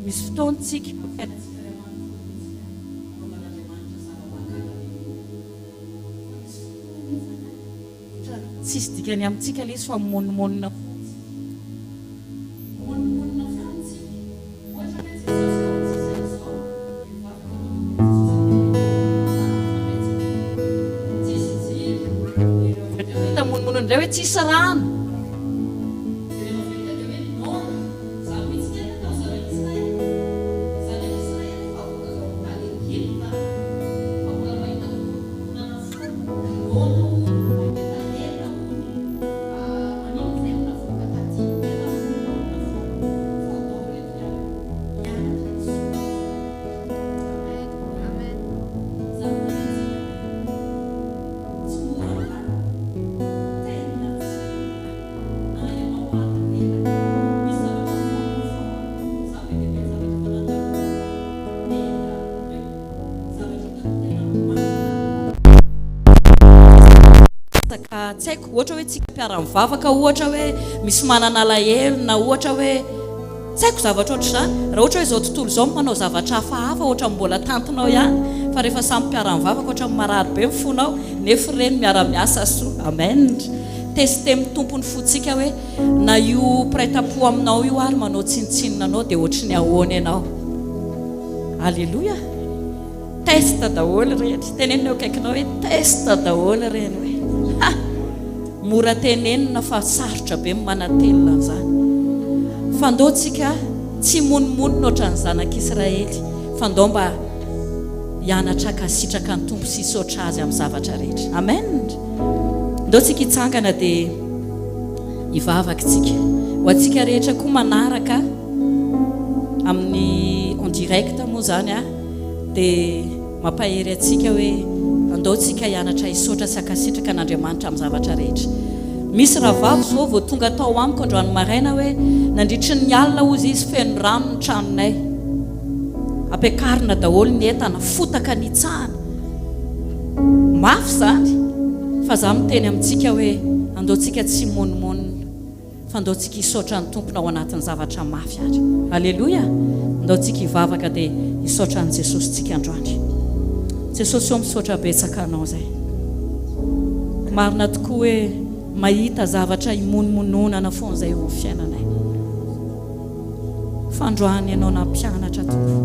misy fotoantsika tsisy dikany amintsika ilay izy fa monimonina monimonina indray hoe tsisy rano tsy haiko ohatra hoe tsika mpiara-mivavaka ohatra hoe misy manana alahelo na ohatra hoe tsy haiko zavatra ohatra izany raha ohatra hoe izao tontolo izao manao zavatra hafahafa ohatra mbola tantinao ihany fa rehefa samy mpiara-mivavaka ohatra marary be mifonao nefa ireny miara-miasa soa amen teste amin'ny tompony fotsika hoe na io prêt-à-pot aminao io ary manao tsinitsinina anao dia ohatra ny ahoana ianao alleloia teste daholo ireny tenenina eo akaikinao hoe teste daholo ireny hoe mora tenenina fa sarotra be manatelina an'izany fandaotsika tsy monimonina ohatra ny zanak'Israely fandao mba hianatra kasitraka ny tompo sy hisaotra azy amin'ny zavatra rehetra amen ndaotsika hitsangana dia hivavaka tsika ho antsika rehetra koa manaraka amin'ny en direct moa zany dia mampahery atsika hoe andaotsika hianatra hisaotra sy akasitraka an'Andriamanitra amin'ny zavatra rehetra misy rahavavy zao vao tonga tao amiko androany maraina hoe nandritry ny alina ozy izy feno rano ny tranonay ampiakarina daholo ny entana fotaka ny itsahana mafy zany fa za miteny amintsika hoe andaotsika tsy monimonina fa andaotsika hisaotra ny tompona ao anatin'ny zavatra mafy ary alleloia andaotsika hivavaka dia hisaotra ny Jesosy tsika androany Jesosy eo misaotra betsaka anao zay marina tokoa hoe mahita zavatra imonomononana foana zay eo amin'ny fiainanay fandroany ianao nampianatra tompo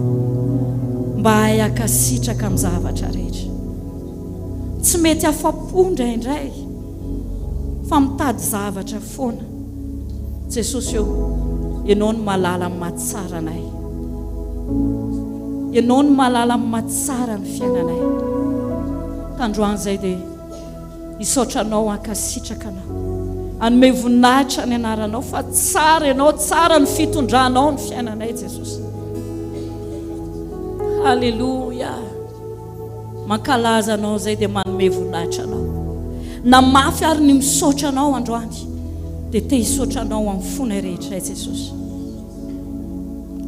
mba hay akasitraka amin'ny zavatra rehetra tsy mety afa-po indraindray fa mitady zavatra foana Jesosy eo ianao no malala amin'ny mahatsara anay ianao no malala amin'ny mahatsara ny fiainanay tandroany zay dia hisaotra anao akasitraka anao anome voninahitra ny anaranao fa tsara ianao tsara ny fitondranao ny fiainanay Jesosy halleluja mankalaza anao zay dia manome voninahitra anao na mafy ary ny misaotra anao androany dia te hisaotra anao amin'ny fona rehetra Jesosy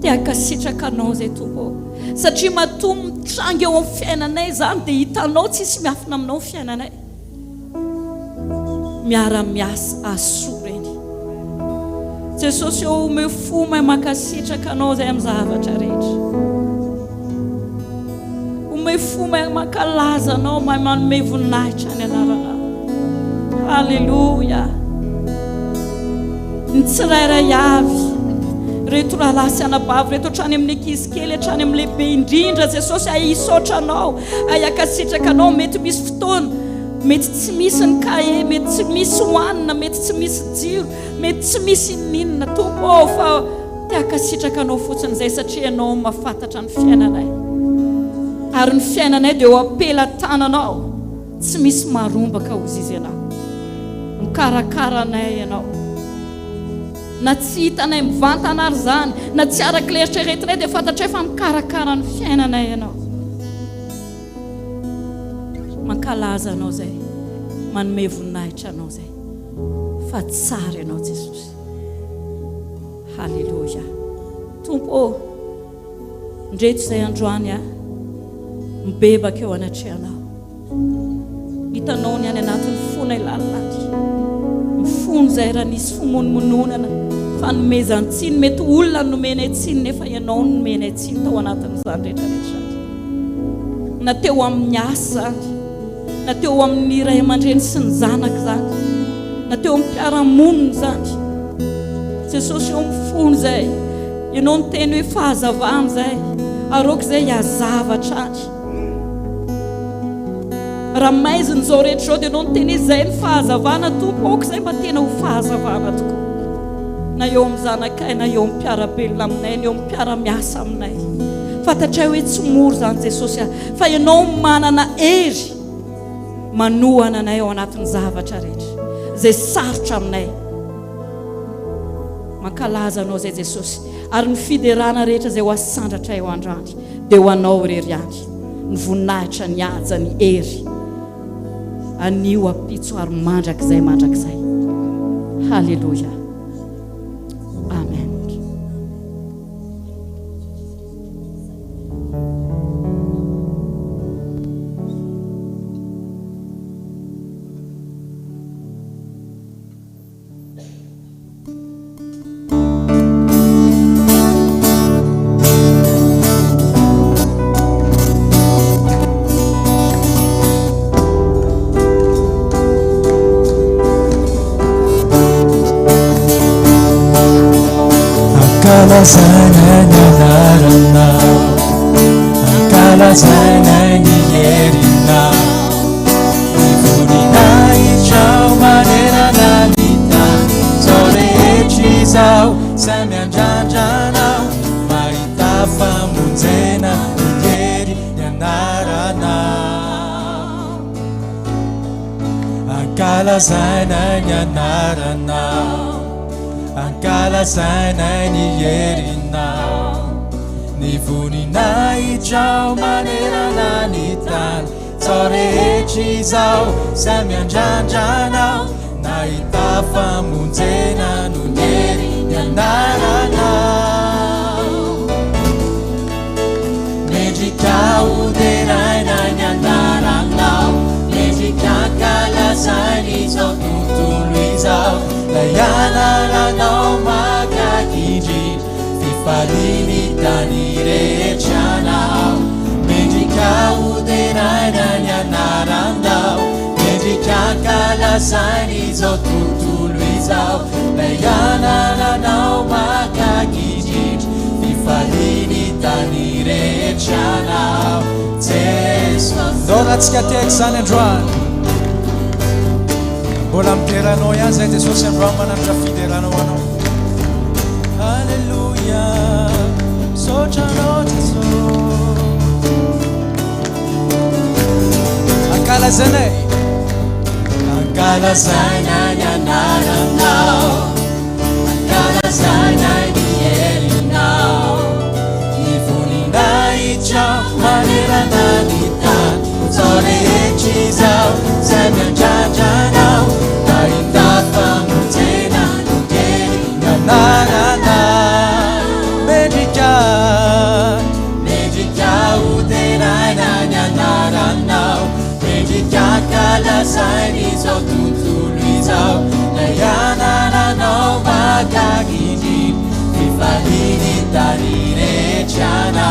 te akasitraka anao zay tompo satria matoa mitranga eo amin'ny fiainanay zany dia hitanao tsisy miafina aminao ny fiainanay miara-miasa asoa reny Jesosy eo ome fo mahay makasitraka anao zay amin'ny zavatra rehetra ome fo mahay mankalaza anao mahay manome voninahitra ny anaranao halleluja ny tsirairay avy reto rahalahy sy anabavy reto hatrany amin'ny ankizy kely hatrany amin'ny lehibe indrindra Jesosy ay hisaotra anao ay akasitraka anao mety misy fotoana mety tsy misy ny kahe mety tsy misy hoanina mety tsy misy jiro mety tsy misy ninona tompo fa te akasitraka anao fotsiny zay satria anao mahafantatra ny fiainanay ary ny fiainanay dia eo apela tananao tsy misy marombaka ozy izy ianao mikarakaranay ianao na tsy hitanay mivantana ary zany na tsy araka leritreretinay dia fantatra efa mikarakara ny fiainanay ianao mankalaza anao zay manome voninahitra anao zay fa tsara ianao Jesosy halleluja tompo ndreto zay androany mibebaka eo anatrehanao hitanao ny any anatin'ny fona ilalilady mifony zay raha nisy fimonomononana fanomezan-tsiny mety olona nomena itsiny nefa ianao nomena itsiny tao anatin'izany rehetrarehetra na teo amin'ny asa zany na teo amin'ny ray aman-dreny sy ny zanaka zany na teo amin'ny mpiara-monina zany Jesosy eo mifony zay ianao ny teny hoe fahazavana zay aroako zay hiazavatra any raha maizina zao rehetra zao dia ianao ny teny izay ny fahazavana tompo aoko zay mba tena ho fahazavana tokoa na eo amin'ny zanakay na eo amin'ny mpiara-belona aminay na eo amin'ny mpiara-miasa aminay fantatray hoe tsy moro zany Jesosy fa ianao manana hery manohana anay ao anatin'ny zavatra rehetra zay sarotra aminay mankalaza anao zay Jesosy ary ny fiderana rehetra zay ho asandratra eo androany dia ho anao irery any ny voninahitra ny haja ny hery anio apitso ary mandrakizay halleluja amen. Sana nyanarana, akala sana niyerina, ifurina ichau manera nanita, sore chizau samyan janjanau, marita famunzena niyeri nyanarana, akala sana nyanarana. Ankala sana niyerina nivunina ichau manera nanitan Sorechi zao samyanjanjanao Naita famunzena nuyeri nyandaranao Mejikau deraina nyandaranao Mejikakala sani zotutuluizao Layanarano makakiji Fifalini tanirechana Medika udenana nyanarandao Medika kalasani zotutuluizao Layanarano makakiji Fifalini tanirechana Donatsika teksan androany Mbola miteranao ihany zay Jesosy androany mananatra fideranao anao. Alleluia, misotranao Jesosy. Ankalazanay, ankalazana ny anaranao, ankalazana ny herinao, ny voninay itrao manerana ny tany, zao rehetra izao zay miandrandranao. Medika udenana nyandaranao Medika kalasani zao tutuluizao Layanarano makakiji Fifalini tanirechana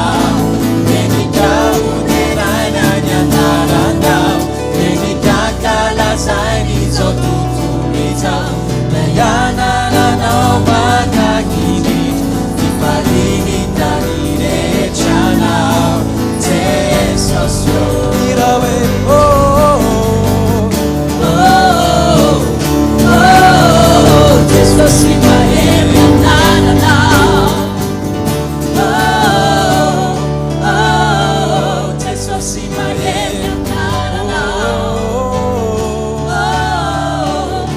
Medika udenana nyandaranao Medika kalasani zao tutuluizao Layanarano makakiji Fifalini tanirechana Jesus yo Irawe oh oh oh oh Jesus imaere nana oh oh Jesus imaere nana oh oh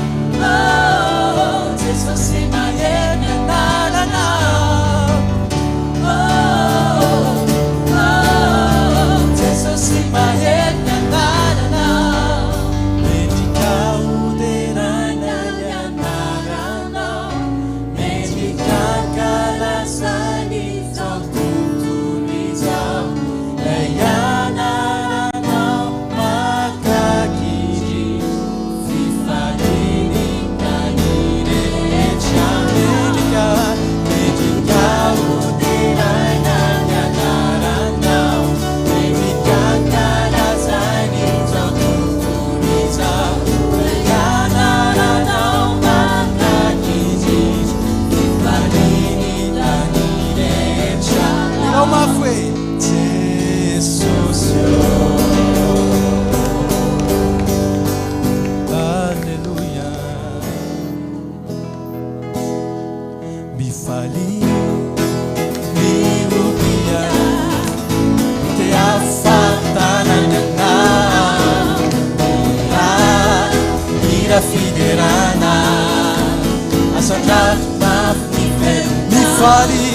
mifaly miobia te afatanana mira fiderana asandrato mafifero mifaly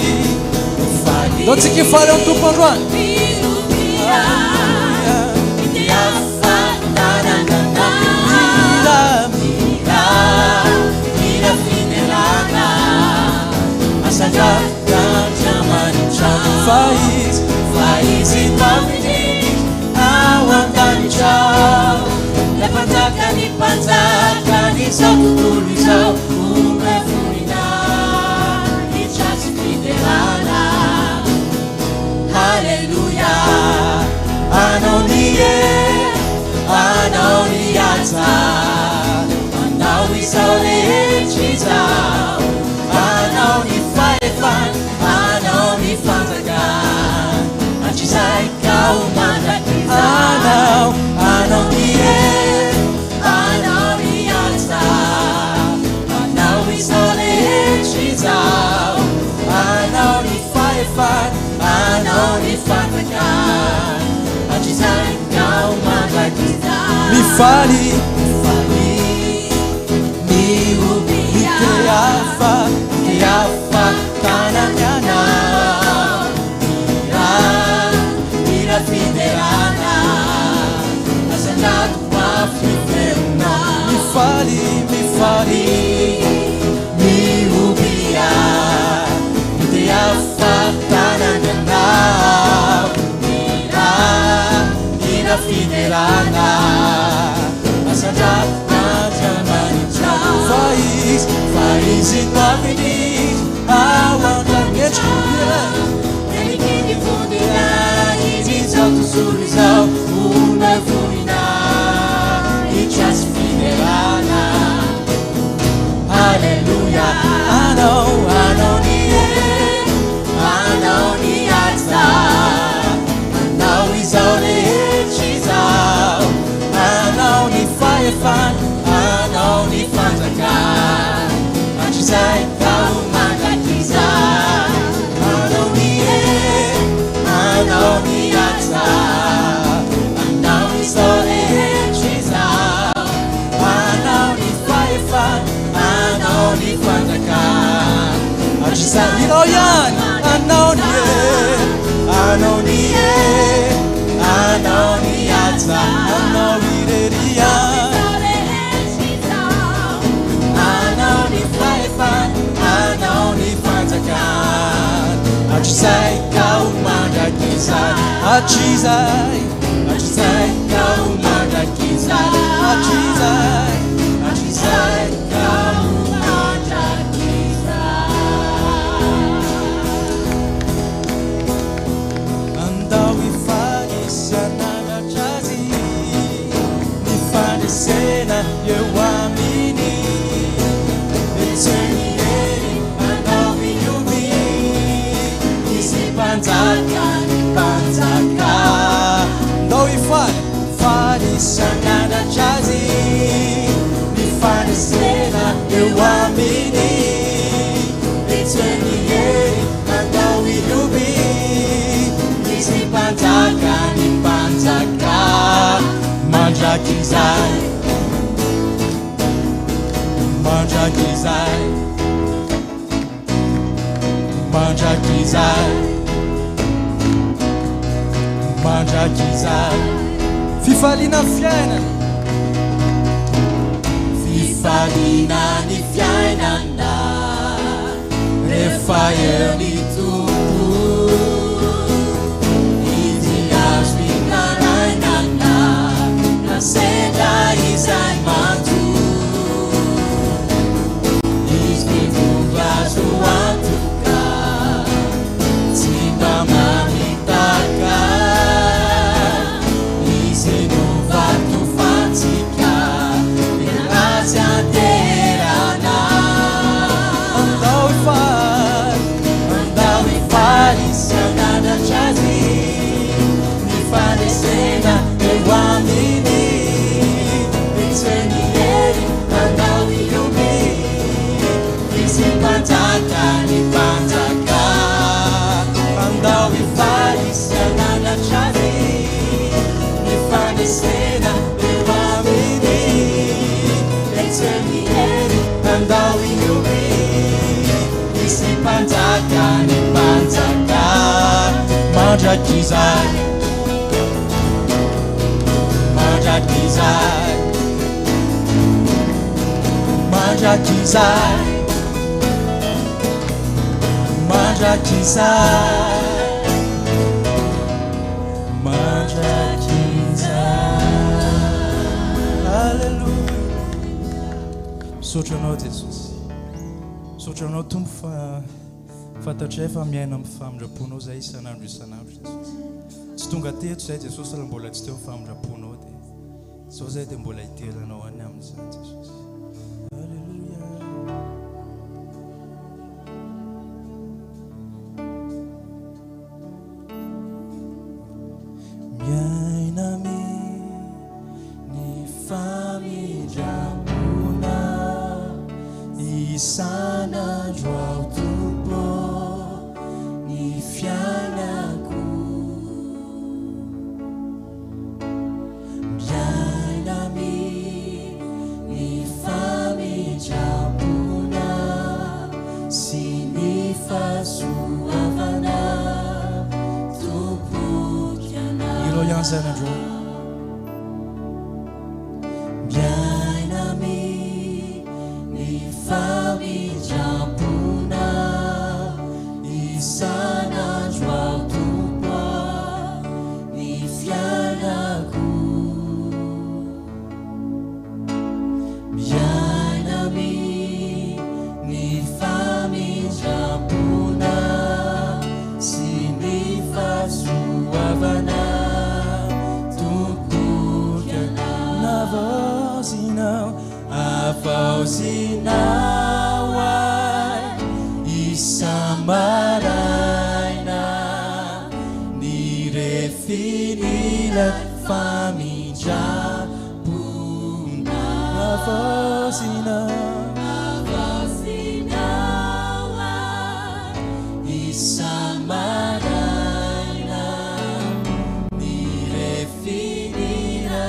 Låt oss inte fara om på Android. Faz e talvez aguantar o chão. Levantar e panzar, e salto tudo e sal. Uma furina e já se fidelana. Hallelujah, Anonie, Anoniata, Anawi Sole Chizao, Anoni Faifan, Anoni Fantagan, Achizai Kaumanda Kizao, Anonie, Anoniata, Anawi Sole Chizao, Anoni Faifan, Anoni Fantagan, Achizai Kaumanda Kizao. Mi fali, mi ubia, mi afa, tananyana, mira fiderana, asandato a fiderna. Mi fali, mi ubia, mi afa, tananyana, mira fiderana, asandato faz e nove dias aguanta minha desculpa. Ele que me fundirá e diz alto sorrisal, uma furina e te as fidelana. Aleluia, Anonie, Anoniata, Anau Isaure Chizal, Anoni Faifan, Anoni Fantagan, Achizai Kaumanda Kizal, Anonie, Anoniata, Anau Isaure Chizal, Anoni Faifan, Anoni Fantagan, Achizai Iroyan, Anonie, Anonie, Anoniata, Anoirerian. Achizai Kaumanda Kizai, Achizai Kaumanda Kizai, Achizai Kaumanda Kizai. Andau e faça na jazi, me fale cena eu amini, Panzaka, do i fare sanana jazi, mi fare cena eu amini, eternity andau i lubi, mi si panzaka, manja kizai, manja kizai, manja kizai. Manja kizai, fifalina fiaina, fifalina ni fiaina na, refaia ni tudo, idias vinaraina na seda isai mantu, isbitu vaso antuka, simba mamitaka. mandrakizay mandrakizay mandrakizay mandrakizay Sotranao Jesosy sotranao tompo fa fantatray fa miaina amin'ny famindraponao zay isan'andro isan'andro Jesosy tsy tonga teto zay Jesosy raha mbola tsy teo famindraponao dia zao zay dia mbola hitelanao any amin'izany Jesosy. Alleluia. Miaina ny famindrapona isan'andro ao tompo ny fiainako miaina ny famindrapona sy ny fahasoavana tompoky anao ilo ihany zanandro miaina ny famindrapona isan'andro ao tompo ny fiainako miaina ny famindrapona sy ny fahasoavana tompoky anao avauzinao ai isamaraina nirefinila famindrapona avauzinao ai isamaraina nirefinila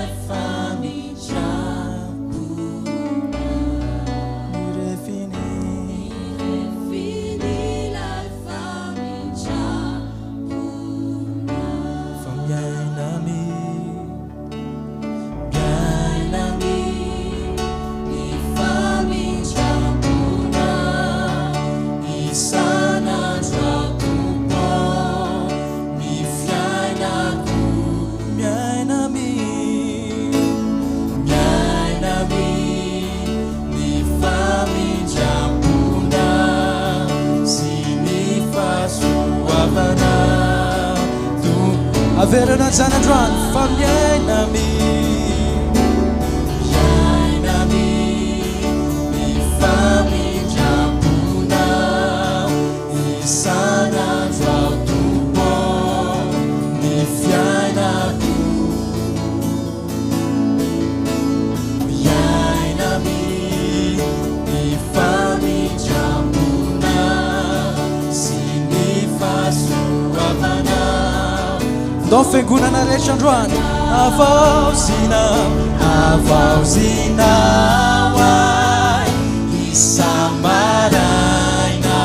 Averana zanandroany fa miainami ny famindrapona isan'andro ao tompo ny fiainako miainami ny famindrapona sy ny fahasoavana Don fiangonana rehetra androany avauzinao ai isamaraina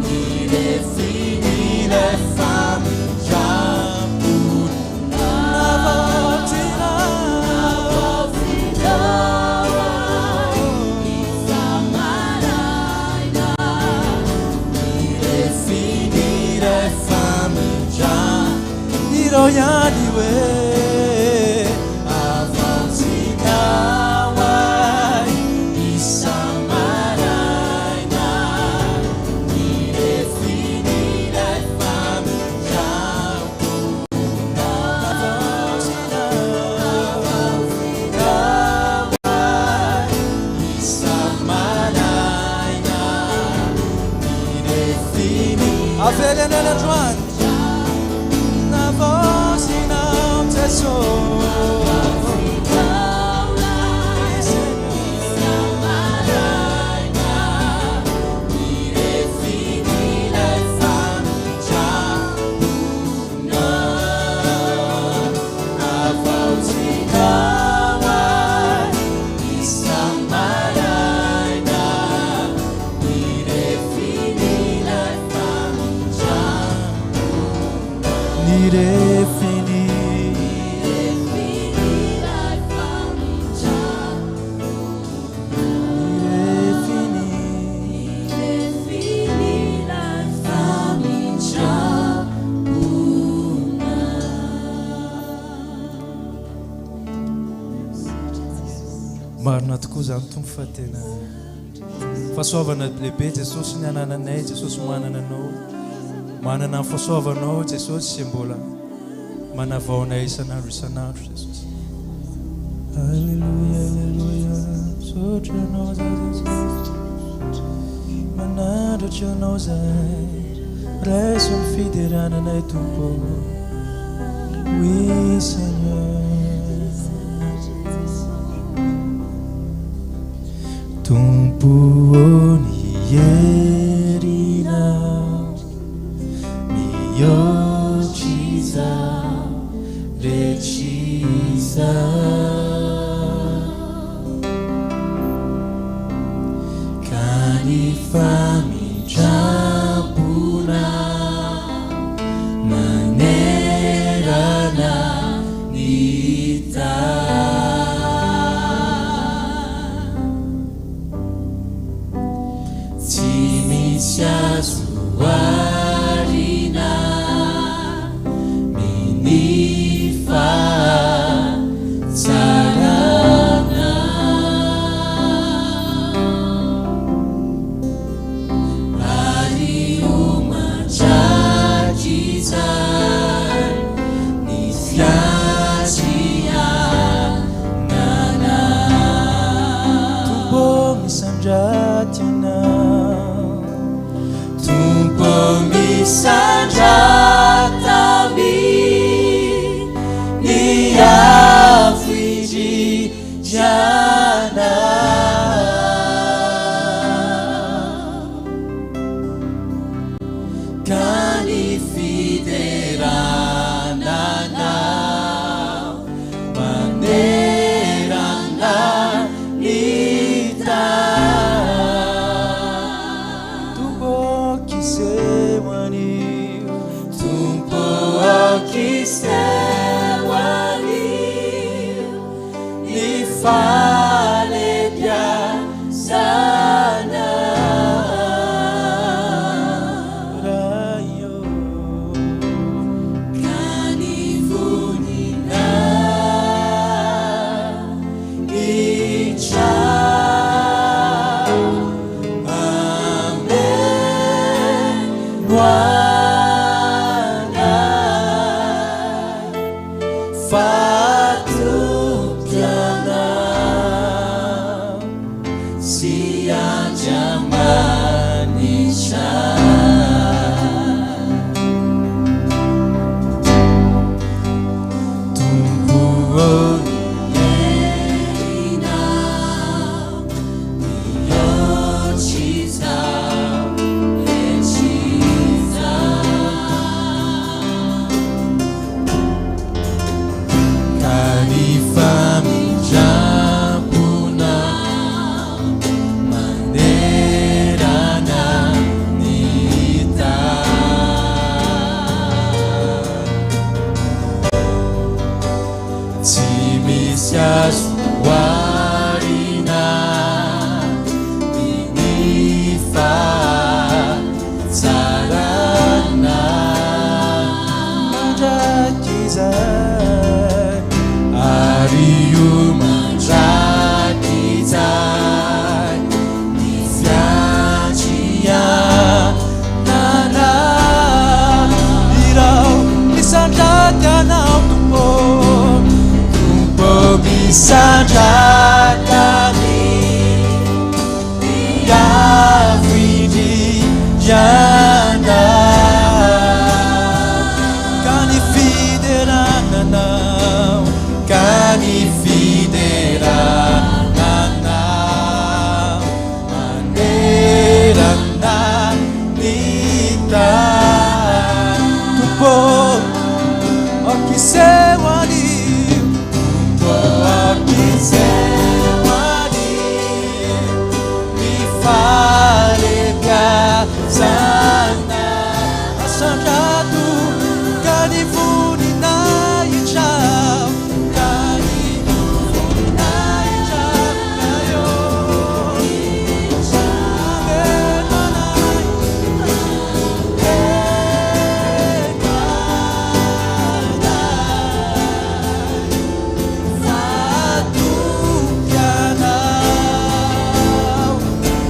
nirefinile famindrapona avauzinao isamaraina nirefinile famindrapona royani we avauzinao ai isamaraina nirefinile famindrapona avauzinao ai isamaraina nirefinile avelhan'androany avauzinao tesoro isamaraina nirefinile famindrapona avauzinao ai isamaraina nirefinile famindrapona fahasoavana tokoa zany tompo fa tena fahasoavana lehibe Jesosy ny anananay Jesosy manana anao manana ny fahasoavanao Jesosy sy mbola manavaonay isan'andro Jesosy. Alleluia alleluia sotro anao Jesosy manandratra anao zay raiso ny fiderananay tompo. Oui Seigneur Tumpo ni yerina miyochiza rechiza kanifami chapuna manerana nita Suarina minifa sarana ariuma chachiza nisiachia nana tubo misanjatina Sanjatami ni afiji jana kanifiderana na manerana nita tubo kisemani Kisewani nifale bya sana rayo kanivunina icha amen Fatukiana siya jamanisha tumbuoni yerina miyochiza lechiza Kanifami Japuna Manerana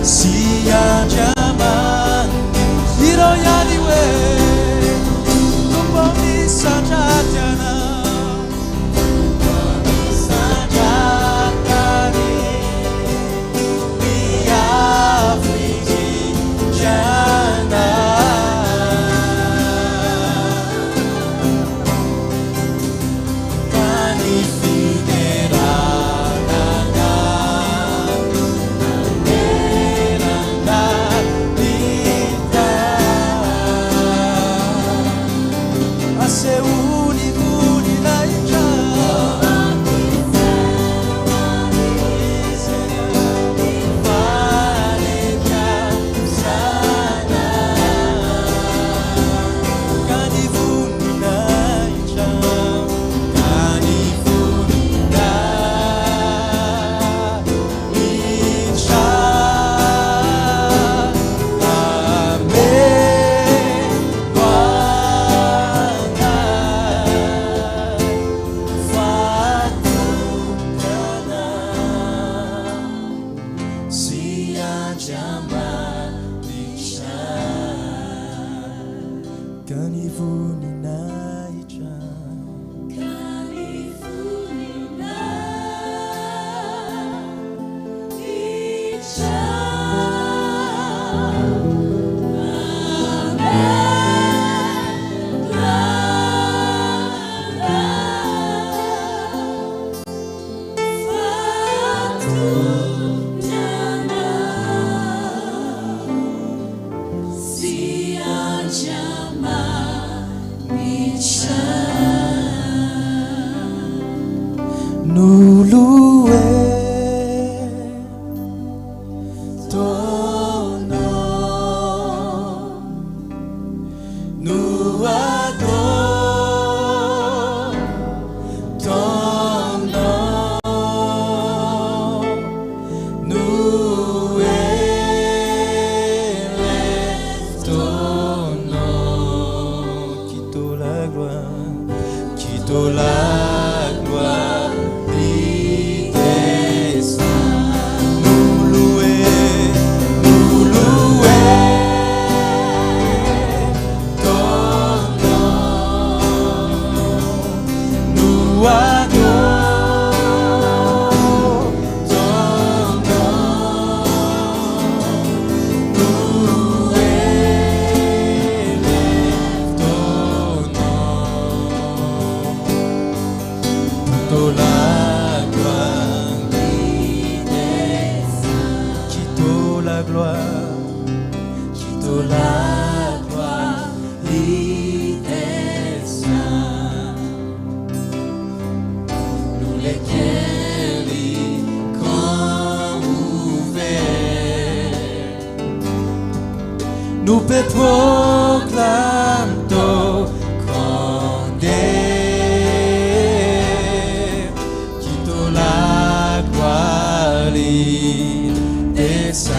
siya jaman iroyaniwe kumboni sajatana sajatani biafriji jana Nous peut proclamer ton condé, qui te la gloire des saints,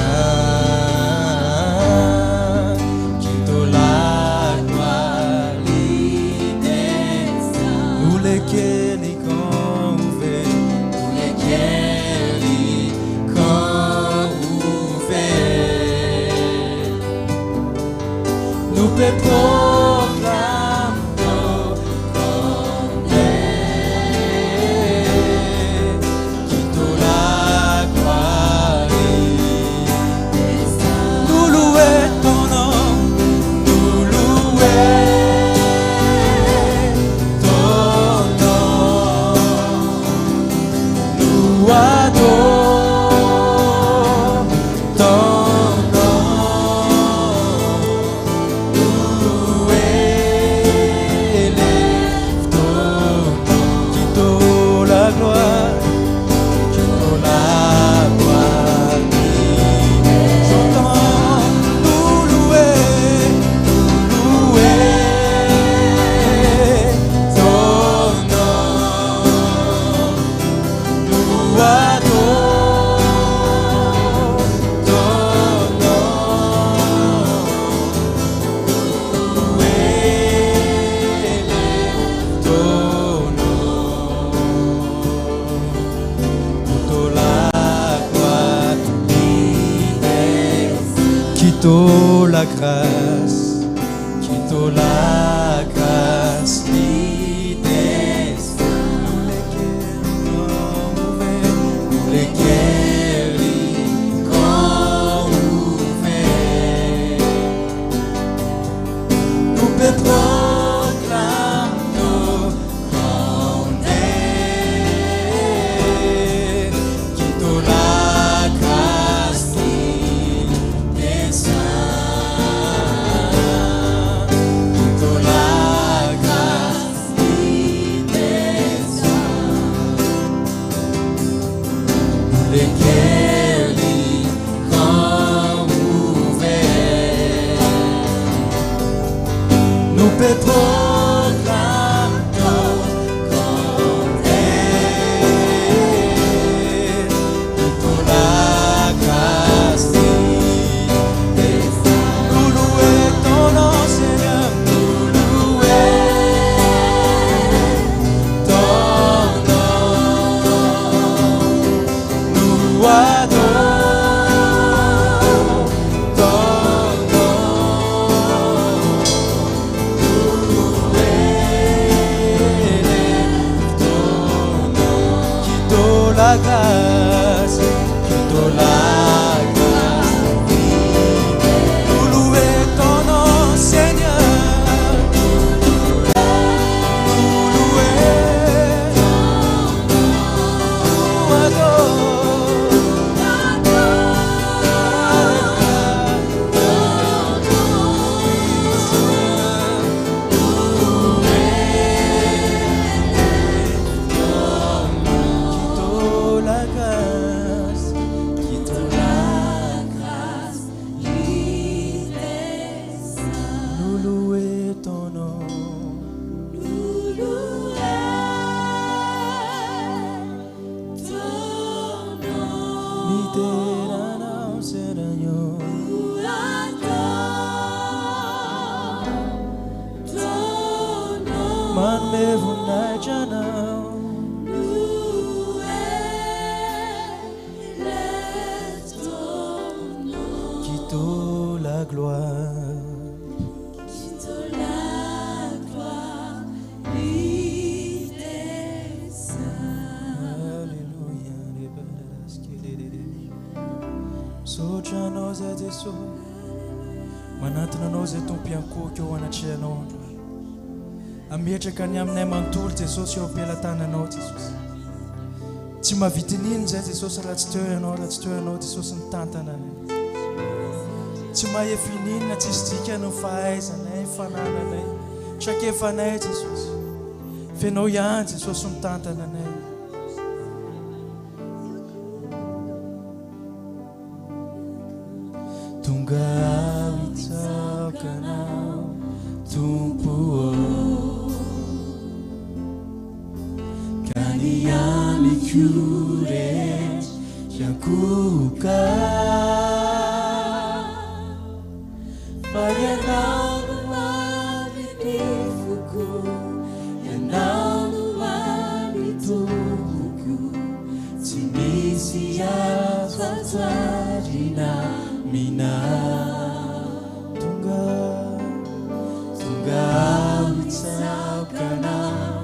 qui te la gloire des saints, nous lesquels y convient, nous lesquels y convient, nous peut proclamer ton condé, qui te la gloire des saints. Nous louer ton nom, nous louer ton nom, nous adorons ton nom, nous Quito la grâce, quito la grâce, nous les guéris comme ouvert, nous peut proclamer grandeur, quito la grâce des saints, quito la grâce des saints, nous les guéris comme ouvert, nous peut proclamer grandeur, quito la grâce des saints. Nous louons ton nom, Seigneur, nous louons ton nom, nous adorons ton nom, nous louons ton nom. Quito la grâce, quito la grâce, nous louons ton nom, Seigneur, nous louons, nous adorons. Quito la grâce, quito la grâce, nous louons ton nom, littéralement, Seigneur. Man me vunai janao, quito la gloire, alléluia, les belles qui soja nós é de so, manantana nós é ton pianco que eu anachia no. Ametraka ny aminay manontolo Jesosy eo am-pelantananao Jesosy. Tsy mahavita n'ino zay Jesosy raha tsy teo ianao, raha tsy teo ianao Jesosy ny tantananay. Tsy mahefy n'inona tsisy dikany ny fahaizanay, ny fanananay. Trakefanay Jesosy. Fenao ihany Jesosy ny tantananay. Tonga aho hitsaoka anao Tompo kany amiko rehetra iakoka, fa ianao no avy ny foko, ianao no avy tomboko, tsy misy azo arina minao. Tonga aho hitsaoka anao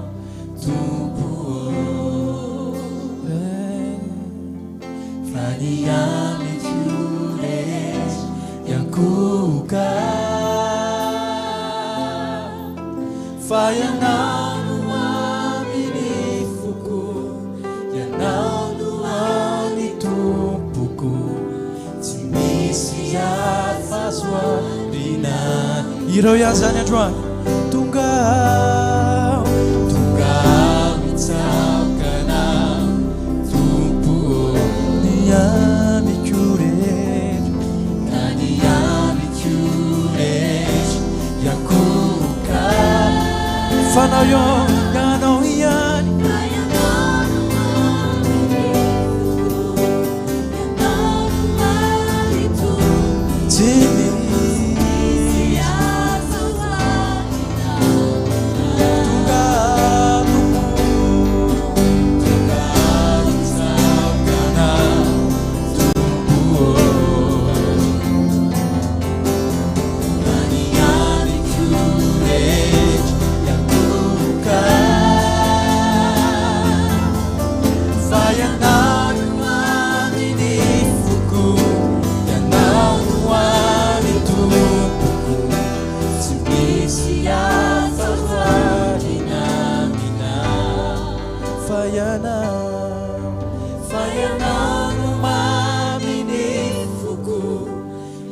Tompo, fa ny amiko rehetra iakoka, fa ianao no avy ny foko, ianao no avy tompoko, tsy misy azo arina. Ireo ihany zany androany. Tonga aho hitsaoka anao Tompo, ny amiko rehetra, na ny amiko rehetra iakoka, fa nao ianao ihany. Tsy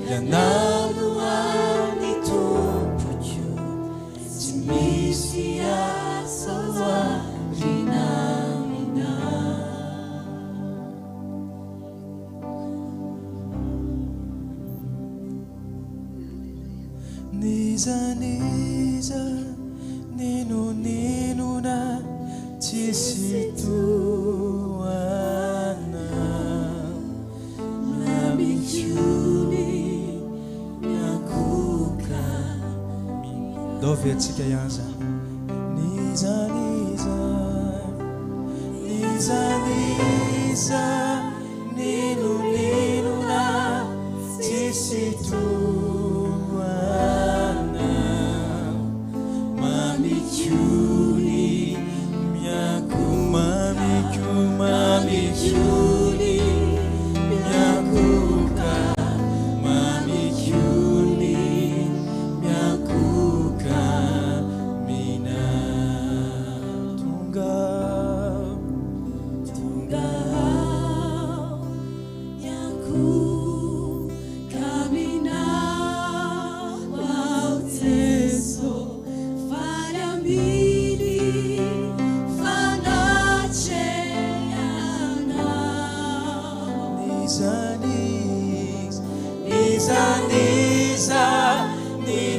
Yanaloany tompoko tsy misy asa hoarinamina Niza ninona tsisy toana Mamikyony miakoka Dovy atsika ihany zany Niza ninona tsisy toana Mamikyony Mamikyony miakoka Mamikyony miakoka mina Tonga miakoka mina ao Jeso faly ambiny fanatrehanao Niza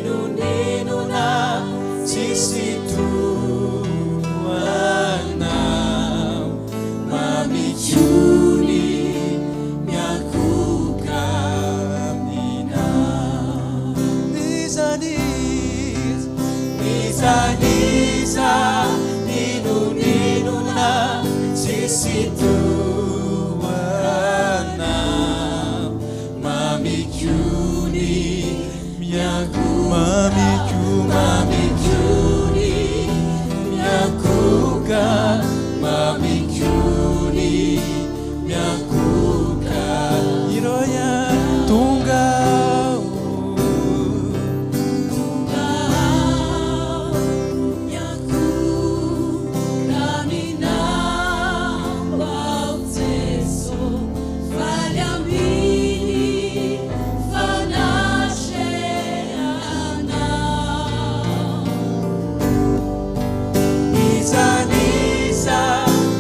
ninona tsisy toana Mamikyony miakoka mina Niza ninona tsisy toana Mamikyony miakoka Mamikyony miakoka Iroya Tonga miakoka mina ao Jeso faly ambiny fanatrehanao Niza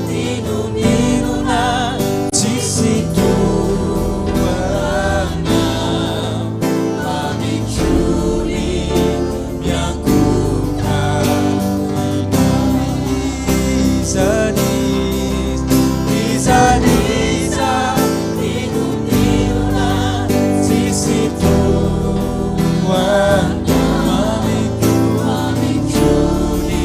ninona tsisy toana Mamikyony miakoka Niza ninona tsisy toana Mamikyony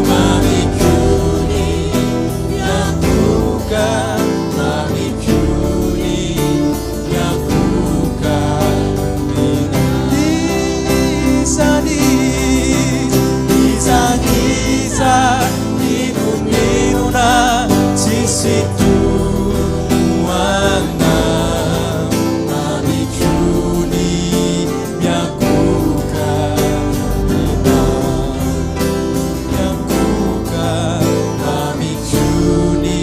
miakoka Mamikyony miakoka Niza ninona tsisy toana Mamikyony miakoka Mamikyony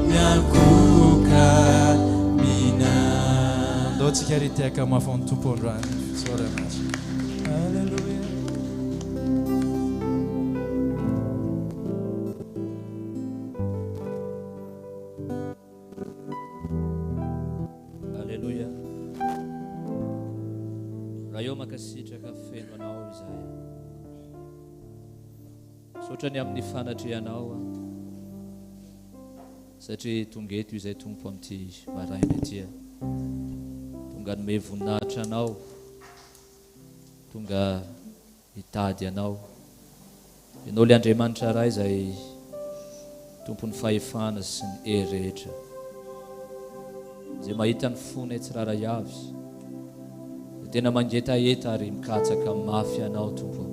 miakoka mina Ndao tsika ritiaka mafon'ny tompo androany Sora anazy Halleluja Alleluia. Raha eo makasitraka feno anao izahay sotrany amin'ny fanatrehanao satria tonga eto izay tompo amin'ity maraina ity tonga nome voninahitra anao tonga hitady anao ianao le Andriamanitra iray izay tompony fahefana sy ny hery rehetra izay mahita ny fona tsiraray avy tena mangetaheta ary mikatsaka mafy anao tompo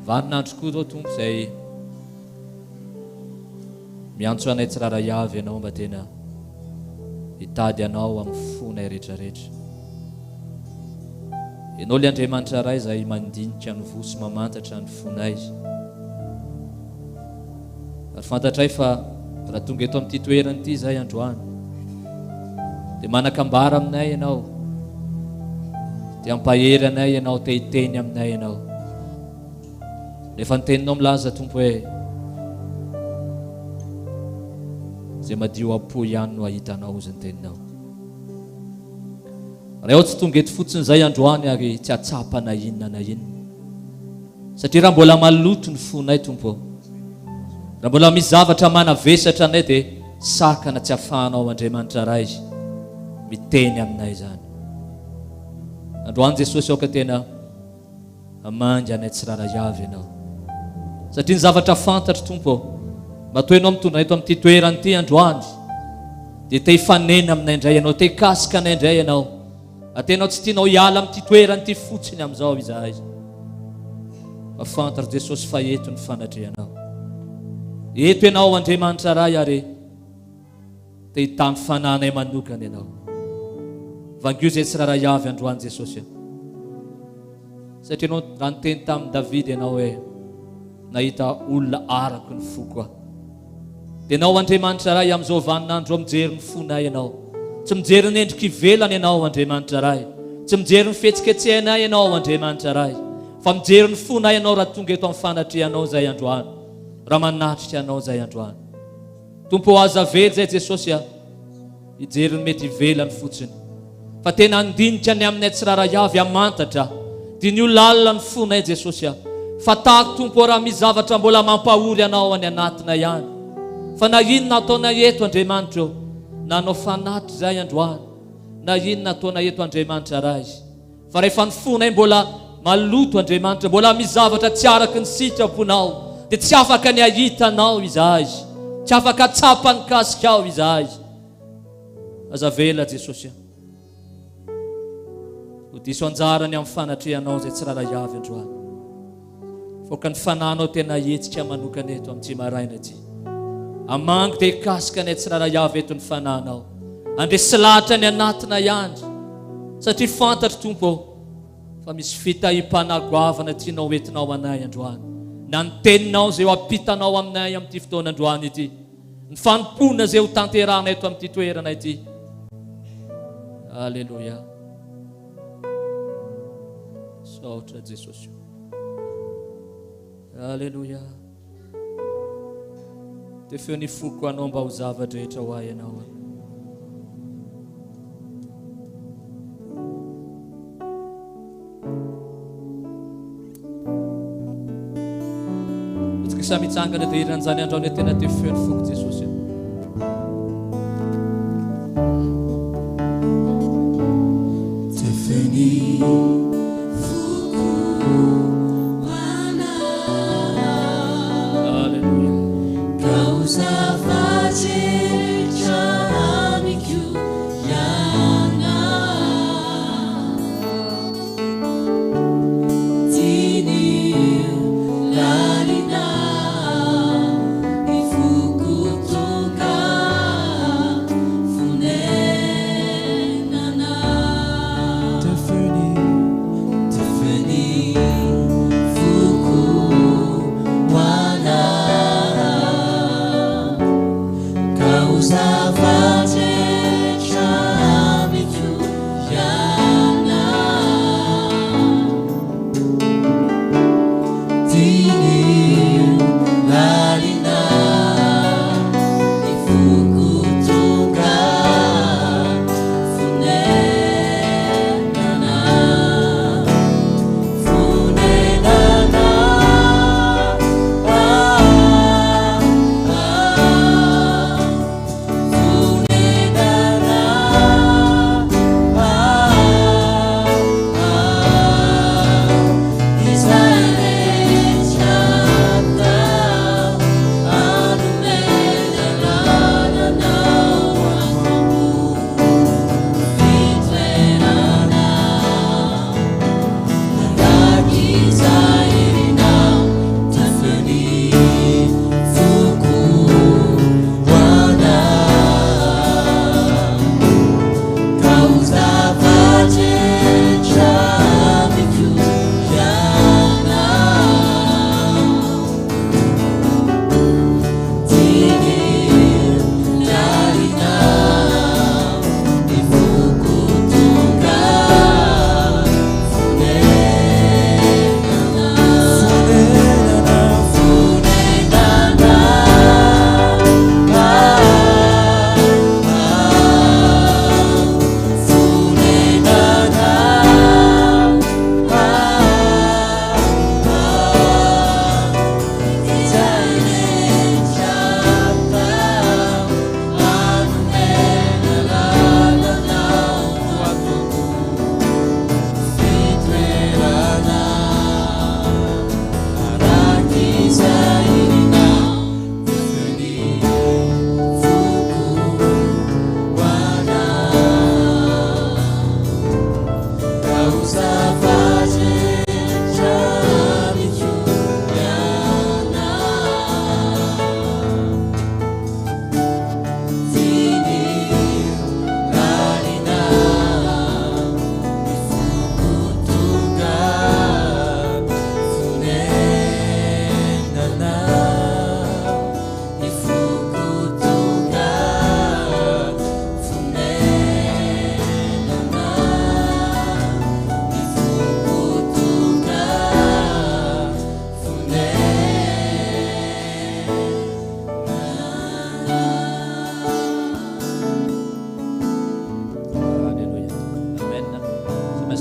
vaninandro koa zao tompo izay miantso anay tsiraray avy ianao mba tena hitady anao amin'ny fona rehetrarehetra ianao le Andriamanitra iray izay mandinika ny vosy mamantatra ny fonay ary fantatray fa raha tonga eto amin'ity toerana ity izay androany dia manakambara aminay ianao, dia ampahery anay ianao, te hiteny aminay ianao. Rehefa nyteninao milaza tompo hoe zay madio apo ihany no ahitanao izy ny teninao. Raha ohatsy tonga eto fotsiny izay androany ary tsy atsapa na inona na inona, satria raha mbola maloto ny fonay tompo, raha mbola misy zavatra manavesatra anay dia sakana tsy afahanao Andriamanitra ray miteny aminay zany. Androany Jesosy aoka tena amangy anay tsiraray avy ianao, satria ny zavatra fantatra tompo matoenao mitondra eto amin'ity toerany ity androany dia te hifanena aminay indray ianao, te hikasika anay indray ianao, atenao tsy tianao hiala amin'ity toerany ity fotsiny amin'izao izahay, fa fantatra Jesosy fa eto ny fanatrehanao, eto ianao Andriamanitra ray ary te hitany fananay manokana ianao. Vangio zay tsiraray avy androany Jesosy, satria ianao raha niteny tamin'ny Davidy ianao hoe nahita olona arako ny fo koa. Dia ianao Andriamanitra ray amin'izao vaninandro mijery ny fonay ianao, tsy mijery ny endrika ivelany ianao Andriamanitra ray, tsy mijery ny fihetsiketsehanay ianao Andriamanitra ray, fa mijery ny fonay ianao raha tonga eto amin'ny fanatrehanao zay androany, raha manatritra ianao zay androany. Tompo aza vely zay Jesosy hijery ny mety ivelany fotsiny, fa tena andinika ny aminay tsiraray avy amantatra dia ny olalina ny fonay Jesosy, fa tahako tompo raha misy zavatra mbola mampahory anao any anatina ihany, fa na inona ataona eto Andriamanitra, na anao fanatitra zay androany, na inona ataona eto Andriamanitra ray, fa rehefa ny fonay mbola maloto Andriamanitra, mbola misy zavatra tsy araka ny sitraponao, dia tsy afaka ny ahitanao izahay, tsy afaka tsapa ny kasikao izahay. Aza vela Jesosy, ho diso anjarany amin'ny fanatrehanao zay tsiraray avy androany, foka ny fananao tena hetsika manokana eto amin'ny tsy maraina ty, amangy dia hikasika ny tsiraray avy eto ny fananao, andresy lahatra ny anatina ihany, satria fantatra tompo fa misy fitahim-panagoavana tianao entinao anay androany, na ny teninao zay ho ampitanao aminay amin'ity fotoana androany ity, ny fanompona zay ho tanterana eto amin'ity toerana ity. Alleluia. Saotra Jesosy. Alleluia. Te feo ny foko anao mba ho zavatra rehetra ho ahy ianao. Otsika samy mitsangana dia iran'izany androany tena te feo ny foko Jesosy. Te feo ny Fuku to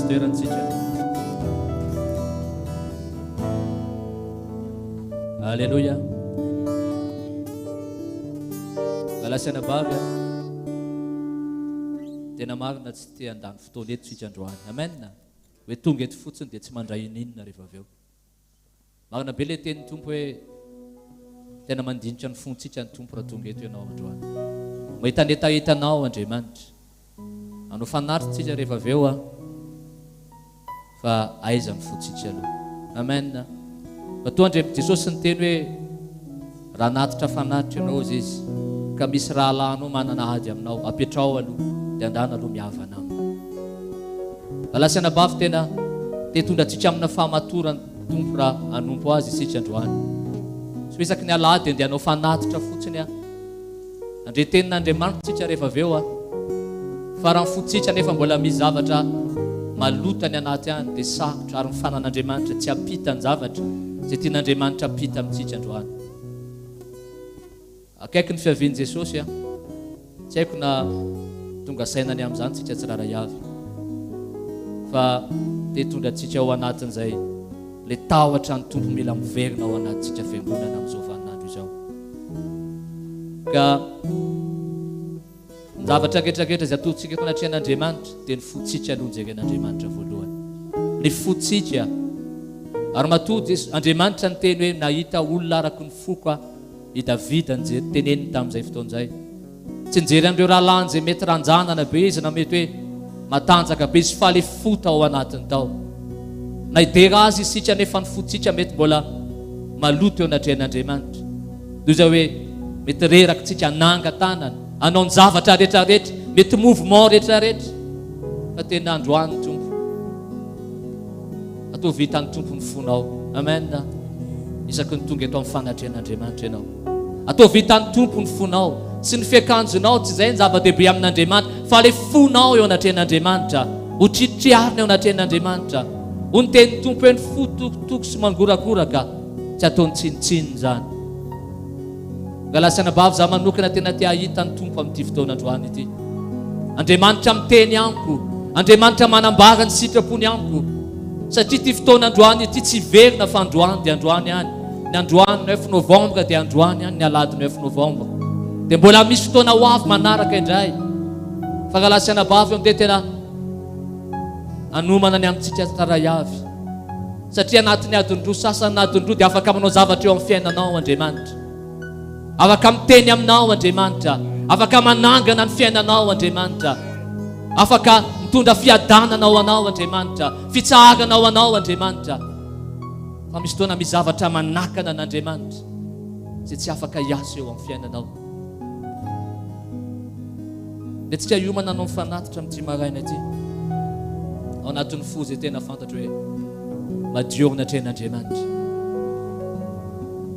toerantsika. Alléluia. Alasaina bavy tena marina tsy te handany fotoana eto tsika androany. Amen. Hoe tonga eto fotsiny dia tsy mandray ininona rehefa avy eo. Marina be le tenin'ny tompo hoe tena mandinitra ny fontsika ny tompo raha tonga eto ianao androany. Mahita ny etahitanao Andriamanitra. Anao fanatritsika rehefa avy eo fa aiza ny fontsika aloha. Amen. Matoa Jesosy ny teny hoe raha natitra fanatitra ianao izy ka misy raha alanao manana ady aminao apetrao aloha dia andana aloha mihavana aminy. Alasaina bavy tena te tondratsika amina fahamatorany tompo raha anompo azy isika androany. Tsy isaky ny alahady dia anao fanatitra fotsiny andre tenin'Andriamanitra tsika rehefa avy eo fa raha fotsika nefa mbola misy zavatra malotany anaty any dia sarotra ary ny fanan'Andriamanitra tsy apita ny zavatra zay tian'Andriamanitra apita amintsika androany. Akaiky ny fiavian'i Jesosy tsy haiko na tonga sainany amin'izany tsika tsiraray avy fa te tondratsika ao anatin'izay le tahotra ny tompo mila miverina ao anatintsika fiangonana amin'izao vaninandro izao. Ka ny zavatra rehetrarehetra izay ataontsika eto anatrehan'Andriamanitra dia ny fotsika aloha jeren'Andriamanitra voalohany. Ny fotsika ary matoa Andriamanitra ny teny hoe nahita olona araky ny foko i Davida teneniny tamin'izay fotoan'izay. Tsy nijery an'ireo rahalany izay mety ranjanana be izy na mety hoe matanjaka be izy fa le fota ao anatiny tao. Na idera azy isika nefa ny fotsika mety mbola maloto eo anatrehan'Andriamanitra. Toy izay hoe mety reraky tsika nanga tanana anao ny zavatra rehetrarehetra mety mouvement rehetrarehetra fa tena androany tompo atao vita ny tompo ny fonao. Amen. Isaky ny tonga eto amin'ny fanatrehan'Andriamanitra ianao atao vita ny tompo ny fonao sy ny fiakanjonao tsy izay ny zava-dehibe amin'Andriamanitra fa le fonao eo anatrehan'Andriamanitra ho tritriarina eo anatrehan'Andriamanitra ho ny teny tompo hoe ny fo tokotoko sy mangorakoraka tsy ataony tsinitsiny zany. Galasaina bavy za manokana tena te ahita ny tompo amin'ity fotoana androany ity. Andriamanitra miteny amiko, Andriamanitra manambara ny sitrapony amiko satria ity fotoana androany ity tsy verina fa androany dia androany ihany. Ny androany 9 novembre dia androany ihany, ny alady 9 novembre dia mbola misy fotoana ho avy manaraka indray. Fa galasaina bavy amin'ity tena anomana ny amintsika taray avy satria anatin'ny adin-droa sasany na adin-droa dia afaka manao zavatra eo amin'ny fiainanao Andriamanitra, afaka miteny aminao Andriamanitra, afaka manangana ny fiainanao Andriamanitra, afaka mitondra fiadanana ao anao Andriamanitra, fitsahagana ao anao Andriamanitra. Fa misy fotoana misy zavatra manakana an'Andriamanitra izay tsy afaka hiasa eo amin'ny fiainanao. Dia tsika hiomana anao mifanatitra amin'ity maraina ity ao anatin'ny fo izay tena fantatra hoe madio ao anatrehan'Andriamanitra.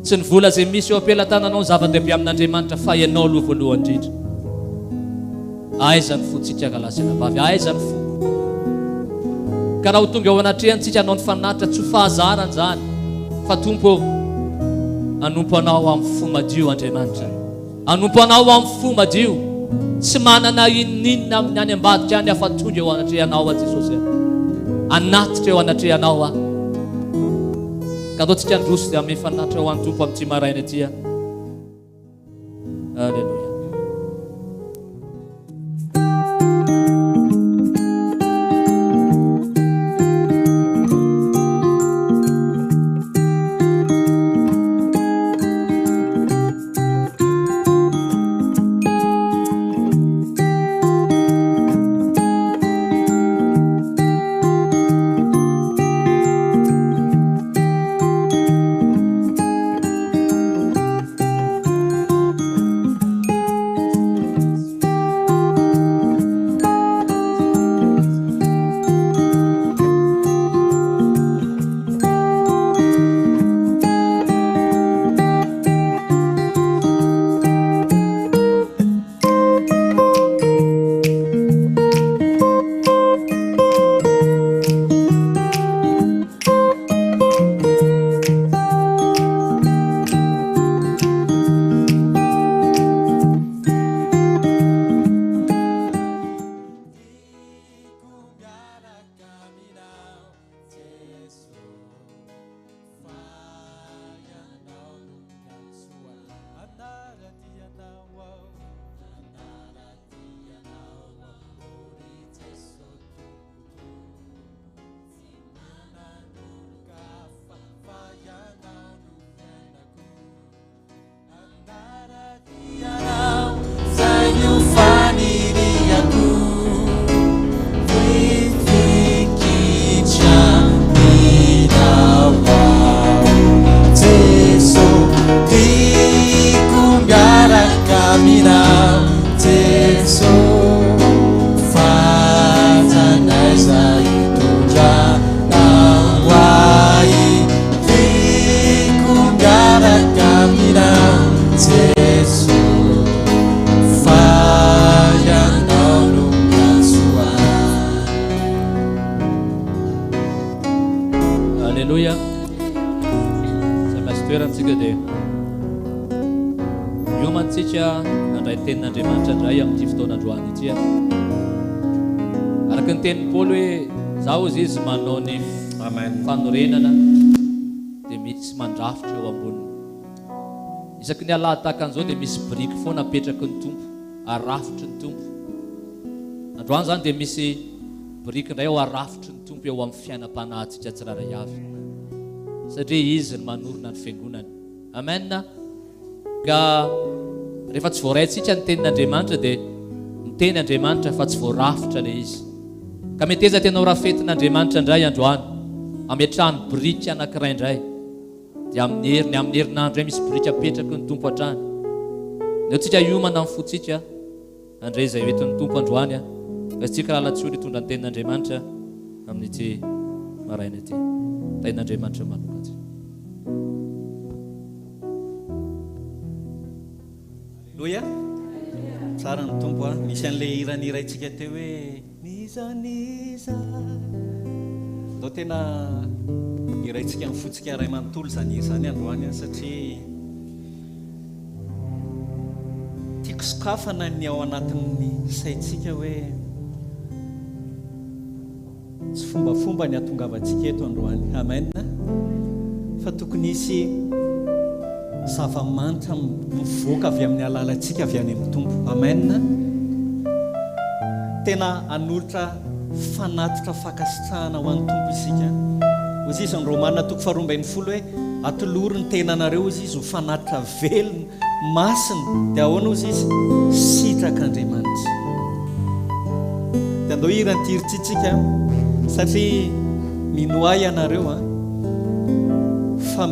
Tsy ny vola izay misy eo ampelantananao zava-dehibe amin'Andriamanitra fa ianao aloha voalohany indrindra. Aiza ny fotsika galasaina bavy, aiza ny fo. Ka raha ho tonga ao anatrehantsika anao ny fanatitra tsy ho fahazarany zany fa tompo anompo anao amin'ny fo madio Andriamanitra, anompo anao amin'ny fo madio tsy manana ininina amin'ny any ambadika any afa tonga eo anatrehanao Jesosy anatitra eo anatrehanao ka andao tsika androso dia mifanatitra ho an'ny tompo amin'ity maraina ity. Alleluia. antsika dia iomantsika nandray tenin'Andriamanitra indray amin'ity fotoanandroany ity araka ny tenin'ny Paoly hoe zaho izy izy manao ny fanorenana dia misy mandrafitra eo amboniny isaky ny alahady tahaka an'izao dia misy biriky foana apetraky ny tompo arafitry ny tompo androany zany dia misy biriky indray ao arafitry ny tompo eo amin'ny fiainam-panahintsika tsiraray avy satria izy ny manorina ny fiangonany amen ka rehefa tsy voaraintsika ny tenin'Andriamanitra dia ny teny Andriamanitra fa tsy voarafitra le izy ka mety eza tena rafetin'Andriamanitra indray androany ametrahany biriky anankiray indray dia amin'ny herinandro misy biriky apetraky ny tompo hatrany neo tsika iomana amin'ny fotsika andray izay hoentin'ny tompo androany fa tsika lalatsory hitondra ny tenin'Andriamanitra amin'ity maraina ity tenin'Andriamanitra manokatra Halleluja tsara ny tompo misy an'le iraniraitsika teo hoe niza ndao tena iraitsika amin'ny fotsika ray manontolo zany androany satria tiako sokafana ny ao anatin'ny saitsika hoe tsy fombafomba ny atongavantsika eto androany amen fa tokony isy zava-manitra mivoaka avy amin'ny alalantsika avy any amin'ny tompo amen tena anolotra fanatitra fakasitrahana ho an'ny tompo isika ozy izy ny Romana 12:20 hoe atolory ny tenanareo izy izy ho fanatitra velona masina dia ahoana ozy izy sitrak'Andriamanitra dia andao irany tirytsitsika satria minoay ianareo fa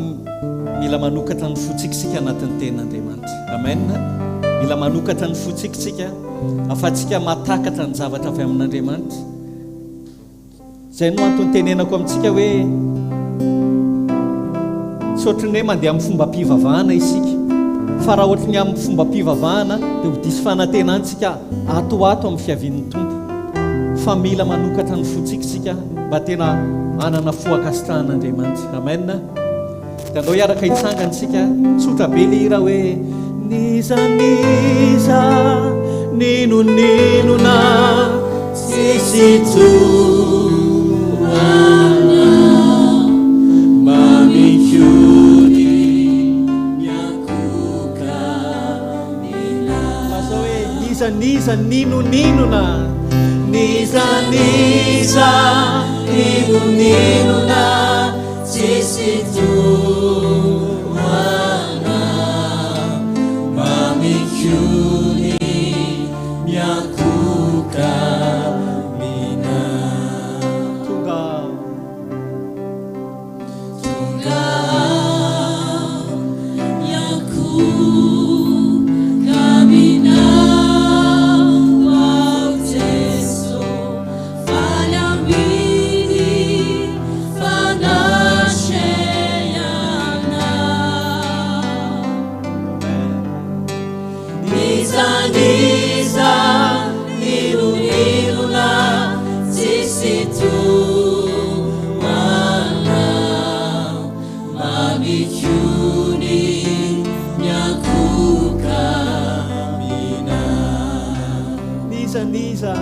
mila manokatra ny fotsikisika anatin'ny tenan'Andriamanitra amen mila manokatra ny fotsikisika afatsika matakatra ny zavatra avy amin'Andriamanitra zay no antony tenenako amintsika hoe tsy ohatrany hoe mandeha amin'ny fomba mpivavahana isika fa raha ohatrany amin'ny fomba mpivavahana dia ho disy fanantenantsika atoato amin'ny fiavian'ny tompo fa mila manokatra ny fotsikisika mba tena anana foakasitrahan'Andriamanitra amen dia andao iaraka hitsangantsika tsotra be le ira hoe niza ninona sisy tsoana mamikony miakoka nina aso hoe niza ninona niza ninona sisy tsoana mamikony miakoka mina tunga miakoka mina wow Jesu falambini fanasheana niza ninona sisi tuwana mamikuni miakuka mina niza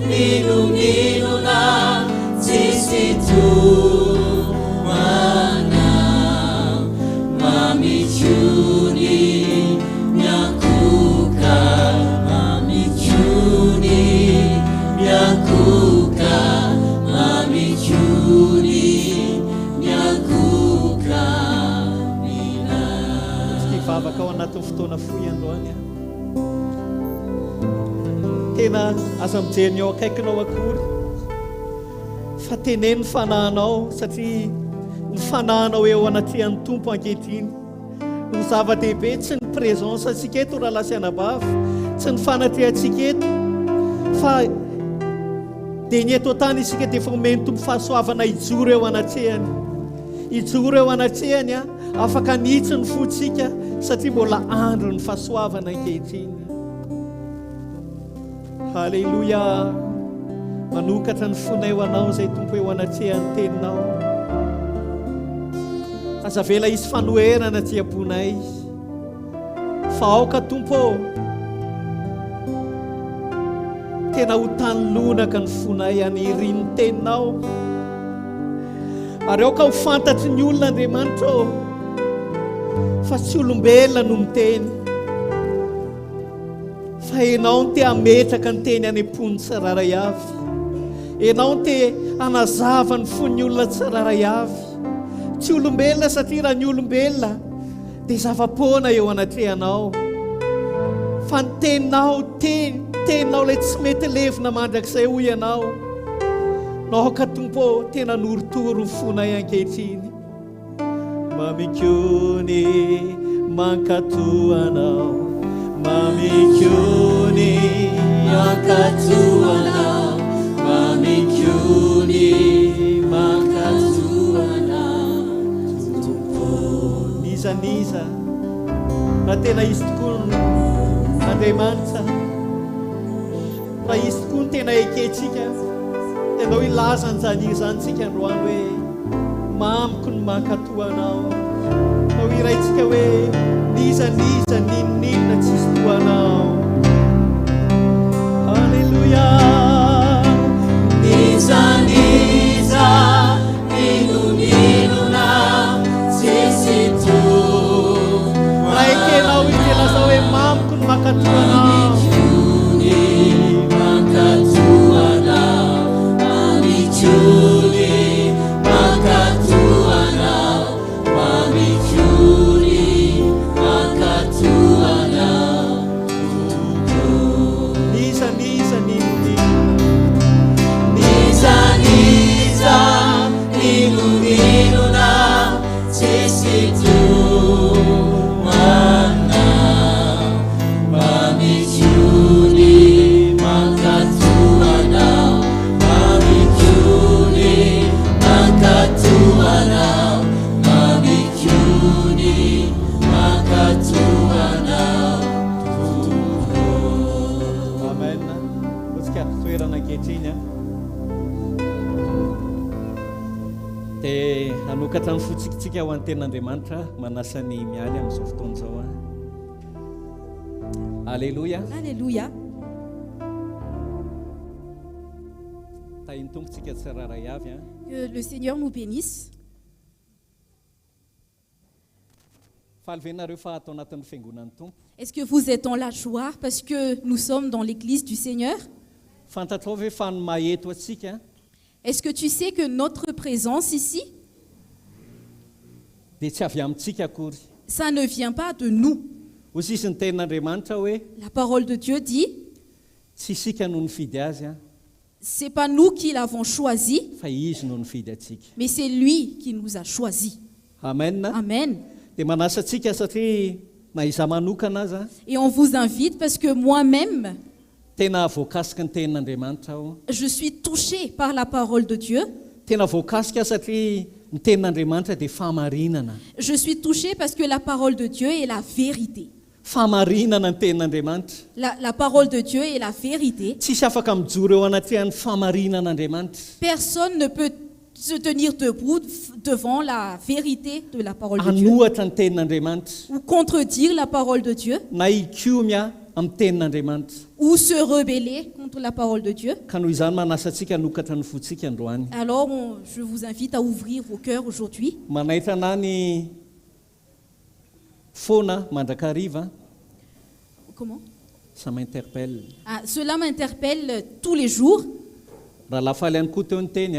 ninona sisi tuwana mamikuni miakuka mina tivavaka ao anatin'ny fotoana foy androany tena aza mijeriny ao akaikinao akory fa teneny fanahinao satria ny fanahinao eo anatrehan'ny tompo ankehitriny ny zava-dehibe tsy ny présence antsika eto raha lasianabavy tsy ny fanatrehantsika eto fa dia ny eto tany isika dia efa omeny tompo fahasoavana ijoro eo anatrehany afaka nitsy ny fotsika satria mbola andro ny fahasoavana ankehitriny halleluja manokatra ny fonay ho anao zay tompo eo anatrehany teninao azavela izy fanoherana ty amponay fa aoka tompo tena ho tanylonaka ny fonay aniriny teninao ary aoka ho fantatry ny olona Andriamanitra fa tsy olombelona no miteny fa enao no te ametraka ny teny any am-pony tsiraray avy enao no te anazava ny fon'ny olona tsiraray avy tsy olombelona satria raha ny olombelona dia zava-poana eo anatrehanao fa ny teninao teninao ilay tsy mety levina mandrakizay hoy ianao naoka tompo tena norotoro ny fonay ankehitriny mamikony mankatoanao mamikony mankatoanao mamikony mankatoanao tompo nizaniza raha tena izy tokoa Andriamanitra raha izy tokoa ny tena ekentsika tenao ilaza nyzany tsika androany hoe mamiko ny mankatoanao nao irayntsika hoe nizaniza ninina tsisy toanao halleluia nizaniza ninoninona tsisy to raha ekenao itelaza hoe mamiko ny mankatoanao hanokatra ny fotsikitsika ho an'ny ten'Andriamanitra manasany mialy amin'izao fotoan'izao Alléluia. Alléluia. tahiny tompontsika tsiraray avy Que le Seigneur nous bénisse. falvenareo fa atao anatin'ny fiangonan'ny tompo Est-ce que vous êtes dans la joie parce que nous sommes dans l'église du Seigneur? fantatrao ve fa ny maheto atsika Est-ce que tu sais que notre présence ici, dia tsy avy amintsika akory ça ne vient pas de nous. hozy izy ny tenin'Andriamanitra hoe La parole de Dieu dit, tsy isika no nifidy azy c'est pas nous qui l'avons choisi, fa izy no nifidy atsika mais c'est lui qui nous a choisis. amen Amen. dia manasa atsika satria na iza manokana aza Et on vous invite parce que moi-même, tena voakasika ny tenin'Andriamanitra aho je suis touchée par la parole de Dieu. tena voakasika satria ny tenin'Andriamanitra dia fahamarinana Je suis touchée parce que la parole de Dieu est la vérité. fahamarinana ny tenin'Andriamanitra La parole de Dieu est la vérité. tsisy afaka mijoro eo anatrehan'ny fahamarinan'Andriamanitra Personne ne peut se tenir debout devant la vérité de la parole de Dieu hanohatra ny tenin'Andriamanitra ou contredire la parole de Dieu na hikomia amin'ny tenin'Andriamanitra ou se rebeller contre la parole de Dieu. ka noho izany manasa antsika hanokatra ny fotsika androany Alors, je vous invite à ouvrir vos cœurs aujourd'hui. manaitra ana ny foana mandrakariva Comment? ça m'interpelle Cela m'interpelle tous les jours. raha lafaly ihany koa teo ny teny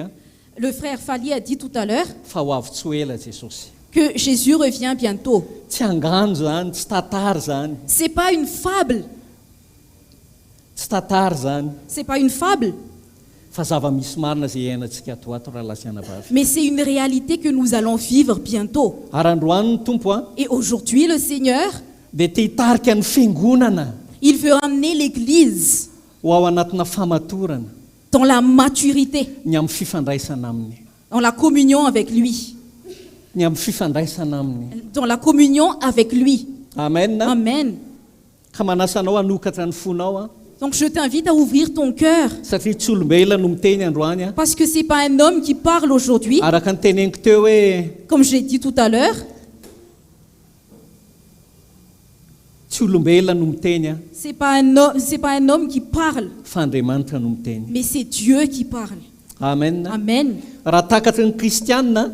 Le frère Fali a dit tout à l'heure fa ho avy tsy ho ela Jesosy que Jésus revient bientôt. tsy hanganjo zany tsy tantary zany C'est pas une fable. tsy tantary zany C'est pas une fable. fa zava-misy marina zay iainantsika ato raha lasiana vavy Mais c'est une réalité que nous allons vivre bientôt. ary androany ny tompo Et aujourd'hui, le Seigneur, dia te hitarika ny fiangonana il veut ramener l'Église ho ao anatina famatorana dans la maturité, ny amin'ny fifandraisana aminy dans la communion avec lui. ny amin'ny fifandraisana aminy Dans la communion avec lui. amen Amen. ka manasanao hanokatra ny fonao Donc je t'invite à ouvrir ton cœur. Satria tsy olombelona no miteny androany a. Parce que ce n'est pas un homme qui parle aujourd'hui. Araka ny teneniko teo hoe Comme j'ai dit tout à l'heure, tsy olombelona no miteny a, ce n'est pas un homme qui parle, fa Andriamanitra no miteny. mais c'est Dieu qui parle. Amen. Amen. Raha takatry ny kristianina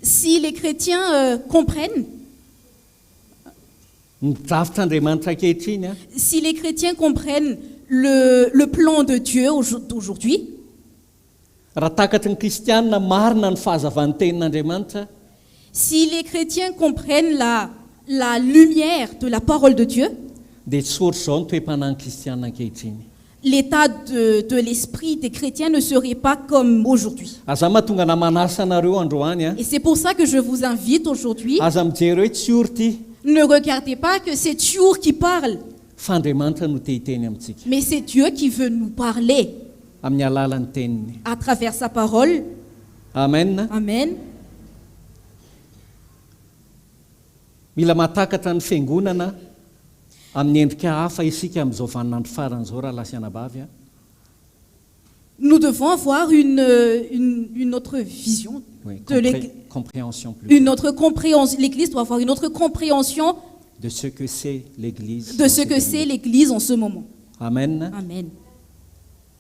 Si les chrétiens comprennent, ny drafitr'Andriamanitra ankehitriny a, si les chrétiens comprennent le plan de Dieu d'aujourd'hui, raha takatry ny kristianina marina ny fahazavan'ny tenin'Andriamanitra, si les chrétiens comprennent la lumière de la parole de Dieu, dia tsy ohatry izao ny toe-panahy ny kristianina ankehitriny. l'état de l'esprit des chrétiens ne serait pas comme aujourd'hui. Aza mahatonga namanasa anareo androany a, Et c'est pour ça que je vous invite aujourd'hui, aza mijery hoe tsy ory ty, ne regardez pas que c'est Dieu qui parle, fa Andriamanitra no te hiteny amintsika mais c'est Dieu qui veut nous parler amin'ny alalan'ny teniny. à travers sa parole. Amen. Amen. Mila mahatakatra ny fiangonana amin'ny endrika hafa isika amin'izao vaninandro faran'izao raha lasianabavy a. Nous devons avoir une autre vision Oui, de l'Église. compréhension plus Une autre compréhension. L'Église doit avoir une autre compréhension de ce que c'est l'Église. de ce que c'est l'Église en ce moment. Amen. Amen.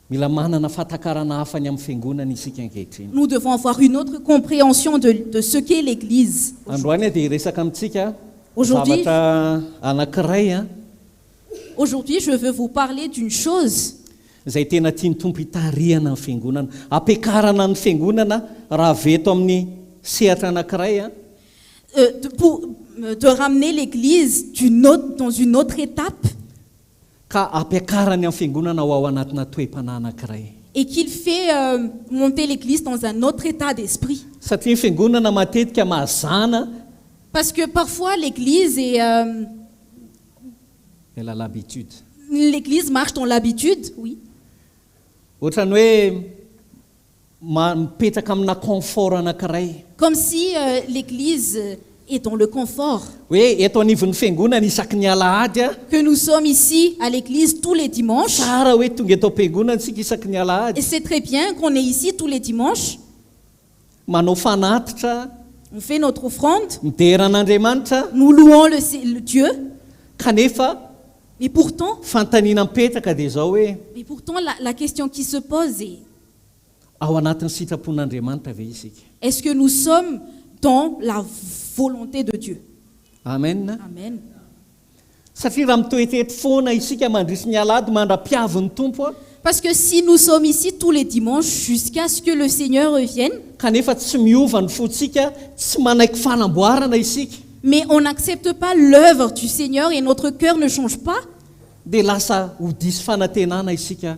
Mila manana fahatakarana hafany amin'ny fiangonana isika ankehitriny. Nous devons avoir une autre compréhension de ce qu'est l'Église. Androany a dia hiresaka amintsika Aujourd'hui- zavatra anankiray a Aujourd'hui, je veux vous parler d'une chose izay tena tiany tompo hitarihana ny fiangonana, ampiakarana ny fiangonana raha veto amin'ny sehatra anankiray a, de ramener l'Église dans une autre étape ka ampiakarany amin'ny fiangonana ho ao anatina toe-panahy anankiray. et qu'il fait monter l'Église dans un autre état d'esprit. Satria ny fiangonana matetika mahazana Parce que parfois, l'Église elle a l'habitude. l'Église marche dans l'habitude, oui. Ohatrany hoe mipetraka amina confort anankiray. Comme si l'Église est dans le confort. Hoe eto anivon'ny fiangonana isaky ny alahady a, Que nous sommes ici à l'Église tous les dimanches. tsara hoe tonga eto am-piangonana tsika isaky ny Et alahady. c'est très bien qu'on est ici tous les dimanches. Manao fanatitra, On fait notre offrande. mideran'Andriamanitra, Nous louons le Dieu. kanefa Mais pourtant, fantaniana mipetraka dia zao hoe la question qui se pose est, ao anatin'ny sitrapon'Andriamanitra ve isika. est-ce que nous sommes dans la volonté de Dieu? Amen. Amen. Satria raha mitoetrety foana isika mandrisy ny alahady mandra-piavin'ny tompo a, Parce que si nous sommes ici tous les dimanches jusqu'à ce que le Seigneur revienne, kanefa tsy miova ny fotsika, tsy manaiky fanamboarana isika, mais on n'accepte pas l'œuvre du Seigneur et notre cœur ne change pas, dia lasa ho disy fanantenana isika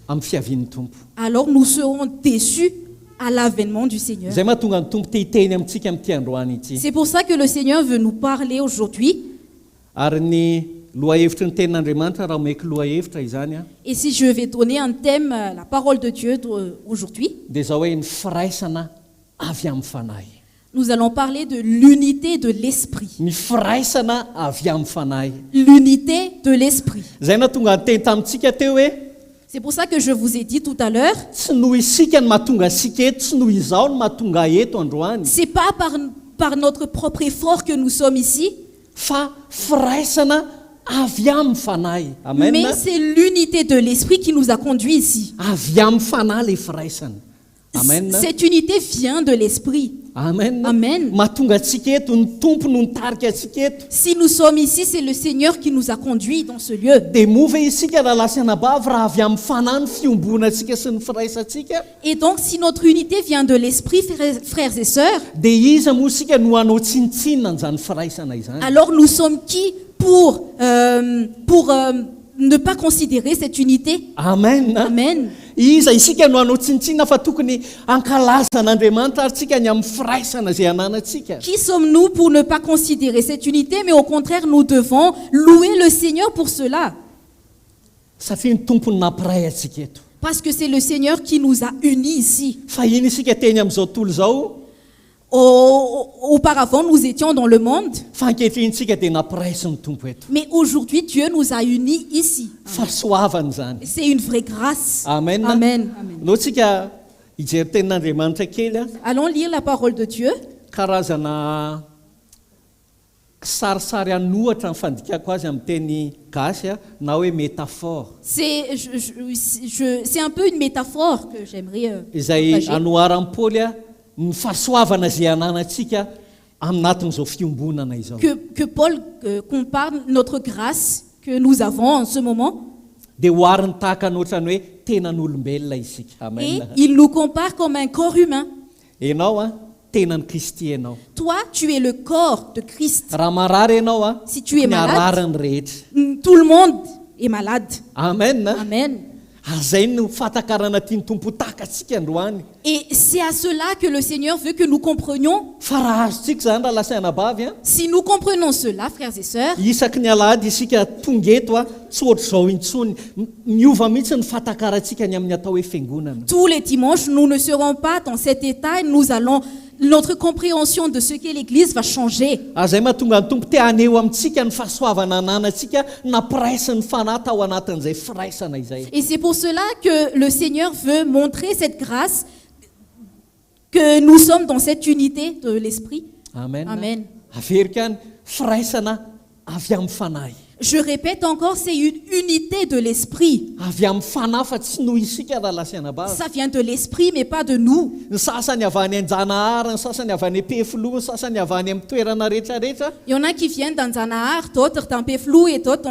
amin'ny fiavian'ny tompo. alors nous serons déçus à l'avènement du Seigneur. Izay mahatonga ny tompo te hiteny amintsika amin'ity androany ity. C'est pour ça que le Seigneur veut nous parler aujourd'hui. Ary ny lohahevitry ny tenin'Andriamanitra raha omeko lohahevitra izany a, Et si je vais donner un thème, la parole de Dieu aujourd'hui, dia zao hoe ny firaisana avy amin'ny fanahy. nous allons parler de l'unité de l'esprit. Ny firaisana avy amin'ny fanahy. L'unité de l'esprit. Zay na tonga nyteny tamintsika teo hoe C'est pour ça que je vous ai dit tout à l'heure, tsy noho isika ny mahatonga asika eto, tsy noho izao ny mahatonga eto androany, c'est pas par notre propre effort que nous sommes ici, fa firaisana avy amin'ny fanahy. Amen. mais c'est l'unité de l'esprit qui nous a conduits ici. Avy amin'ny fanahy le firaisana. Amen. Cette unité vient de l'esprit. Amen. Amen. Mahatonga atsika eto, ny tompo no nitarika atsika eto. Si nous sommes ici, c'est le Seigneur qui nous a conduits dans ce lieu. Dia move isika raha lasianabavy raha avy amin'ny fanahy ny fiomboana atsika sy ny firaisantsika, Et donc, si notre unité vient de l'esprit, frères et sœurs, dia iza moa isika no hanao tsinitsinina an'izany firaisana izany. alors nous sommes qui pour ne pas considérer cette unité? Amen. Amen. Iza isika no hanao tsinitsinina fa tokony ankalazan'Andriamanitra ary tsika ny amin'ny firaisana izay ananatsika. Qui sommes-nous pour ne pas considérer cette unité, mais au contraire, nous devons louer le Seigneur pour cela? Satria ny tompony nampiray atsika eto. Parce que c'est le Seigneur qui nous a unis ici. Fa iny isika teny amin'izao tontolo izao, Auparavant, nous étions dans le monde, fa ankehitriny dia nampiray ny tompo eto. mais aujourd'hui, Dieu nous a unis ici. Fahasoavany zany. C'est une vraie grâce. Amen. Amen. Anao tsika hijery tenin'Andriamanitra kely a, Allons lire la parole de Dieu. karazana kisarisary anohatra ny fandikako azy amin'ny teny gasy a, na hoe métaphore. C'est un peu une métaphore que j'aimerais Izay partager. anoharan'ny Paoly a ny fahasoavana izay ananantsika aminatin'izao fiombonana izao. Que Paul compare notre grâce que nous avons en ce moment. Dia hoariny tahaka ny ohatrany hoe tenan'olombelona isika. Et Amen. il nous compare comme un corps humain. Ianao a tenan'ny Kristy ianao. Toi, tu es le corps de Christ. Raha marary ianao a, Si tu es ny malade, ararany rehetra. tout le monde est malade. Amen. Amen. Azay no fatakarana tiany tompo tahaka antsika androany. Et c'est à cela que le Seigneur veut que nous comprenions. Fa raha azotsika zany raha lasaina bavy a, Si nous comprenons cela, frères et sœurs, isaky ny alahady isika tonga eto a, tsy ohatr'izao intsony. Miova mihitsy ny fatakarantsika ny amin'ny atao hoe fiangonana. tous les dimanches, nous ne serons pas dans cet état et notre compréhension de ce qu'est l'Église va changer. Azay mahatonga ny tompo te haneho amintsika ny fahasoavana ananantsika nampiraisy ny fanahy tao anatin'izay firaisana izay. Et c'est pour cela que le Seigneur veut montrer cette grâce, que nous sommes dans cette unité de l'Esprit. Amen. Amen. Averika ny firaisana avy amin'ny fanahy. Je répète encore, c'est une unité de l'Esprit. Avy amin'ny fanahy fa tsy noho isika raha lasaina bavy. Ça vient de l'Esprit, mais pas de nous. Ny sasany avy any Anjanahary, ny sasany avy any Pefilo, ny sasany avy any amin'ny toerana rehetrarehetra. Il y en a qui viennent d'Anzanahar, d'autres d'un Péflou et d'autres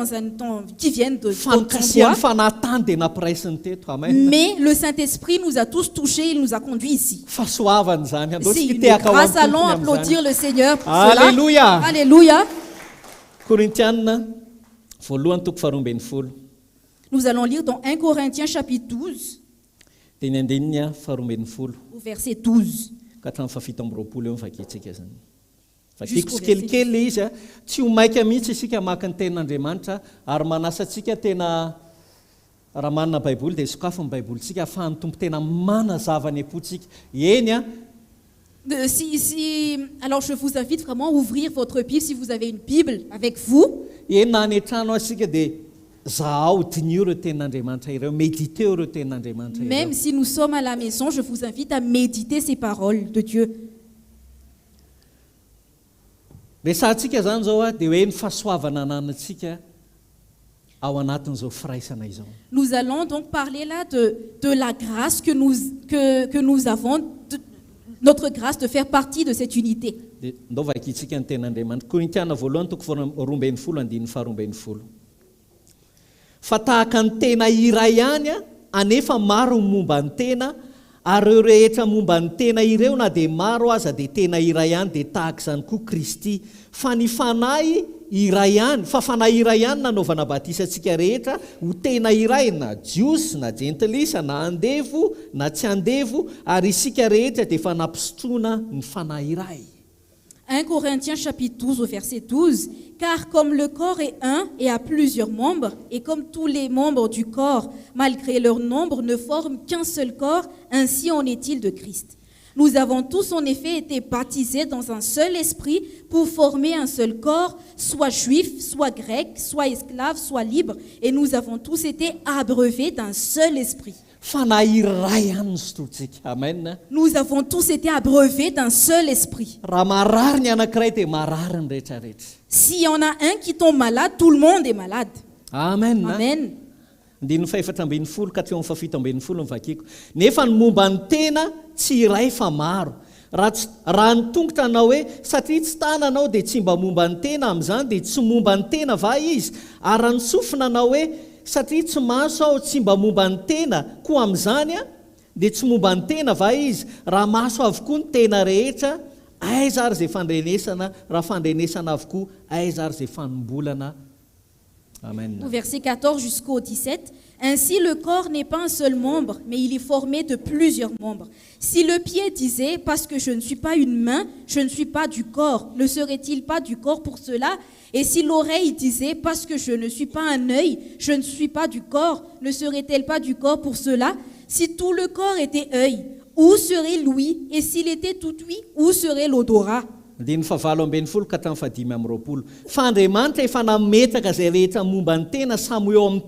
qui viennent de Fankasian'ny Tontois. fanahy tany dia nampiraisiny teto. Amen. Mais le Saint-Esprit nous a tous touchés, il nous a conduits ici. Fahasoavany zany. Andao C'est tsika une te-haka ao grâce, amin'ny allons tompony applaudir amin'izany. le Seigneur pour cela. Alléluia. Alléluia. Korintianina voalohany toko faharoambin'ny folo. Nous allons lire dans 1 Corinthiens chapitre 12, Teny andininy a faharoambin'ny folo au verset 12. ka hatramin'ny fahafito amby roapolo eo mivakitsika zany. Vakiko Jusqu'au tsikelikely izy a, tsy ho maika mihitsy isika maka ny tenin'Andriamanitra ary manasa antsika tena raha manana baiboly dia sokafo ny baibolitsika ahafahan'ny tompo tena manazava ny apontsika. Eny a, Alors je vous invite vraiment à ouvrir votre Bible si vous avez une Bible avec vous. eny na any an-trano asika dia zahao dinio ireo tenin'Andriamanitra ireo, méditeo ireo tenin'Andriamanitra ireo. Même si nous sommes à la maison, je vous invite à méditer ces paroles de Dieu. Resantsika zany zao a dia hoe ny fahasoavana ananantsika ao anatin'izao firaisana izao. Nous allons donc parler là de la grâce que nous avons, notre grâce de faire partie de cette unité. Dia ndao vakitsika ny tenin'Andriamanitra. Korintiana voalohany toko roambin'ny folo andininy faharoambin'ny folo. Fa tahaka ny tena iray ihany a, anefa maro ny momba ny tena, ary ireo rehetra momba ny tena ireo na dia maro aza dia tena iray ihany dia tahaka izany koa Kristy. Fa ny fanahy iray ihany, fa fanahy iray ihany nanaovana batisantsika rehetra ho tena iray, na jiosy na jentilisa na andevo na tsy andevo, ary isika rehetra dia efa nampisotroana ny fanahy iray. 1 Corinthiens chapitre 12 au verset 12. Car comme le corps est un et a plusieurs membres, et comme tous les membres du corps, malgré leur nombre, ne forment qu'un seul corps, ainsi en est-il de Christ. Nous avons tous en effet été baptisés dans un seul esprit pour former un seul corps, soit juif, soit grec, soit esclave, soit libre, et nous avons tous été abreuvés d'un seul esprit. Fanahy iray ihany ny sotrotsika. Amen. Nous avons tous été abreuvés d'un seul esprit. Raha marary ny anankiray dia marary ny rehetrarehetra. S'il y en a un qui tombe malade, tout le monde est malade. Amen. Amen. Andininy faefatra ambin'ny folo ka hatreo amin'ny fafito ambin'ny folo ny vakiko. Nefa ny momba ny tena tsy iray fa maro. Raha ny tongotra anao hoe satria tsy tana anao dia tsy mba momba ny tena amin'izany dia tsy momba ny tena va izy. Ary raha ny sofina anao hoe satria tsy maso aho tsy mba momba ny tena koa amin'izany a dia tsy momba ny tena va izy. Raha maso avokoa ny tena rehetra, aiza ary izay fandrenesana, raha fandrenesana avokoa aiza ary izay fanombolana. Amen. Au verset 14 jusqu'au 17. Ainsi le corps n'est pas un seul membre, mais il est formé de plusieurs membres. Si le pied disait, parce que je ne suis pas une main, je ne suis pas du corps, ne serait-il pas du corps pour cela? Et si l'oreille disait, parce que je ne suis pas un œil, je ne suis pas du corps, ne serait-elle pas du corps pour cela? Si tout le corps était œil, où serait l'ouïe? Et s'il était tout ouïe, où serait l'odorat? Andiny favalo ambin'ny folo ka hatramin'ny fahadimy amby roapolo. Fa Andriamanitra efa nametaka izay rehetra momba ny tena samy eo amin'ny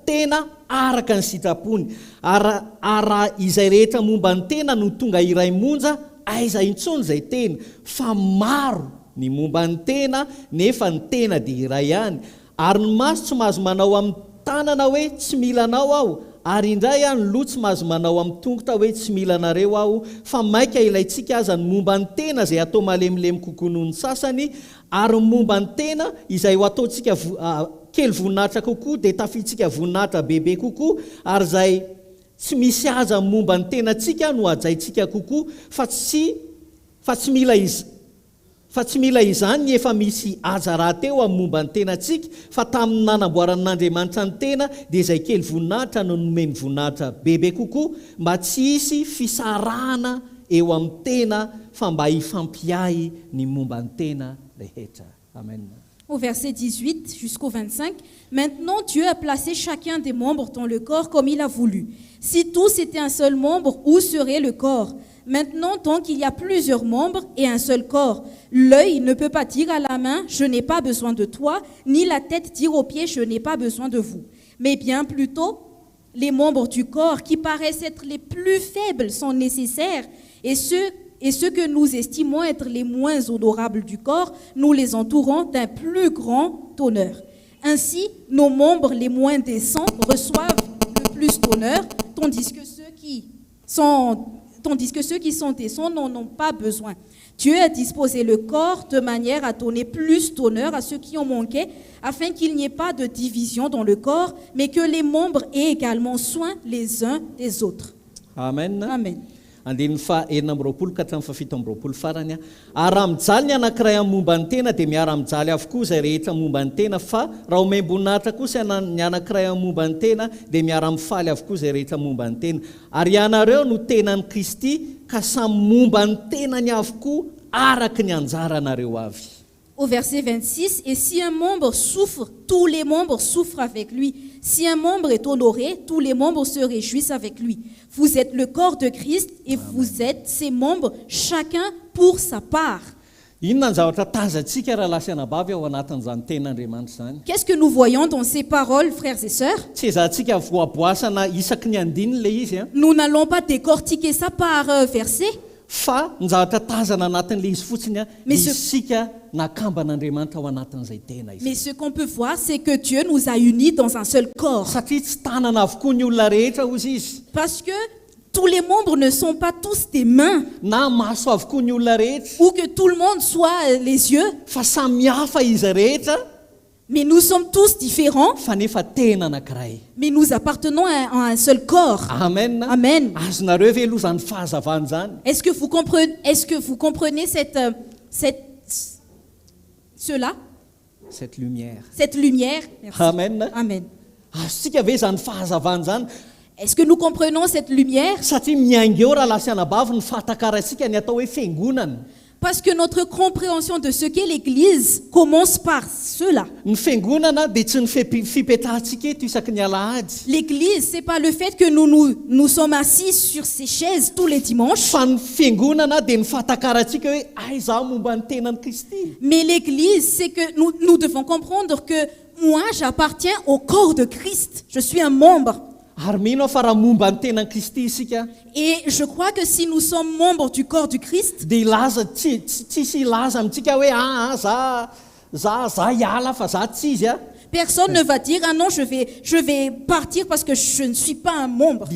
tena araka ny sitrapony. Raha izay rehetra momba ny tena no tonga iray monja, aiza intsony izay tena. Fa maro ny momba ny tena, nefa ny tena dia iray ihany. Ary ny maso tsy mahazo manao amin'ny tanana hoe tsy mila anao aho, ary indray ny loha tsy mahazo manao amin'ny tongotra hoe tsy mila anareo aho, fa maika ilayntsika aza ny momba ny tena izay atao malemilemy kokoa noho ny sasany, ary ny momba ny tena izay ho ataontsika kely voninahitra kokoa dia tafitsika voninahitra bebe kokoa, ary izay tsy misy aza ny momba ny tenantsika no ajaintsika kokoa, fa tsy mila izany ny efa misy aja raha teo amin'ny momba ny tenantsika, fa tamin'ny nanamboaran'Andriamanitra ny tena dia izay kely voninahitra no nomeny voninahitra bebe kokoa, mba tsy hisy fisarahana eo amin'ny tena, fa mba hifampiahy ny momba ny tena rehetra. Amen. Au verset 18 jusqu'au 25, maintenant Dieu a placé chacun des membres dans le corps comme il a voulu. Si tous étaient un seul membre, où serait le corps? Maintenant, tant qu'il y a plusieurs membres et un seul corps, l'œil ne peut pas dire à la main « je n'ai pas besoin de toi », ni la tête dire aux pieds « je n'ai pas besoin de vous ». Mais bien plutôt, les membres du corps qui paraissent être les plus faibles sont nécessaires, et ceux que nous estimons être les moins honorables du corps, nous les entourons d'un plus grand honneur. Ainsi, nos membres les moins décents reçoivent le plus d'honneur, tandis que ceux qui sont décents n'en ont pas besoin. Dieu a disposé le corps de manière à donner plus d'honneur à ceux qui en manquaient, afin qu'il n'y ait pas de division dans le corps, mais que les membres aient également soin les uns des autres. Amen. Amen. Andiny fa enina amby roapolo ka hatramin'ny fafito amby roapolo farany. Ary raha mijaly ny anankiray amin'ny momba ny tena dia miara mijaly avokoa izay rehetra momba ny tena, fa raha omem-boninahitra kosa ny anankiray amin'ny momba ny tena dia miara mifaly avokoa izay rehetra momba ny tena. Ary ianareo no tenan'i Kristy, ka samy momba ny tenany avokoa araky ny anjaranareo avy. Au verset 26, et si un membre souffre, tous les membres souffrent avec lui. Si un membre est honoré, tous les membres se réjouissent avec lui. Vous êtes le corps de Christ et vous êtes ses membres, chacun pour sa part. Qu'est-ce que nous voyons dans ces paroles, frères et sœurs? Nous n'allons pas décortiquer ça par verset. Mais ce qu'on peut voir, c'est que Dieu nous a unis dans un seul corps. Parce que tous les membres ne sont pas tous des mains, ou que tout le monde soit les yeux, mais nous sommes tous différents, mais nous appartenons à un seul corps. Amen. Amen. Est-ce que vous comprenez cela? Cette lumière. Cette lumière. Merci. Amen. Amen. Est-ce que nous comprenons cette lumière? Parce que notre compréhension de ce qu'est l'Église commence par cela. L'Église, ce n'est pas le fait que nous sommes assis sur ces chaises tous les dimanches. Mais l'Église, c'est que nous devons comprendre que moi, j'appartiens au corps de Christ. Je suis un membre. Et je crois que si nous sommes membres du corps du Christ, personne ne va dire « Ah non, je vais partir parce que je ne suis pas un membre ».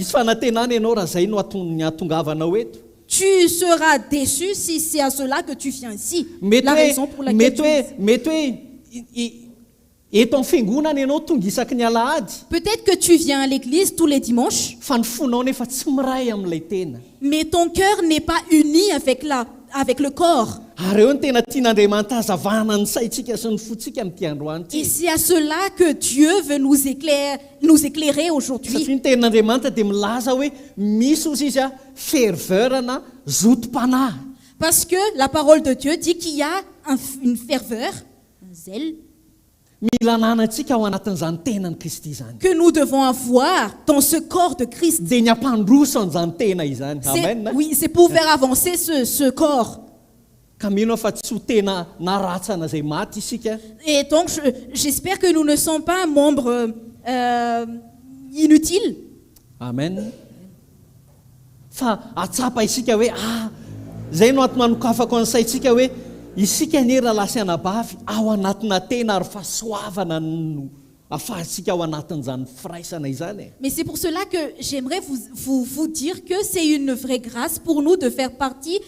Tu seras déçu si c'est à cela que tu viens ici. La raison pour laquelle peut-être que tu viens à l'église tous les dimanches, mais ton cœur n'est pas uni avec le corps. Et c'est à cela que Dieu veut nous éclairer aujourd'hui. Parce que la parole de Dieu dit qu'il y a une ferveur, un zèle, mila ananantsika ao anatin'izany tenany Kristy izany. que nous devons avoir dans ce corps de Christ. Dia ny ampandrosony izany tena izany. Amen. Oui, c'est pour faire avancer ce corps. Ka mino aho fa tsy ho tena naratsana izay maty isika. Et donc, j'espère que nous ne sommes pas membres inutiles. Amen. Fa atsapa isika hoe zay no ato manokafako ny saintsika hoe isika nera lasa anabavy ao anatina tena ary fahasoavana no afahantsika ao anatin'izany firaisana izany. Mais c'est pour cela que j'aimerais vous dire que c'est une vraie grâce pour nous de faire partie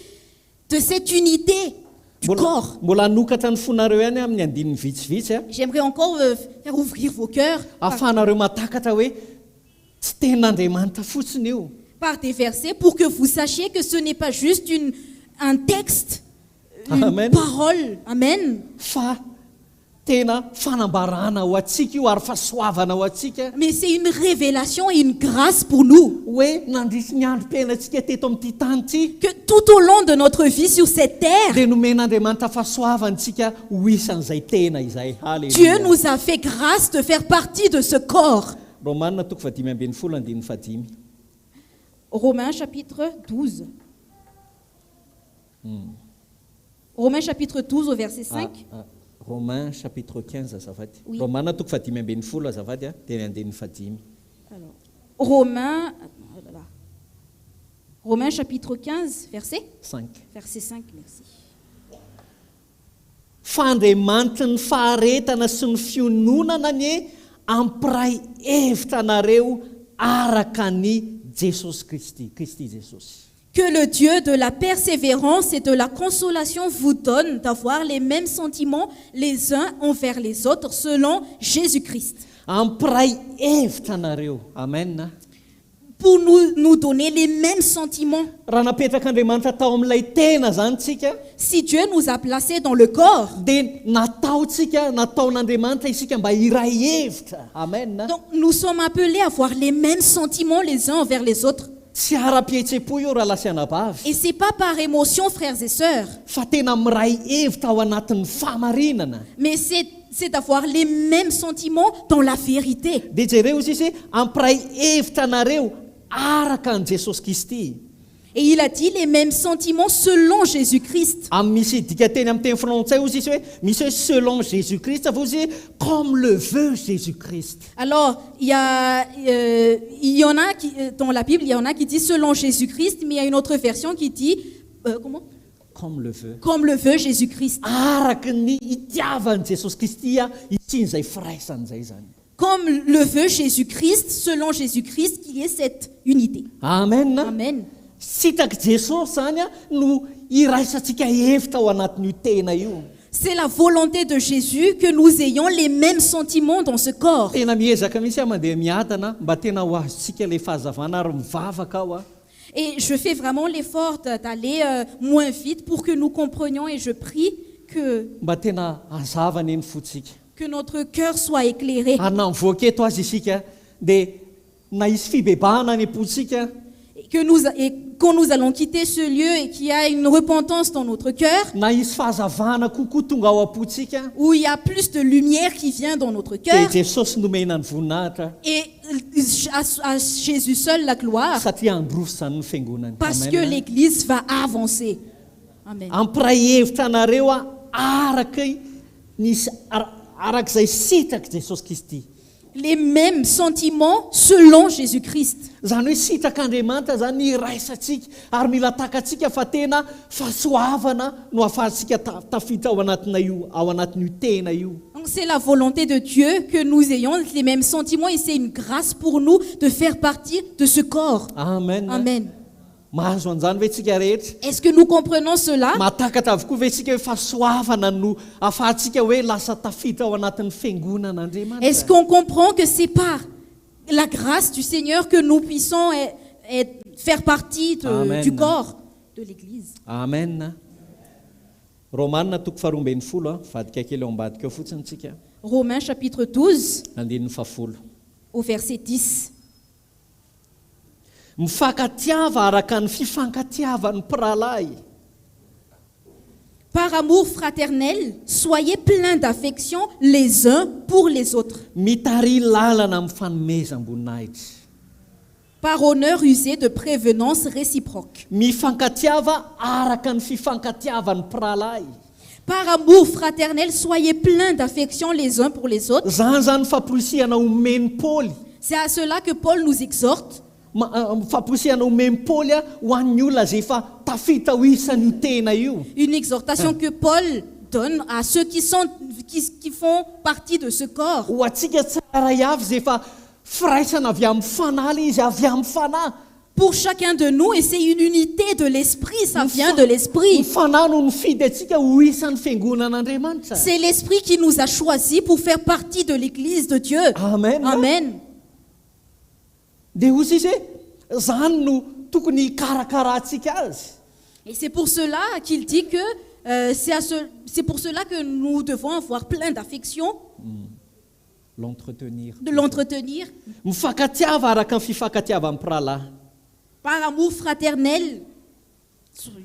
de cette unité du corps. Mbola hanokatra ny fonareo ihany amin'ny andininy vitsivitsy. J'aimerais encore faire ouvrir vos cœurs ahafahanareo matakatra hoe tsy ten'Andriamanitra fotsiny io. Par des versets pour que vous sachiez que ce n'est pas juste un texte, une Amen. parole. Amen. Fa tena fanambarana ho atsika io ary fahasoavana ho atsika. Mais c'est une révélation et une grâce pour nous. Hoe nandritry ny androm-piainantsika teto amin'ity tany ity Que tout au long de notre vie sur cette terre, dia nomen'Andriamanitra fahasoavantsika ho isan'izay tena izay. Dieu Halleluja. nous a fait grâce de faire partie de ce corps. Romanina toko 5:10. Romains chapitre 12. Romains chapitre 12 au verset 5. Romains chapitre 15 azafady. Oui. Romanina toko 5:10 azafady teny andininy 5. Alors, Romains, oh là là. Romains chapitre 15, verset 5. 5, merci. Fandriamanitra ny faharetana sy ny fiononana ny ampiray hevitra anareo araka ny Jesosy Kristy Jesosy. Que le Dieu de la persévérance et de la consolation vous donne d'avoir les mêmes sentiments les uns envers les autres selon Jésus-Christ. Ampiray hevitra anareo. Amen. Pour nous donner les mêmes sentiments. Raha napetrak'Andriamanitra tao amin'ilay tena zany tsika, Si Dieu nous a placés dans le corps, dia nataon'Andriamanitra isika mba hiray hevitra. Amen. donc nous sommes appelés à avoir les mêmes sentiments les uns envers les autres. Tsy ara-pihetsepo io raha lasa anabavy, Et c'est pas par émotion, frères et sœurs, fa tena miray hevitra ao anatin'ny fahamarinana. mais c'est d'avoir les mêmes sentiments dans la vérité. Dia jereo izy hoe ampiray hevitra anareo araka an Jesosy Kristy. Et il a dit les mêmes sentiments selon Jésus-Christ. Amin'ny misy dika teny amin'ny teny frantsay ozy izy hoe misy hoe selon Jésus-Christ, fa ozy hoe comme le veut Jésus-Christ. Alors, il y en a qui, dans la Bible, il y en a qui disent selon Jésus-Christ, mais il y a une autre version qui dit, comment? Comme le veut. Comme le veut Jésus-Christ. Araka ny itiavan'i Jesosy Kristy itsiny izay firaisan'izay zany. Comme le veut Jésus-Christ, selon Jésus-Christ, qu'il y ait cette unité. Amen. Amen. Sitraky Jesosy zany no iraisantsika hevitra ao anatin'io tena io. C'est la volonté de Jésus que nous ayons les mêmes sentiments dans ce corps. Tena miezaka mihitsy mandeha miadana mba tena ho azontsika ilay fahazavana ary mivavaka ao. Et je fais vraiment l'effort d'aller moins vite pour que nous comprenions, et je prie mba tena azavana eny fotsika. que notre cœur soit éclairé. Ary na mivoaka eto azy isika dia na hisy fibebahana any am-potsika, Et quand nous allons quitter ce lieu et qu'il y a une repentance dans notre cœur, na hisy fahazavana kokoa tonga ao am-potsika, où il y a plus de lumière qui vient dans notre dia cœur, Jesosy nomena ny voninahitra et à Jésus seul la gloire, satria androso zany ny fiangonany. parce Amen. que l'Église va avancer. Amen. Ampiray hevitra anareo araka arak'izay sitraky Jesosy Kristy. Les mêmes sentiments selon Jésus-Christ. Zany hoe sitrak'Andriamanitra zany iraisantsika ary mila takatsika fa tena fahasoavana no ahafahantsika tafita ao anatin'io tena io. Donc c'est la volonté de Dieu que nous ayons les mêmes sentiments, et c'est une grâce pour nous de faire partie de ce corps. Amen. Amen. Mahazo an'izany ve tsika rehetra? Est-ce que nous comprenons cela? Matakatra avokoa ve tsika hoe fahasoavana no ahafahantsika hoe lasa tafita ao anatin'ny fiangonan'Andriamanitra? Est-ce qu'on comprend que c'est par la grâce du Seigneur que nous puissons faire partie Amen. du corps de l'Église? Amen. Romanina toko 12, vadika kely ao ambadika eo fotsiny tsika. Romains chapitre 12 Andininy 10. au verset 10. Mifankatiava araka ny fifankatiavan'ny mpiralahy. Par amour fraternel, soyez pleins d'affection les uns pour les autres. mitary lalana amin'ny fanomezam-boninahitra. Par honneur usé de prévenance réciproque. Mifankatiava araka ny fifankatiavan'ny mpiralahy. Par amour fraternel, soyez pleins d'affection les uns pour les autres. Zany zany famporisihana omeny Paoly. C'est à cela que Paul nous exhorte. Famporisihana omeny Paoly ho an'ny olona zay efa tafita ho isan'io tena io. Une exhortation que Paul donne à ceux qui font partie de ce corps. Ho atsika tsiraray avy zay efa firaisana avy amin'ny fanahy izy avy amin'ny fanahy. Pour chacun de nous, et c'est une unité de l'esprit, ça vient de Ny l'esprit. fanahy no mifidy atsika ho isan'ny fiangonan'Andriamanitra. C'est l'esprit qui nous a choisis pour faire partie de l'église de Dieu. Amen. Amen. Dia hozy izy zany no tokony karakarahantsika azy. Et c'est pour cela qu'il dit que c'est pour cela que nous devons avoir plein d'affection, L'entretenir. de l'entretenir Mifankatiava araka ny fifankatiava amin'ny mpiralahy. par amour fraternel.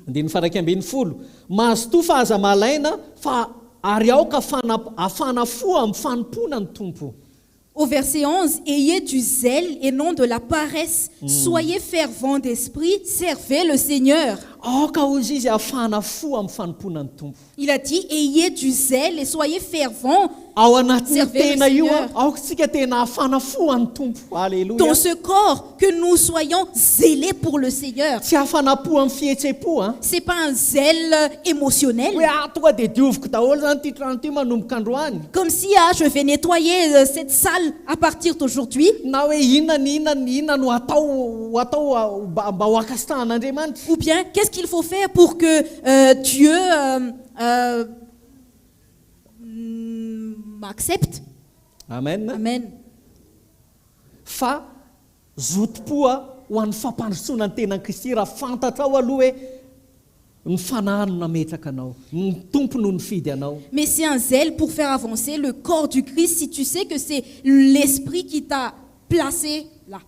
Andiny faraika ambin'ny folo. Mahazo toa fa aza malaina fa ary aoka afana fo amin'ny fanompona ny tompo. Au verset 11, ayez du zèle et non de la paresse. Soyez fervents d'esprit, servez le Seigneur. Aoka hozy izy afana fo amin'ny fanompona ny tompo. Il a dit, ayez du zèle et soyez fervents. Ao anatin'ny Servez le tena io Seigneur. aokatsika tena afana fo amin'ny tompo. Alléluia. Dans ce corps, que nous soyons zélés pour le Seigneur. Tsy afana-po amin'ny fihetsem-po a. C'est pas un zèle émotionnel. Hoe tonga dia dioviko daholo zany ty trano ty manomboka androany. Comme si je vais nettoyer cette salle à partir d'aujourd'hui. Na hoe inona no atao mba ho akasitrahan'Andriamanitra. Ou bien, qu'est-ce qu'il faut faire pour que Dieu m'accepte? Amen. Amen. Fa zotom-poa ho an'ny fampandrosoana ny tenan'i Kristy raha fantatrao aloha hoe ny fanahy no nametraka anao, ny tompo no nifidy anao. Mais c'est un zèle pour faire avancer le corps du Christ si tu sais que c'est l'esprit qui t'a placé là,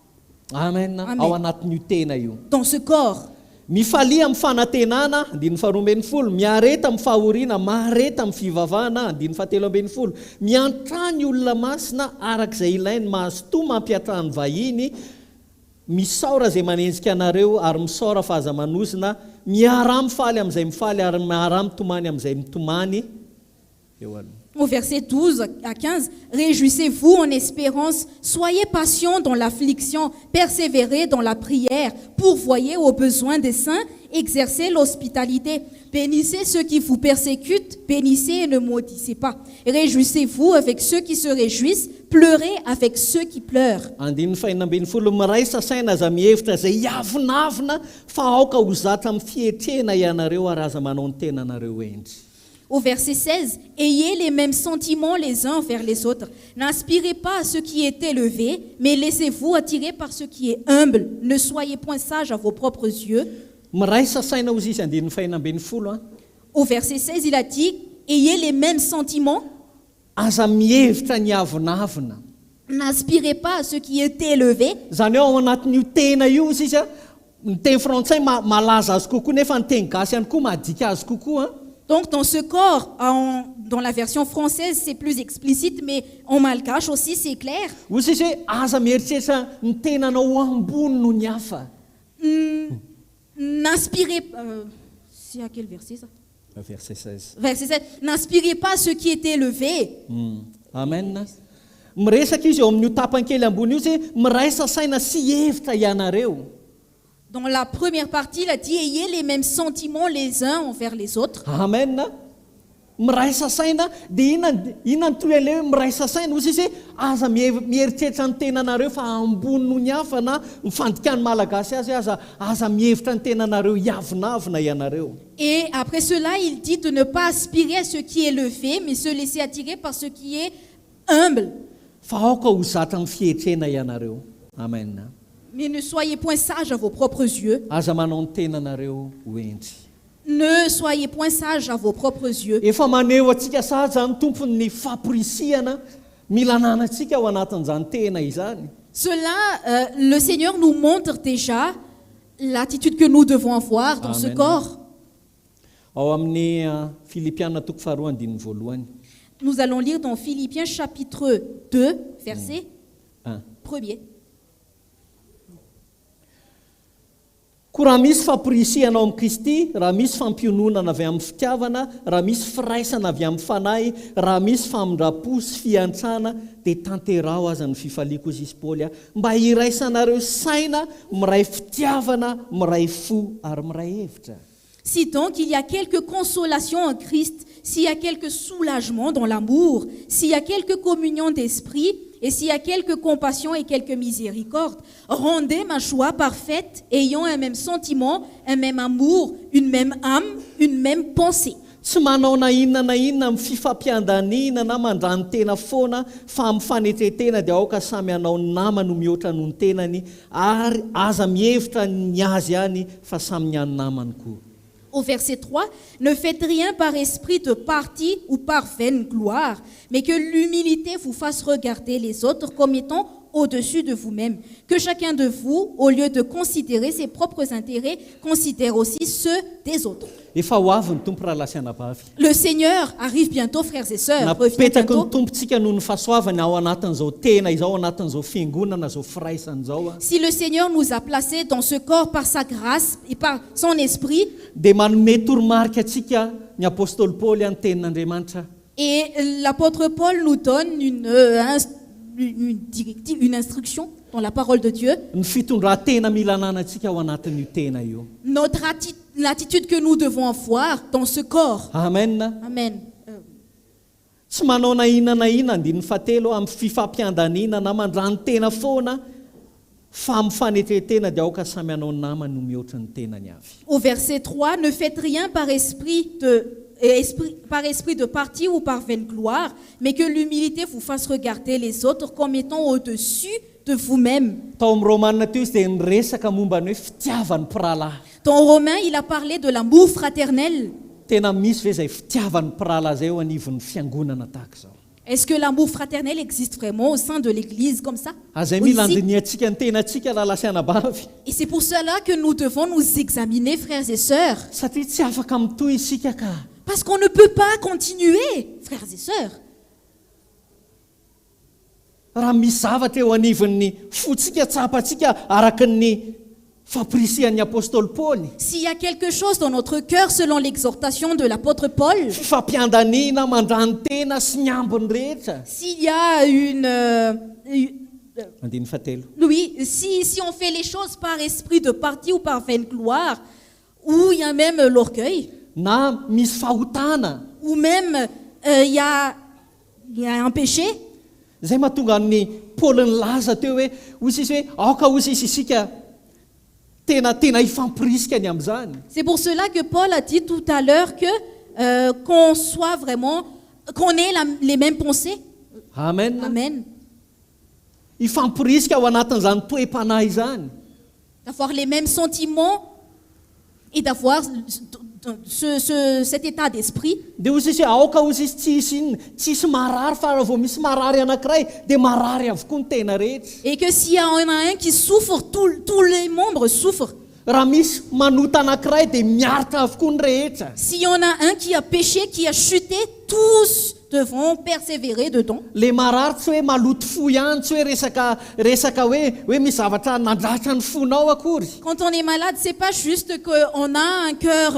Amen. Amen. Ao anatin'io tena io. dans ce corps. Mifalia amin'ny fanantenana, andiny faharoa ambin'ny folo. Miareta amin'ny fahoriana, mahareta amin'ny fivavahana, andiny fahatelo ambin'ny folo. Miantrany olona masina arak'izay ilainy, mahazo toa mampiatrany vahiny, misaora izay manenjika anareo ary misaora fahaza-manozina, miara mifaly amin'izay mifaly ary miara mitomany amin'izay mitomany. Eo aloha. Au verset 12 à 15, réjouissez-vous en espérance, soyez patients dans l'affliction, persévérez dans la prière, pourvoyez aux besoins des saints, exercez l'hospitalité, bénissez ceux qui vous persécutent, bénissez et ne maudissez pas. Réjouissez-vous avec ceux qui se réjouissent, pleurez avec ceux qui pleurent. Andiny fahinana ambin'ny folo. Miraisa saina aza mihevitra izay iavinavina fa aoka ho zatra amin'ny fietrena ianareo ary aza manao ny tenanareo endry. Au verset 16, ayez les mêmes sentiments les uns envers les autres. N'aspirez pas à ce qui est élevé, mais laissez-vous attirer par ce qui est humble. Ne soyez point sages à vos propres yeux. Miraisa saina hozy izy andiny fahinana ambin'ny folo. Au verset 16, il a dit, ayez les mêmes sentiments. Aza mihevitra ny avinavina. N'aspirez pas à ce qui est élevé. Zany hoe ao anatin'io tena io izy izy ny teny frantsay malaza azy kokoa nefa ny teny gasy ihany koa madika azy kokoa. Donc dans ce corps, dans la version française, c'est plus explicite, mais en malgache aussi, c'est clair. Hozy izy hoe aza mieritreritra ny tenanao ambony no ny hafa. N'aspirez c'est à quel verset ça? Verset 16. Verset 7. N'aspirez pas à ce qui est élevé. Amen. Miresaka izy eo amin'io tapankely ambony io zay miraisa saina sy hevitra ianareo. Dans la première partie, il a dit, ayez les mêmes sentiments les uns envers les autres. Amen. Miraisa saina dia inona ny toele hoe miraisa saina hozy izy hoe aza mieritreritra ny tenanareo fa ambony no ny hafa na mifandikany malagasy azy aza mihevitra ny tenanareo iavinavina ianareo. Et après cela, il dit de ne pas aspirer à ce qui est élevé, mais se laisser attirer par ce qui est humble. Fa aoka ho zatra ny fietrena ianareo. Amen. Mais ne soyez point sages à vos propres yeux. Aza manao ny tenanareo ho endry. Ne soyez point sages à vos propres yeux. Efa maneho atsika sahady zany tompony famporisihana milananantsika ao anatin'izany tena izany. Cela, le Seigneur nous montre déjà l'attitude que nous devons avoir dans ce Amen. corps. ao amin'ny Filipiana toko faharoa andininy voalohany. Nous allons lire dans Philippiens chapitre 2, verset 1. 1er. Koa raha misy famporisiana ao amin'ny Kristy, raha misy fampiononana avy amin'ny fitiavana, raha misy firaisana avy amin'ny fanahy, raha misy famindrapo sy fiantsana, dia tanterao aza ny fifaliako izy Paoly mba hiraisanareo saina, miray fitiavana, miray fo ary miray hevitra. Si donc il y a quelque consolation en Christ, s'il y a quelque soulagement dans l'amour, s'il y a quelque communion d'esprit, et s'il y a quelque compassion et quelque miséricorde, rendez ma joie parfaite, ayant un même sentiment, un même amour, une même âme, une même pensée. Tsy manao na inona amin'ny fifampiandanina na mandrany tena foana fa amin'ny fanetretena dia aoka samy hanao nama no mihoatra noho ny tenany ary aza mihevitra ny azy ihany fa samy ny namany koa. Au verset 3, ne faites rien par esprit de parti ou par vaine gloire, mais que l'humilité vous fasse regarder les autres comme étant au-dessus de vous-même. Que chacun de vous, au lieu de considérer ses propres intérêts, considère aussi ceux des autres. Efa ho avy ny tompo raha lasianabavy. Le Seigneur arrive bientôt, frères et sœurs. Revient Napetraka ny bientôt. tompontsika noho ny fahasoavany ao anatin'izao tena izao, ao anatin'izao fiangonana, zao firaisan'izao. Si le Seigneur nous a placés dans ce corps par sa grâce et par son esprit, Dia manome toromarika atsika ny apôstôly Paoly ny tenin'Andriamanitra. et l'apôtre Paul nous donne une directive, une instruction dans la parole de Dieu, Ny fitondran-tena mila ananantsika ao anatin'io tena io. l'attitude que nous devons avoir dans ce corps. Amen. Amen. Tsy manao na inona andininy fahatelo amin'ny fifampiandanina na mandrany tena foana fa amin'ny fanetretena dia aoka samy hanao namany no mihoatra ny tenany avy. Au verset 3, ne faites rien par esprit de parti ou par vaine gloire, mais que l'humilité vous fasse regarder les autres comme étant au-dessus de vous-même. Tao amin'ny Romanina teo izy dia niresaka momba ny hoe fitiavan'ny mpiralahy. Dans Romains, il a parlé de l'amour fraternel. Tena misy ve izay fitiavan'ny mpiralahy zay eo anivon'ny fiangonana tahaka izao? Est-ce que l'amour fraternel existe vraiment au sein de l'Église comme ça? Azay mila Aussi. andiniantsika ny tenantsika raha lasianabavy. Et c'est pour cela que nous devons nous examiner, frères et sœurs. Satria tsy afaka mitohy isika ka. Parce qu'on ne peut pas continuer, frères et sœurs. Raha misy zavatra eo anivon'ny fotsika tsapatsika araka ny fampirisihan'ny apôstôly Paoly. S'il y a quelque chose dans notre cœur, selon l'exhortation de l'apôtre Paul, Fifampiandanina, mandrany tena sy ny ambiny rehetra. s'il y a Andiny fahatelo. oui, si on fait les choses par esprit de parti ou par vaine gloire, ou il y a même l'orgueil, Na misy fahotana. ou même il y a un péché, Zay mahatonga ny Paoly nilaza teo hoe hozy izy hoe aoka hozy izy isika tena ifampirisika ny amin'izany. c'est pour cela que Paul a dit tout à l'heure que qu'on soit vraiment, qu'on ait les mêmes pensées. Amen. Amen. Ifampirisika ao anatin'izany toe-panahy izany. D'avoir les mêmes sentiments et d'avoir cet état d'esprit. Dia hozy izy hoe aoka hozy izy tsisy marary fa raha vao misy marary anankiray dia marary avokoa ny tena rehetra. Et que s'il y en a un qui souffre, tous les membres souffrent. Raha misy manota anankiray dia miaritra avokoa ny rehetra. S'il y en a un qui a péché, qui a chuté, tous devront persévérer dedans. Le marary tsy hoe maloto fo ihany, tsy hoe resaka hoe misy zavatra nandratra ny fonao akory. Quand on est malade, c'est pas juste qu'on a un cœur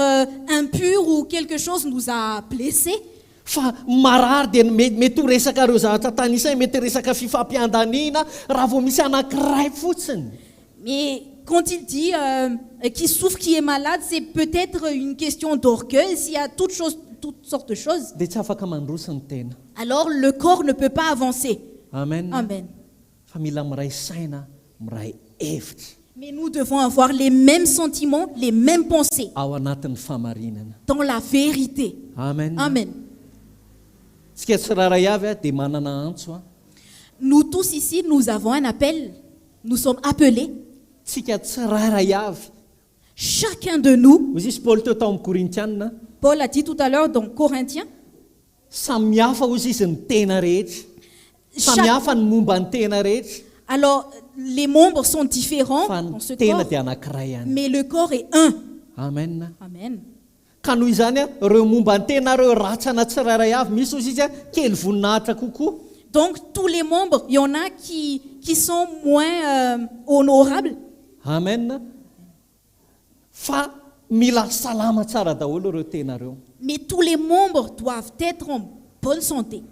impur ou quelque chose nous a blessés. Fa marary dia mety ho resaka ireo zavatra tanisany, mety resaka fifampiandanina raha vao misy anankiray fotsiny. Mais quand il dit qui souffre, qui est malade, c'est peut-être une question d'orgueil. S'il y a toutes sortes de choses, Dia tsy afaka mandrosa ny tena. alors le corps ne peut pas avancer. Amen. Amen. Fa mila miray saina, miray hevitra Mais nous devons avoir les mêmes sentiments, les mêmes pensées, ao anatin'ny famarinana. dans la vérité. Amen. Amen. Tsika tsiraray avy dia manana antso. Nous tous ici, nous avons un appel. Nous sommes appelés. Tsika tsiraray avy. Chacun de nous, Hozy izy Paoly teo tao amin'ny Korintianina, Paul a dit tout à l'heure dans Corinthiens, samy hafa hozy izy ny tena rehetra. Samy hafa ny momba ny tena rehetra. alors les membres sont différents Fa dans ce ny tena corps, dia anankiray ihany. mais le corps est un. Amen. Amen. ka noho izany a reo momba ny tena reo ratsana tsirairay avy misy ozy izy a kely voninahitra kokoa. Donc tous les membres, il y en a qui sont moins honorables. Amen. Fa mila salama tsara daholo reo tena reo. Mais tous les membres doivent être en bonne santé.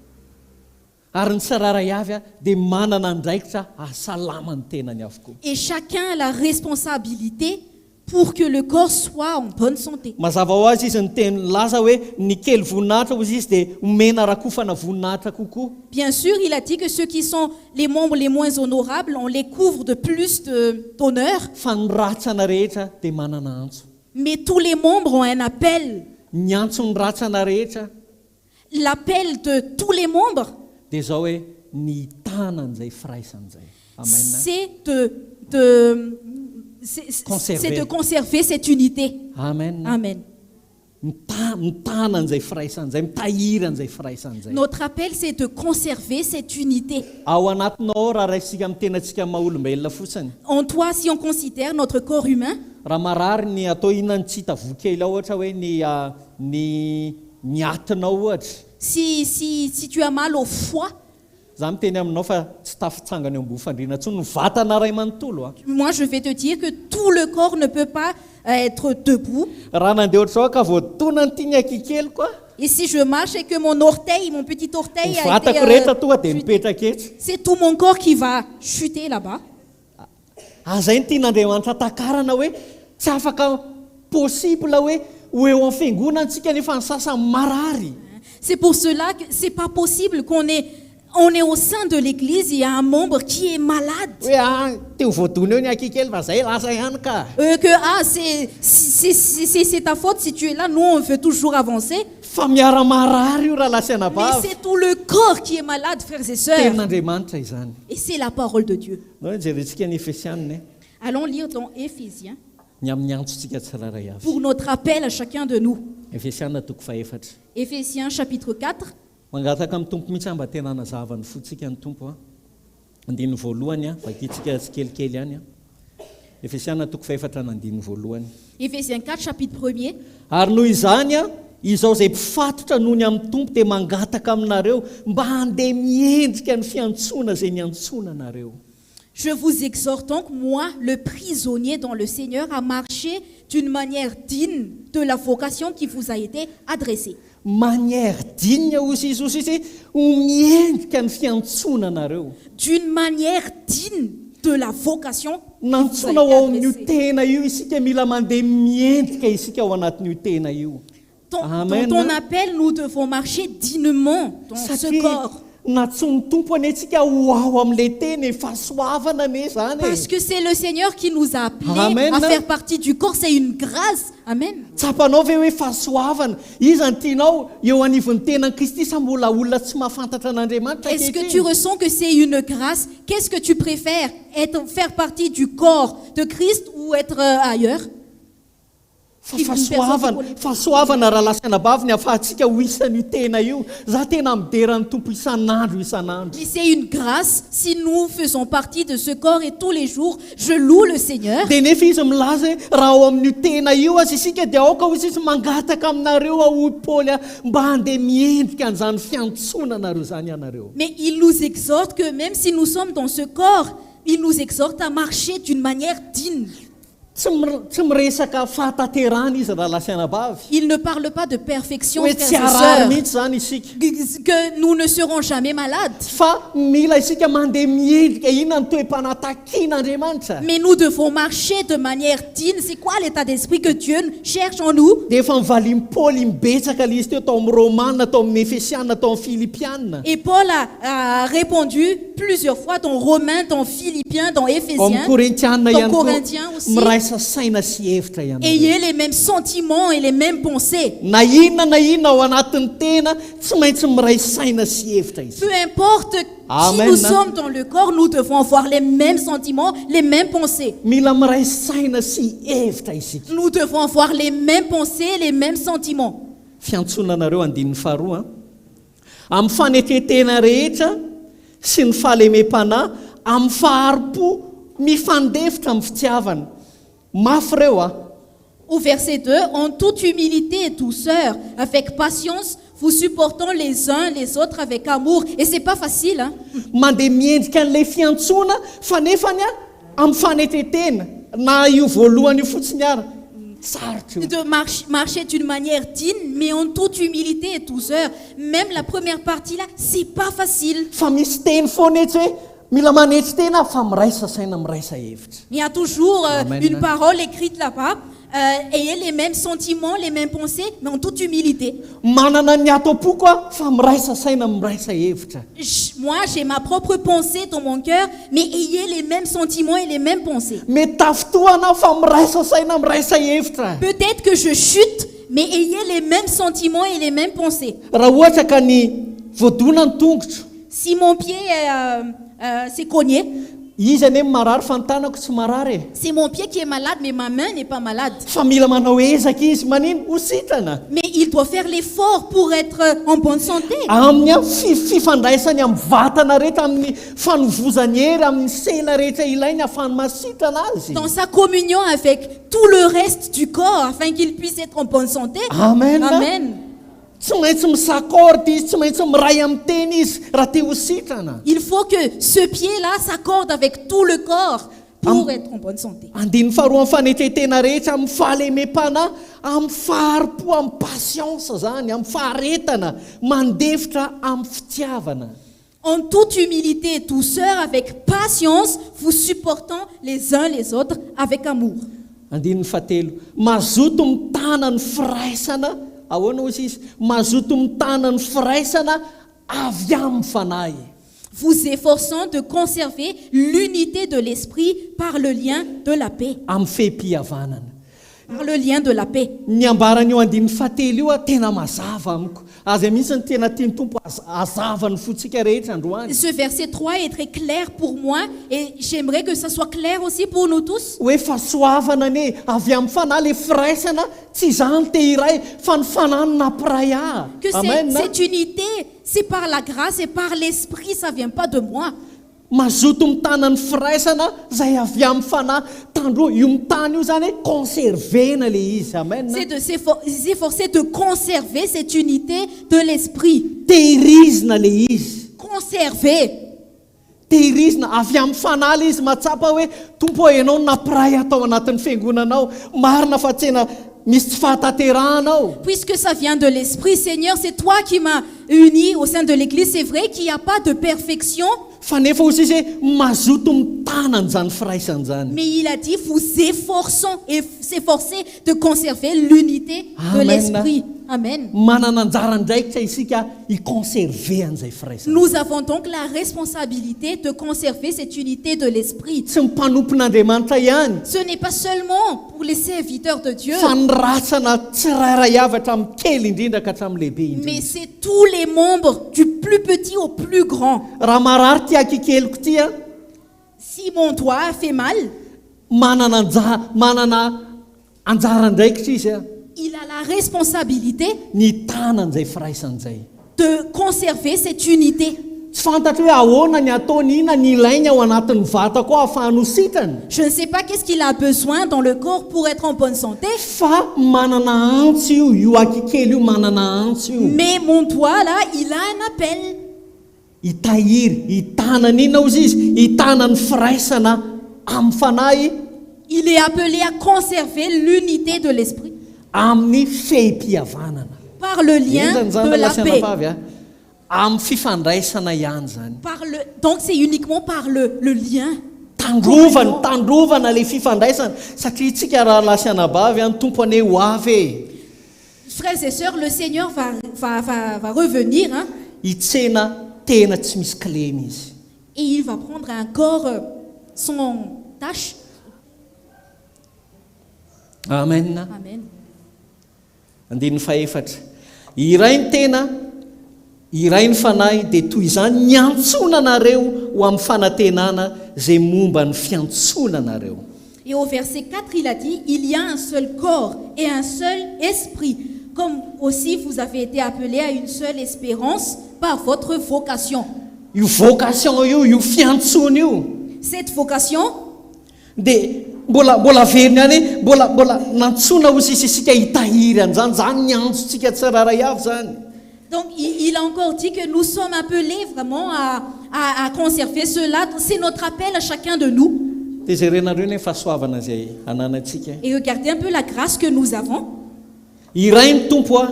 Ary ny tsirairay avy a dia manana andraikitra ahasalama ny tenany avokoa. Et chacun a la responsabilité pour que le corps soit en bonne santé. Mazava ho azy izy ny teny laza hoe ny kely voninahitra ozy izy dia omena rakofana voninahitra kokoa. Bien sûr, il a dit que ceux qui sont les membres les moins honorables, on les couvre de plus d'honneur. Fa ny ratsana rehetra dia manana antso. Mais tous les membres ont un appel. Ny antso ny ratsana rehetra L'appel de tous les membres, dia zao hoe ny tanan'izay firaisan'izay. Amen. C'est de conserver cette unité. Amen. Amen. Mitanan'izay firaisan'izay, mitahiry an'izay firaisan'izay. Notre appel, c'est de conserver cette unité. Ao anatinao raha raisika amin'ny tenantsika maha-olombelona fotsiny. En toi, si on considère notre corps humain, Raha marary ny atao inona ny tsy hita vokely ao ohatra hoe ny atinao ohatra. si tu as mal au foie, Za miteny aminao fa tsy tafitsangana eo ambony fandriana intsony ny vatana ray manontolo a. moi je vais te dire que tout le corps ne peut pas être debout. Raha nandeha ohatra zao ka voatonany ity ny akikely koa. Et si je marche et que mon orteil, mon petit orteil Ny a vatako rehetra été... tonga dia mipetraka etsy. c'est tout mon corps qui va chuter là-bas. Azay ny tian'Andriamanitra takarana hoe tsy afaka possible hoe ho eo amin'ny fiangonana antsika nefa ny sasany marary. C'est pour cela que c'est pas possible qu'on est au sein de l'église, il y a un membre qui est malade. Hoe teo voadona eo ny akikely fa zay lasa ihany ka. C'est ta faute si tu es là, nous on veut toujours avancer. Fa miara-marary io raha lasana Mais bavy. c'est tout le corps qui est malade, frères et sœurs. Tenin'Andriamanitra izany. Et c'est la parole de Dieu. No jerentsika ny Efesianina Allons lire dans Éphésiens ny amin'ny antsontsika tsirairay avy. pour notre appel à chacun de nous. Efesianina toko faefatra. Éphésiens chapitre 4, Mangataka amin'ny tompo mihitsy mba tena hanazavany fotsika ny tompo a. Andiny voalohany a, vakitsika tsikelikely ihany a. Efesianina toko faefatra ny andiny voalohany. Éphésiens 4 chapitre 1er. Ary noho izany a, izao izay mpifatotra noho ny amin'ny tompo dia mangataka aminareo mba handeha miendrika ny fiantsoana izay niantsoana anareo. Je vous exhorte donc, moi, le prisonnier dans le Seigneur, à marcher d'une manière digne de la vocation qui vous a été adressée. Manière digne ozy izy ho miendrika ny fiantsoana anareo. D'une manière digne de la vocation qui vous a Nantsona été ao amin'io adressée. tena io isika mila mandeha miendrika isika ao anatin'io tena io. Dans Amen. ton appel, nous devons marcher dignement dans ce Satria corps. natsony tompo anetsika ho ao amin'ilay tena e fahasoavana ane zany e. Parce que c'est le Seigneur qui nous a appelés Amen. à faire partie du corps. C'est une grâce. Amen. Tsapanao ve hoe fahasoavana iza ny tianao eo anivon'ny tenan'i Kristy sa mbola olona tsy mahafantatra an'Andriamanitra Est-ce que ankehitriny? tu ressens que c'est une grâce? Qu'est-ce que tu préfères? Faire partie du corps de Christ ou être ailleurs? Fa fahasoavana raha lasana bavy ny ahafahantsika ho isan'io tena io. Za tena mideran'ny tompo isan'andro. Mais c'est une grâce si nous faisons partie de ce corps et tous les jours, je loue le Seigneur. Dia nefa izy milaza hoe raha ao amin'io tena io azy isika dia aoka hozy izy mangataka aminareo aho Paoly mba handeha miendrika an'izany fiantsoana anareo zany ianareo. Mais il nous exhorte que même si nous sommes dans ce corps, il nous exhorte à marcher d'une manière digne. Tsy miresaka fahataterana izy raha lasiana bavy. Il ne parle pas de perfection, Hoe frères tsy et harary sœurs, mihitsy zany isika. que nous ne serons jamais malades. Fa mila isika mandeha miendrika inona ny toe-panatakian'Andriamanitra. Mais nous devons marcher de manière digne. C'est quoi l'état d'esprit que Dieu cherche en nous? Dia efa mivalin'i Paoly mibetsaka ilay izy teo tao amin'ny Romanina, tao amin'ny Efesianina, tao amin'ny Filipianina. Et Paul a répondu plusieurs fois dans Romains, dans Philippiens, dans Ao amin'ny Éphésiens. Korintianina Dans ihany koa Corinthiens aussi. miraisa saina sy hevitra ihany. Ayez les mêmes sentiments et les mêmes pensées. Na inona ao anatin'ny tena tsy maintsy miray saina sy hevitra izy. Peu importe qui Amen. nous sommes dans le corps, nous devons avoir les mêmes sentiments, les mêmes pensées. Mila miray saina sy hevitra isika. Nous devons avoir les mêmes pensées, les mêmes sentiments. Fiantsonanareo andin'ny faharoa amin'ny fanetretena rehetra sy ny fahalemem-panahy amin'ny faharipo mifandefitra amin'ny fitiavana. Mafy reo Au verset 2, en toute humilité et douceur, avec patience, vous supportant les uns les autres avec amour. Et c'est pas facile, hein? mandeha miendrika an'ilay fiantsoana fa nefany a amin'ny fanetetena na io voalohany io fotsiny ara sarotra io. De marcher d'une manière digne, mais en toute humilité et douceur. Même la première partie là, c'est pas facile. Fa misy teny foana etsy hoe mila manetsy tena fa miraisa saina miraisa hevitra. Il y a toujours Amen. une parole écrite là-bas. Ayez les mêmes sentiments, les mêmes pensées, mais en toute humilité. Manana ny ato-po koa fa miraisa saina miraisa hevitra. Moi, j'ai ma propre pensée dans mon cœur, mais ayez les mêmes sentiments et les mêmes pensées. Mety tafitoana fa miraisa saina miraisa hevitra. Peut-être que je chute, mais ayez les mêmes sentiments et les mêmes pensées. Raha ohatra ka ny voadona ny tongotro Si mon pied s'est cogné, izy ane marary fa ny tanako tsy marary e. c'est mon pied qui est malade, mais ma main n'est pas malade. Fa mila manao ezaka izy manino ho sitrana. Mais il doit faire l'effort pour être en bonne santé. Amin'ny fifandraisany amin'ny vatana rehetra amin'ny fanovozany hery amin'ny sela rehetra ilainy ahafahany masitrana azy. Dans sa communion avec tout le reste du corps, afin qu'il puisse être en bonne santé. Amen. Amen. Tsy maintsy misakorde izy, tsy maintsy miray amin'ny teny izy raha te ho sitrana. Il faut que ce pied-là s'accorde avec tout le corps pour être en bonne santé. Andiny faharoa amin'ny fanetetena rehetra amin'ny fahalemem-panahy, amin'ny faharipo, amin'ny patience zany, amin'ny faharetana, mandefitra amin'ny fitiavana. En toute humilité et douceur, avec patience, vous supportant les uns les autres avec amour. Andiny fahatelo, mazoto mitana ny firaisana, ahoana ozy izy, mazoto mitana ny firaisana avy amin'ny fanahy. Vous efforçant de conserver l'unité de l'esprit par le lien de la paix. Amin'ny feham-pihavanana. Par le lien de la paix. Ny ambarany io andiny fahatelo io tena mazava amiko. Aza mihitsy ny tena tiany tompo azava ny fotsika rehetra androany. Ce verset 3 est très clair pour moi et j'aimerais que ça soit clair aussi pour nous tous. Hoe fahasoavana ane avy amin'ny fanahy le firaisana tsy izany te iray fa ny fanahy nampiray ahy. Que Amen. cette unité, c'est par la grâce et par l'esprit, ça vient pas de moi. Mazoto mitana ny firaisana zay avy amin'ny fanahy tandroa io mitana io zany hoe conservena le izy. Amen. C'est de s'efforcer de conserver cette unité de l'esprit. Tehirizina le izy. Conserver. Tehirizina avy amin'ny fanahy le izy matsapa hoe tompo ianao nampiray atao anatin'ny fiangonanao, marina fa tsena misy tsy fahataterahanao. Puisque ça vient de l'esprit, Seigneur, c'est toi qui m'as uni au sein de l'église. C'est vrai qu'il n'y a pas de perfection, Fa nefa ozy izy hoe mazoto mitana an'izany firaisana zany. mais il a dit vous s'efforcer de conserver l'unité de Amen. l'esprit. Amen. Manana anjara ndraikitra isika hiconserve an'izay firaisana. Nous avons donc la responsabilité de conserver cette unité de l'esprit. Tsy mpanompon'Andriamanitra ihany, Ce n'est pas seulement pour les serviteurs de Dieu, fa ny ratsana tsirairay avy hatramin'ny kely indrindra ka hatramin'ny lehibe indrindra. mais c'est tous les membres, du plus petit au plus grand. Raha marary ty akikeliko ty a, Si mon doigt fait mal, manana anjara ndraikitra izy a, il a la responsabilité ny tana an'izay firaisana zay. de conserver cette unité. Tsy fantatra hoe ahoana ny ataony ina ny ilainy ao anatin'ny vata koa ahafahany ho sitrany. Je ne sais pas qu'est-ce qu'il a besoin dans le corps pour être en bonne santé, Fa manana antsy io akikely io manana antsy io. mais mon doigt là, il a un appel. Hitahiry, hitana n'inona ozy izy, hitana ny firaisana amin'ny fanahy Il est appelé à conserver l'unité de l'esprit amin'ny fehim-pihavanana. par le lien Enzany zany de la lasiana paix. avy a, amin'ny fifandraisana ihany zany. Donc c'est uniquement par le lien. Tandrovana le fifandraisana satria tsika raha lasiana bavy any tompo ane ho avy Frères et sœurs, le Seigneur va revenir, hein, hitsena tena tsy misy klemy izy. et il va prendre un corps sans tache. Amen. Amen. Andiny faefatra, iray ny tena, iray ny fanahy dia toy izany niantsonanareo ho amin'ny fanantenana zay momba ny fiantsonanareo. Et au verset 4, il a dit, il y a un seul corps et un seul esprit, comme aussi vous avez été appelés à une seule espérance par votre vocation. Io vocation io fiantsoana io Cette vocation, dia mbola veriny any mbola nantsona ho sisy isika hitahiry an'izany zany ny antsontsika tsiraray avy zany. Donc, il a encore dit que nous sommes appelés vraiment à conserver cela. C'est notre appel à chacun de nous. Dia jerenareo ny fahasoavana izay ananantsika. Et regardez un peu la grâce que nous avons. Iray ny tompo a,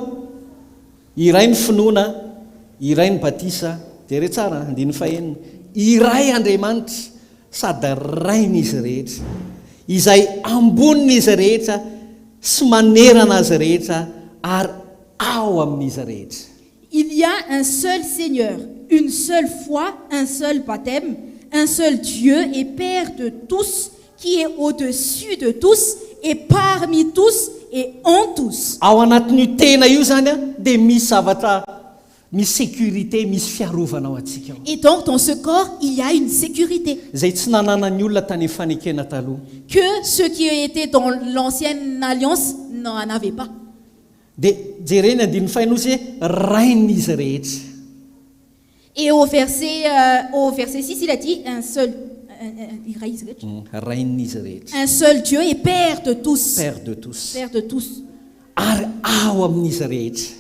iray ny finoana, iray ny batisa, jere tsara andiny fahenina. Iray Andriamanitra sady rain'izy rehetra, izay ambon'izy rehetra sy manerana azy rehetra ary ao amin'izy rehetra. Il y a un seul Seigneur, une seule foi, un seul baptême, un seul Dieu et Père de tous, qui est au-dessus de tous et parmi tous et en tous. Ao anatin'io tena io zany a dia misy zavatra, misy sécurité, misy fiarovana ao atsika ao. Et donc, dans ce corps, il y a une sécurité. Izay tsy nananany olona tany fanekena taloha. Que ceux qui étaient dans l'ancienne alliance n'en avaient pas. Dia jereny andiny fainozy rain'izy rehetra. Et au verset 6, il a dit un seul Rain'izy rehetra. un seul Dieu et Père de tous. Père de tous. Père de tous. Ary ao amin'izy rehetra.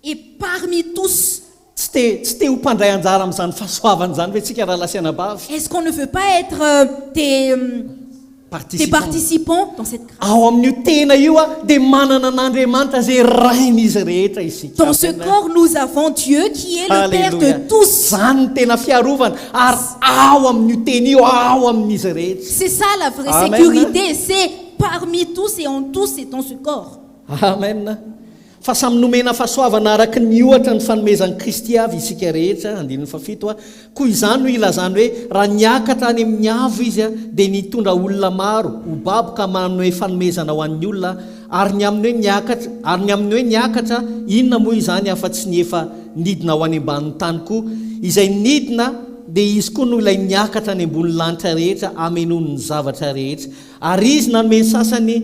Et parmi tous. Tsy te ho mpandray anjara amin'izany fahasoavana zany hoe tsika raha lasiana bavy. Est-ce qu'on ne veut pas être des participants dans cette grâce? Ao amin'io tena io a dia manana an'Andriamanitra zay rain'izy rehetra isika. Dans ce corps, nous avons Dieu qui est le Père de tous. Zany no tena fiarovana ary ao amin'io tena io ao amin'izy rehetra. C'est ça la vraie Amen. sécurité. C'est parmi tous et en tous et dans ce corps. Amen. Fa samy nomena fahasoavana araka ny ohatra ny fanomezan'i Kristy avy isika rehetra, andininy fafito a. Koa izany no ilazany hoe raha niakatra any amin'ny avo izy a dia nitondra olona maro ho baboka manome fanomezana ho an'ny olona ary ny amin'ny hoe niakatra inona moa izany afa-tsy ny efa nidina ho any ambanin'ny tany koa izay nidina dia izy koa no ilay niakatra any ambony lanitra rehetra amenoany ny zavatra rehetra ary izy nanome sasany.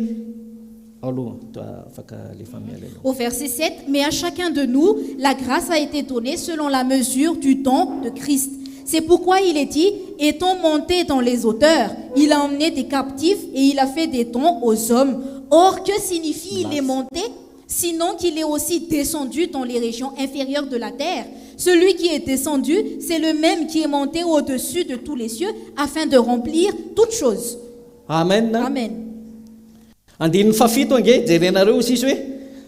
Au verset 7, mais à chacun de nous, la grâce a été donnée selon la mesure du don de Christ. C'est pourquoi il est dit, étant monté dans les hauteurs, il a emmené des captifs et il a fait des dons aux hommes. Or, que signifie il est monté? Sinon qu'il est aussi descendu dans les régions inférieures de la terre. Celui qui est descendu, c'est le même qui est monté au-dessus de tous les cieux afin de remplir toutes choses. Amen. Amen. Andininy fafito ange jerenareo izy hoe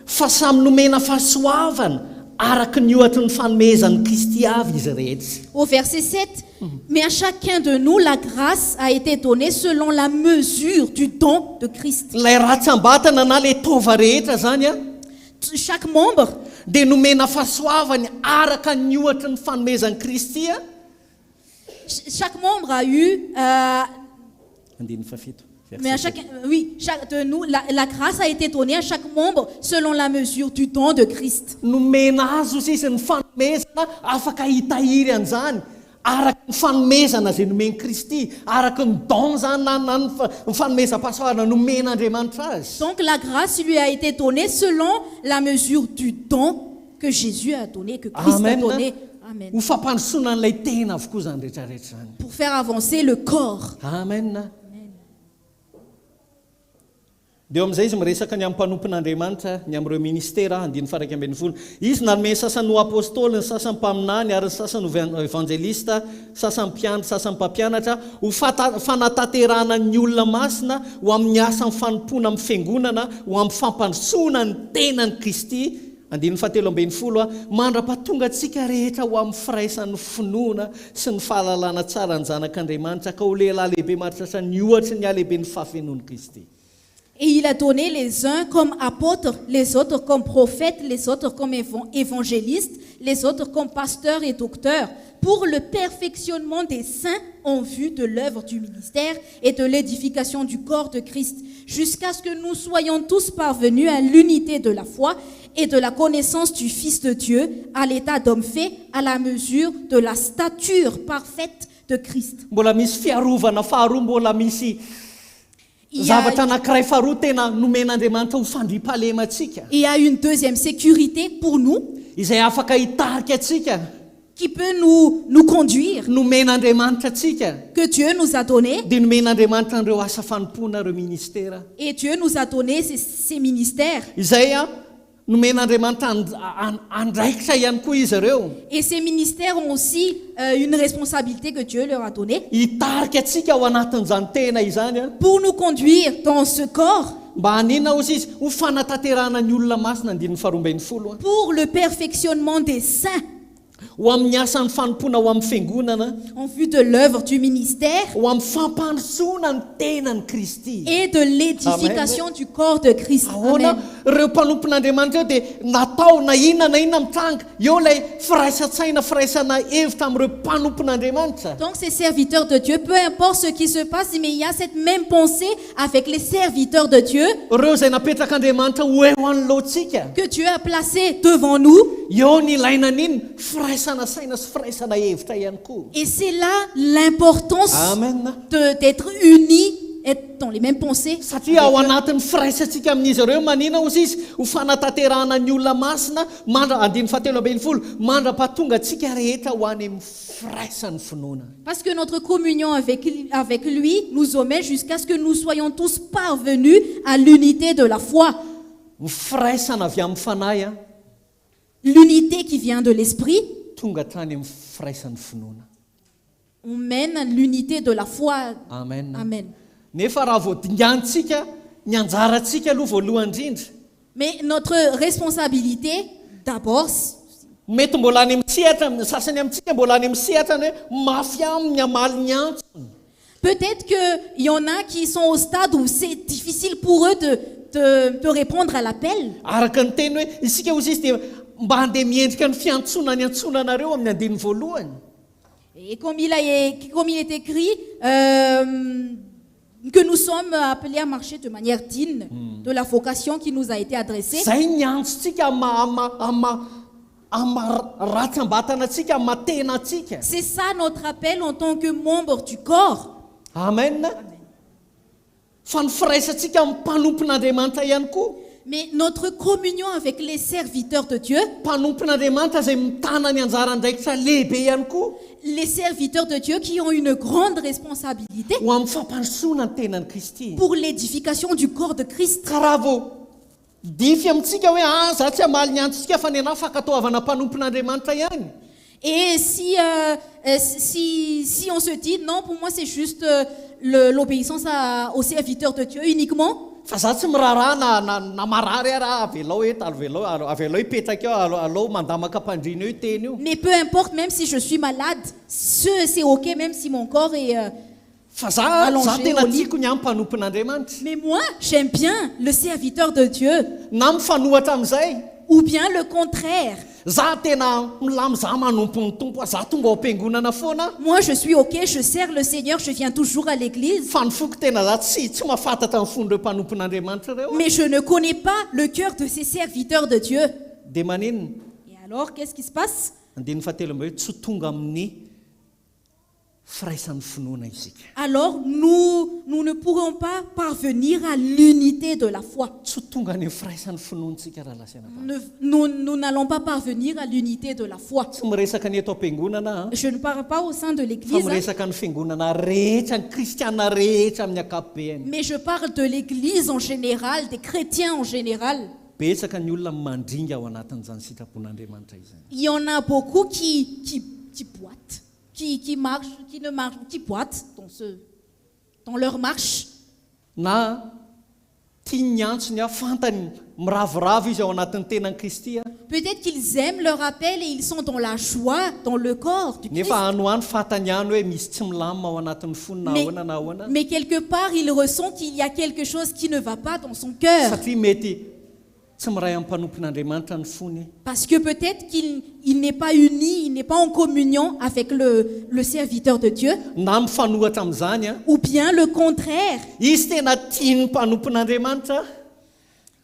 fa samy nomena fahasoavana araka ny ohatra ny fanomezan'i Kristy avy izy rehetra. Au verset 7, mais à chacun de nous la grâce a été donnée selon la mesure du don de Christ. Ilay ratsambatana na ilay tova rehetra zany a Chaque membre dia nomena fahasoavany araka ny ohatra ny fanomezan'i Kristy a. chaque membre a eu Andininy fafito. mais à chacun, oui, chaque de nous, la grâce a été donnée à chaque membre selon la mesure du don de Christ. Nomena azy sisy ny fanomezana afaka hitahiry an'izany araka ny fanomezana izay nomen'i Kristy araka ny don zany na ny fanomezam-pahasoavana nomen'Andriamanitra azy. Donc la grâce lui a été donnée selon la mesure du don que Jésus a donné, que Christ Amen. a donné. Amen. Ho fampandrosoana n'ilay tena avokoa zany rehetrarehetra zany. Pour faire avancer le corps. Amen. Dia eo amin'izay izy miresaka ny amin'ny mpanompon'Andriamanitra ny amin'ireo ministera andiny faraiky ambin'ny folo. Izy nanome sasany ho apôstôly, ny sasany mpaminany ary ny sasany ho evangelista, sasany mpianatra, sasany mpampianatra ho fanatanterahana ny olona masina ho amin'ny asa ny fanompoana amin'ny fiangonana ho amin'ny fampandrosoana ny tenan'i Kristy. Andiny fahatelo ambin'ny folo mandra-pahatonga antsika rehetra ho amin'ny firaisan'ny finoana sy ny fahalalana tsara ny zanak'Andriamanitra ka ho lehilahy lehibe mahatratra ny ohatra ny ahalehibe ny fahafenoan'i Kristy. Et il a donné les uns comme apôtres, les autres comme prophètes, les autres comme évangélistes, les autres comme pasteurs et docteurs, pour le perfectionnement des saints en vue de l'œuvre du ministère et de l'édification du corps de Christ, jusqu'à ce que nous soyons tous parvenus à l'unité de la foi et de la connaissance du Fils de Dieu, à l'état d'homme fait, à la mesure de la stature parfaite de Christ. Mbola misy fiarovana faharoa, mbola misy zavatra anankiray faharoa tena nomen'Andriamanitra ho fandriam-pahalemantsika. Il y a une deuxième sécurité pour nous Izay afaka hitarika atsika. qui peut nous conduire, nomen'Andriamanitra atsika que Dieu nous a donné. dia nomen'Andriamanitra an'ireo asa fanompoana ireo ministera. Et Dieu nous a donné ces ministères. Izay a nomen'Andriamanitra andraikitra ihany koa izy ireo. Et ces ministères ont aussi une responsabilité que Dieu leur a donnée Hitarika atsika ao anatin'izany tena izany a. pour nous conduire dans ce corps Mba haninona ozy izy ho fanatanterahana ny olona masina andin'ny faharoamben'ny folo a. pour le perfectionnement des saints Ho amin'ny asan'ny fanompoana ho amin'ny fiangonana, en vue de l'œuvre du ministère ho amin'ny fampandrosoana ny tenan'ny Kristy. et de l'édification du corps de Christ. Ahoana Amen. ireo mpanompon'Andriamanitra eo dia natao na inona mitranga eo ilay firaisan-tsaina firaisana hevitra amin'ireo mpanompon'Andriamanitra. Donc ces serviteurs de Dieu, peu importe ce qui se passe, mais il y a cette même pensée avec les serviteurs de Dieu Ireo izay napetrak'Andriamanitra ho eo anoloantsika. que Dieu a placé devant nous. Eo ny ilaina an'iny firaisana saina sy firaisana hevitra ihany koa. Et c'est là l'importance Amen. d'être unis, être dans les mêmes pensées. Satria ao anatin'ny firaisantsika amin'izy ireo manina ozy izy ho fanatanterahana ny olona masina andiny fahatelo ambin'ny folo mandra-pahatonga antsika rehetra ho any amin'ny firaisan'ny finoana. Parce que notre communion avec lui nous omène jusqu'à ce que nous soyons tous parvenus à l'unité de la foi. Ny firaisana avy amin'ny fanahy a L'unité qui vient de l'esprit, tonga hatrany amin'ny firaisan'ny finoana. on mène à l'unité de la foi. Amen. Amen. Nefa raha vao dingantsika ny anjarantsika aloha voalohany indrindra, Mais notre responsabilité, d'abord, mety mbola any amin'ny sehatra, sasany amintsika mbola any amin'ny sehatra ny hoe mafy amin'ny amaly ny antsony. peut-être qu'il y en a qui sont au stade où c'est difficile pour eux de répondre à l'appel. Araka ny teny hoe isika ozy izy dia mba handeha miendrika ny fiantsona ny antsonanareo amin'ny andiny voalohany. Et comme il est écrit, que nous sommes appelés à marcher de manière digne de la vocation qui nous a été adressée. Zay ny antsotsika amin'ny ratsambatanatsika amin'ny matenatsika. C'est ça notre appel en tant que membre du corps. Amen. Fa ny firaisantsika amin'ny mpanompon'Andriamanitra ihany koa. Mais notre communion avec les serviteurs de Dieu, Mpanompon'Andriamanitra izay mitana ny anjarandraikitra lehibe ihany koa les serviteurs de Dieu qui ont une grande responsabilité ho amin'ny fampandrosoana ny tenan'ny Kristy. pour l'édification du corps de Christ. Ka raha vao dify amintsika hoe za tsy hamaly ny antsotsika fa ny anahy fankatoavana mpanompon'Andriamanitra ihany. Et si on se dit non, pour moi c'est juste l'obéissance aux serviteurs de Dieu uniquement, Fa za tsy miraharaha na marary raha avelao eto avelao hipetraka eo alao mandamaka mpandrina eo iteny io. mais peu importe, même si je suis malade, c'est ok, même si mon corps est... Fa za allongé tena au lit. tiako ny amin'ny mpanompon'Andriamanitra. Mais moi, j'aime bien le serviteur de Dieu, Na mifanohatra amin'izay, ou bien le contraire. za tena milamy za manompo ny tompo, za tonga ao am-piangonana foana. Moi, je suis ok, je sers le Seigneur, je viens toujours à l'église, Fa ny foko tena za tsy mahafantatra ny fon'ireo mpanompon'Andriamanitra ireo. mais je ne connais pas le cœur de ces serviteurs de Dieu. Dia maninona? Et alors, qu'est-ce qui se passe? Andiny fahatelo mba hoe tsy tonga amin'ny firaisan'ny finoana isika. Alors, nous ne pourrons pas parvenir à l'unité de la foi. Tsy tonga ny firaisan'ny finoantsika raha lasana. Nous n'allons pas parvenir à l'unité de la foi. Tsy miresaka ny eto am-piangonana, Je ne parle pas au sein de fa l'église, miresaka ny fiangonana rehetra, ny kristiana rehetra amin'ny ankapobeny. mais je parle de l'église en général, des chrétiens en général. Betsaka ny olona mandringa ao anatin'izany sitrapon'Andriamanitra izany. Il y en a beaucoup qui boitent, qui boitent dans leur marche. Na tia ny antsony fantany miravoravo izy ao anatin'ny tenan'ny Kristy. Peut-être qu'ils aiment leur appel et ils sont dans la joie, dans le corps du Christ. Nefa anoany fantany ihany hoe misy tsy milamina ao anatin'ny fony na ahoana na ahoana. Mais quelque part, il ressent qu'il y a quelque chose qui ne va pas dans son cœur. Satria mety tsy miray amin'ny mpanompon'Andriamanitra ny fony. Parce que peut-être qu'il n'est pas uni, il n'est pas en communion avec le serviteur de Dieu. Na mifanohatra amin'izany Ou bien le contraire. izy tena tiany mpanompon'Andriamanitra,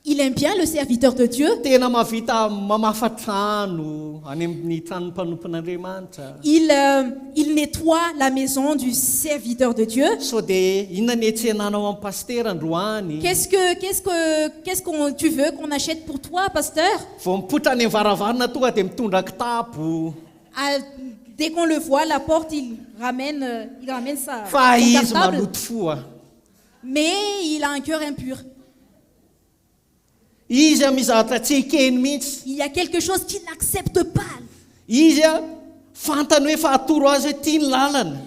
Il aime bien le serviteur de Dieu. tena mavita mamafa trano any amin'ny tranon'ny mpanompon'Andriamanitra. Il nettoie la maison du serviteur de Dieu. So dia inona ny etsenanao amin'ny pastera androany? Qu'est-ce que tu veux qu'on achète pour toi, pasteur? Vao mipotra any amin'ny varavarana tonga dia mitondra kitapo. Dès qu'on le voit, la porte, il ramène ça. Fa son izy cartable. maloto fo a. Mais il a un cœur impur. Izy a mizatra tsy ekeny mihitsy. Il y a quelque chose qu'il n'accepte pas. Izy a fantany hoe fahatoro azy hoe tia ny lalana.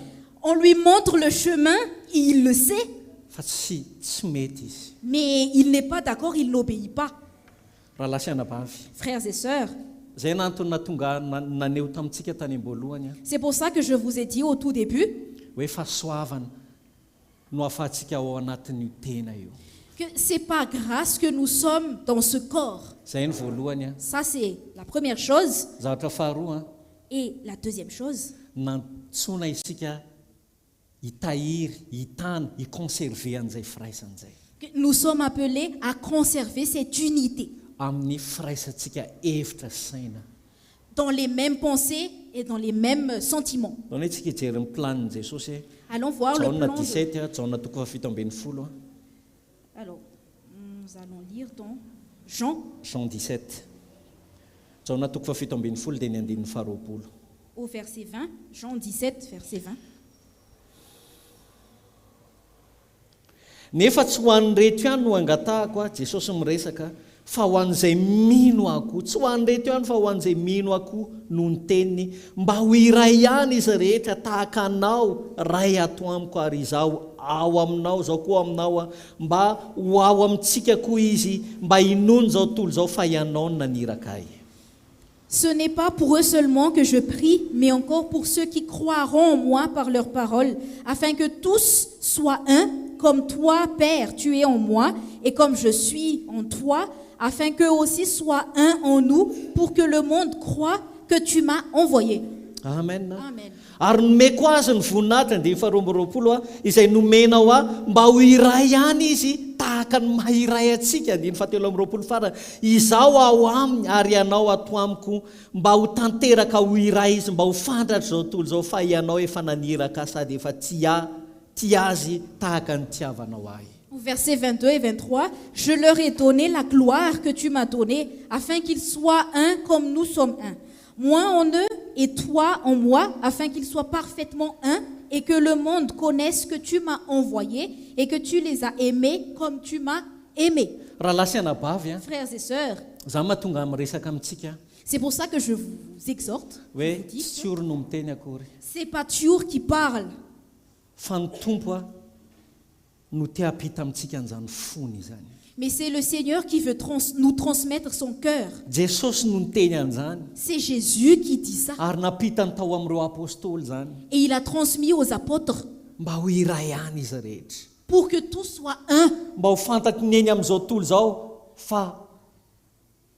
On lui montre le chemin, il le sait, Fa tsy mety izy. mais il n'est pas d'accord, il n'obéit pas. Raha lasianabavy. Frères et sœurs, Zay nantony natonga naneo tamintsika tany am-boalohany a. c'est pour ça que je vous ai dit au tout début Hoe fahasoavana no ahafahantsika ao anatin'io tena io. que c'est par grâce que nous sommes dans ce corps. Zay ny voalohany a. Ça, c'est la première chose. Zavatra faharoa a. Et la deuxième chose, Nantsona isika hitahiry, hitana, hiconserve an'izay firaisan'izay. que nous sommes appelés à conserver cette unité Amin'ny firaisantsika hevitra sy saina. dans les mêmes pensées et dans les mêmes sentiments. Zany hoe tsika hijery ny planin'i Jesosy Allons voir le Jaona plan. 17 a, Jaona 7:20. Alors, nous allons lire dans Jean Jean 17. Jaona 7:20 dia ny 20. au verset 20. Jean 17, verset 20. Nefa tsy ho an'ny reto ihany no angatahako a, Jesosy miresaka, fa ho an'izay mino akoho. Tsy ho an'ny reto ihany fa ho an'izay mino akoho no ny teniny. Mba ho iray ihany izy rehetra tahaka anao, ray ato amiko ary izaho ao aminao, zao koa aminao a. Mba ho ao amintsika koa izy, mba hinono zao tontolo zao fa ianao no naniraka ahy. Ce n'est pas pour eux seulement que je prie, mais encore pour ceux qui croiront en moi par leur parole, afin que tous soient un, comme toi, Père, tu es en moi, et comme je suis en toi, afin qu'eux aussi soient un en nous, pour que le monde croie que tu m'as envoyé. Amen. Amen. Ary nomeko azy ny voninahitra 2:20 a, izay nomenao a, mba ho iray ihany izy tahaka ny mahiray atsika 7:20 farany. Izaho ao aminy ary ianao ato amiko, mba ho tanteraka ho iray izy, mba ho fantatra zao tontolo zao fa ianao efa naniraka sady efa tia azy tahaka ny tiavanao ahy. Au verset 22 et 23, je leur ai donné la gloire que tu m'as donnée, afin qu'ils soient un comme nous sommes un. Moi en eux et toi en moi, afin qu'ils soient parfaitement un, et que le monde connaisse que tu m'as envoyé et que tu les as aimés comme tu m'as aimé. Raha lasianabavy a, Frères et sœurs, za mahatonga miresaka amintsika c'est pour ça que je vous exhorte. hoe je vous dis, tsy oro no miteny akory, c'est pas Tiour qui parle, fa ny tompo a no te hampita amintsika an'izany fony izany. mais c'est le Seigneur qui veut nous transmettre son cœur. Jesosy no niteny an'izany C'est Jésus qui dit ça. ary napitany tao amin'ireo apôstôly zany Et il a transmis aux apôtres mba ho iray ihany izy rehetra, pour que tous soient un. mba ho fantatry ny eny amin'izao tontolo zao fa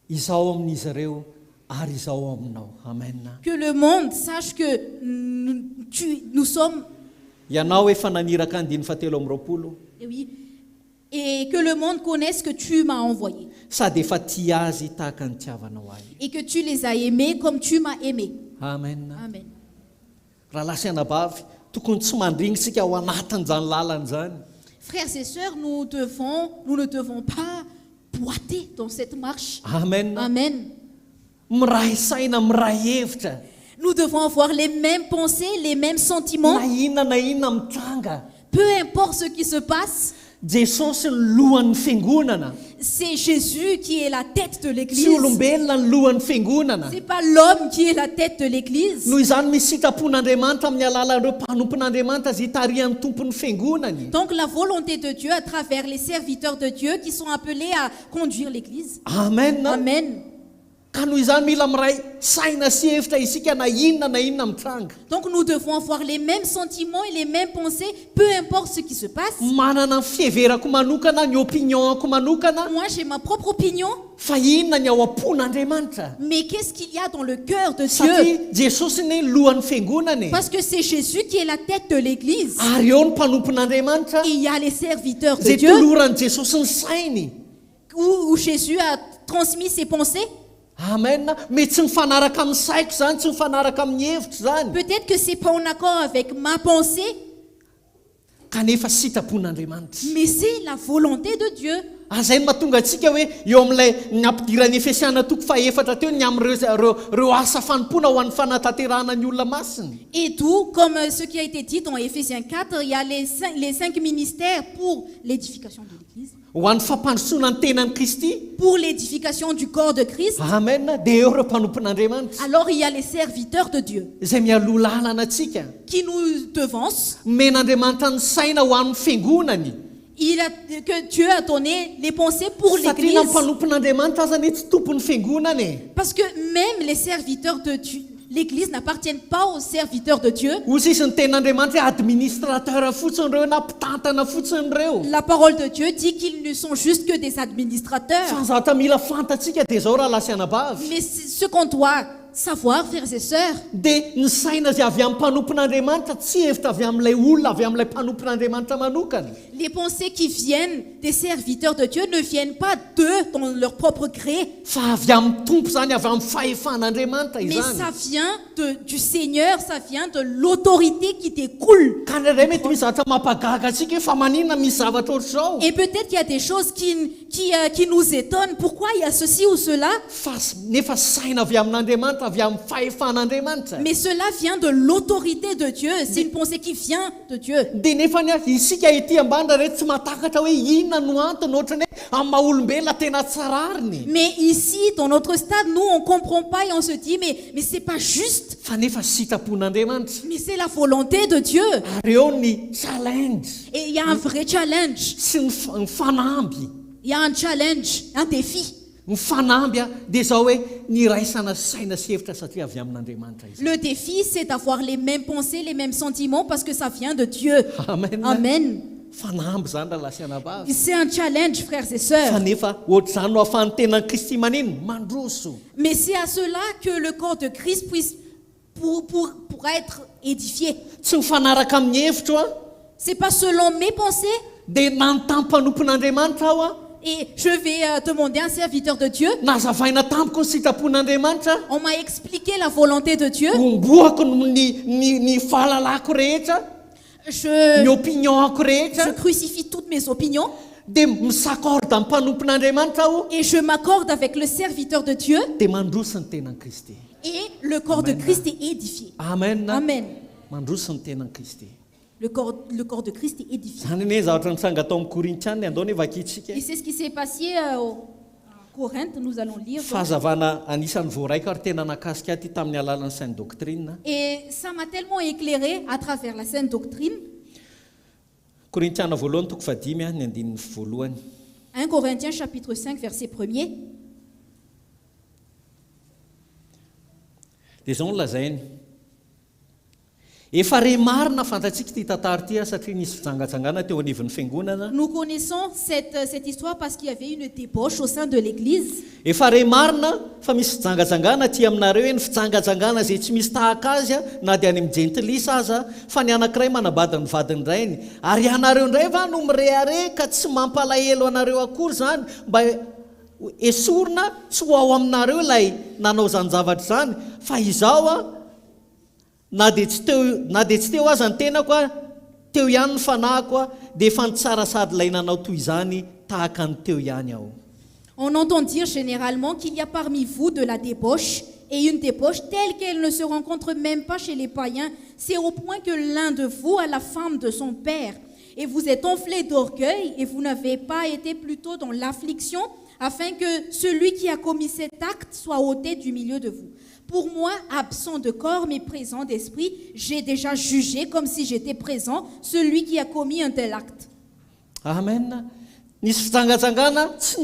izaho amin'izy ireo ary izaho aminao. Amen. Que le monde sache que nous sommes, Ianao efa naniraka ny 7:20 et oui, et que le monde connaisse que tu m'as envoyé sady efa tia azy tahaka ny tiavanao ahy. et que tu les as aimés comme tu m'as aimé. Amen. Amen. Raha lasianabavy tokony tsy mandringisika ao anatin'izany lalana zany. Frères et sœurs, nous ne devons pas boiter dans cette marche. Amen. Amen. Miray saina, miray hevitra. Nous devons avoir les mêmes pensées, les mêmes sentiments. Na inona mitranga. Peu importe ce qui se passe, Jesosy ny lohan'ny fiangonana. c'est Jésus qui est la tête de Tsy l'Église. olombelona ny lohan'ny fiangonana. C'est pas l'homme qui est la tête de l'Église. Noho izany misy sitrapon'Andriamanitra amin'ny alalan'ireo mpanompon'Andriamanitra zay itarihan'ny tompon'ny fiangonany. Donc la volonté de Dieu à travers les serviteurs de Dieu qui sont appelés à conduire l'Église. Amen. Amen. Ka noho izany mila miray saina sy hevitra isika na inona mitranga. Donc nous devons avoir les mêmes sentiments et les mêmes pensées, peu importe ce qui se passe. Manana ny fieverako manokana, ny opinionako manokana, Moi j'ai ma propre opinion, fa inona ny ao am-pon'Andriamanitra. mais qu'est-ce qu'il y a dans le cœur de Dieu? Satria Jesosy ny lohan'ny fiangonany. Parce que c'est Jésus qui est la tête de l'Église. Ary eo ny mpanompon'Andriamanitra Et il y a les serviteurs de zay Dieu toloran'i Jesosy ny sainy. où Jésus a transmis ses pensées. Amen. Mais tsy mifanaraka amin'ny saiko zany, tsy mifanaraka amin'ny hevitra zany. Peut-être que c'est pas en accord avec ma pensée, Kanefa sitrapon'Andriamanitra. mais c'est la volonté de Dieu. azay no mahatonga antsika hoe eo amin'ilay nampidirany efesiana toko faefatra teo ny amin'ireo asa fanompoana ho an'ny fanatanterahana ny olona masiny. Et tout, comme ce qui a été dit dans Éphésiens 4, il y a les cinq ministères pour l'édification de l'Église, ho an'ny fampandrosoana ny tenan'ny Kristy. pour l'édification du corps de Christ. Amen. Dia eo ireo mpanompon'Andriamanitra Alors il y a les serviteurs de Dieu izay mialoha lalana antsika. qui nous devancent. Men'Andriamanitra ny saina ho an'ny fiangonany. Que Dieu a donné les pensées pour Satria l'Église. na mpanompon'Andriamanitra aza ny tsy tompon'ny fiangonany. Parce que même les serviteurs de Dieu, l'Église n'appartiennent pas aux serviteurs de Dieu. Hozy izy ny ten'Andriamanitra administrateur fotsiny ireo na mpitantana fotsiny ireo. La parole de Dieu dit qu'ils ne sont juste que des administrateurs. Fa zata mila fantatsika dia zao raha lasianabavy. Mais ce qu'on doit savoir, frères et sœurs, Dia ny saina zay avy amin'ny mpanompon'Andriamanitra tsy hevitra avy amin'ilay olona avy amin'ilay mpanompon'Andriamanitra manokana. les pensées qui viennent des serviteurs de Dieu ne viennent pas d'eux dans leur propre gré, Fa avy amin'ny tompo zany avy amin'ny fahefan'Andriamanitra mais izany. ça vient du Seigneur, ça vient de l'autorité qui découle. Ka ndraindray mety misy zavatra mampagaga antsika hoe fa maninona misy zavatra ohatr'izao. Et peut-être qu'il y a des choses qui nous étonnent. Pourquoi il y a ceci ou cela? Fa nefa saina avy amin'Andriamanitra avy amin'ny fahefan'Andriamanitra. Mais cela vient de l'autorité de Dieu. C'est une pensée qui vient de Dieu. Dia nefa ny isika ety ambany rehetra tsy mahatakatra hoe inona no antony ohatrany hoe amin'ny maha-olombelona tena tsarariny. Mais ici, dans notre stade, nous, on ne comprend pas et on se dit, mais ce n'est pas juste. Fa nefa sitrapon'Andriamanitra. Mais c'est la volonté de Dieu. Ary eo ny challenge Et il y a un vrai challenge. sy ny fanamby. Il y a un challenge, un défi. Ny fanamby dia zao hoe ny raisana saina sy hevitra satria avy amin'Andriamanitra izy. Le défi, c'est d'avoir les mêmes pensées, les mêmes sentiments, parce que ça vient de Dieu. Amen. Amen. Fanamby zany raha lasianabavy. C'est un challenge, frères et Fa sœurs. nefa ohatr'izany no ahafahan'ny tenan'ny Kristy manino mandroso. Mais c'est à cela que le corps de Christ puisse pour être édifié. Tsy mifanaraka amin'ny hevitro C'est pas selon mes pensées. dia nanontany mpanompon'Andriamanitra aho Et je vais demander à un serviteur de Dieu. nazavaina tamiko ny sitrapon'Andriamanitra. On m'a expliqué la volonté de Dieu. Omboako ny fahalalako rehetra, ny Je opinionako rehetra, crucifie toutes mes opinions dia misakorde amin'ny mpanompon'Andriamanitra aho et je m'accorde avec le serviteur de Dieu dia mandroso ny tenan'ny Kristy. et le corps de Christ est édifié. Amen. Amen. Mandroso ny tenan'ny Kristy. Le corps de Christ est édifié. Zany ne zavatra nisanga tao amin'ny Korinthiana andao nefa vakitsika. Et c'est ce qui s'est passé à Corinthe, nous allons lire. Fahazavana anisan'ny voaraiko ary tena nakasika ty tamin'ny alalan'ny saine doctrine. Et ça m'a tellement éclairé à travers la sainte doctrine. Korinthiana voalohany toko fadimy ny andinin'ny voalohany. 1 Corinthiens chapitre 5 verset 1er. Dia zao no lazainy. Efa re marina fantatsika ty tantara ty satria nisy fijangatsangana teo anivon'ny fiangonana. Nous connaissons cette histoire parce qu'il y avait une débauche au sein de l'église. Efa re marina fa misy fijangatsangana ty aminareo hoe ny fijangatsangana zay tsy misy tahaka azy na dia any amin'ny gentilisa aza fa ny anankiray manabady ny vadiny rainy ary anareo indray va no mirehare ka tsy mampalahelo anareo akory zany mba esorina tsy ho ao aminareo ilay nanao zany zavatra zany fa izao na dia tsy teo aza ny tenako teo ihany ny fanahiko dia efa ny tsara sady ilay nanao toy izany tahaka ny teo ihany aho. On entend dire généralement qu'il y a parmi vous de la débauche, et une débauche telle qu'elle ne se rencontre même pas chez les païens. C'est au point que l'un de vous a la femme de son père, et vous êtes enflé d'orgueil, et vous n'avez pas été plutôt dans l'affliction, afin que celui qui a commis cet acte soit ôté du milieu de vous. Pour moi, absent de corps mais présent d'esprit, j'ai déjà jugé comme si j'étais présent celui qui a commis un tel acte. Amen. Nisy fijangatsangana tsy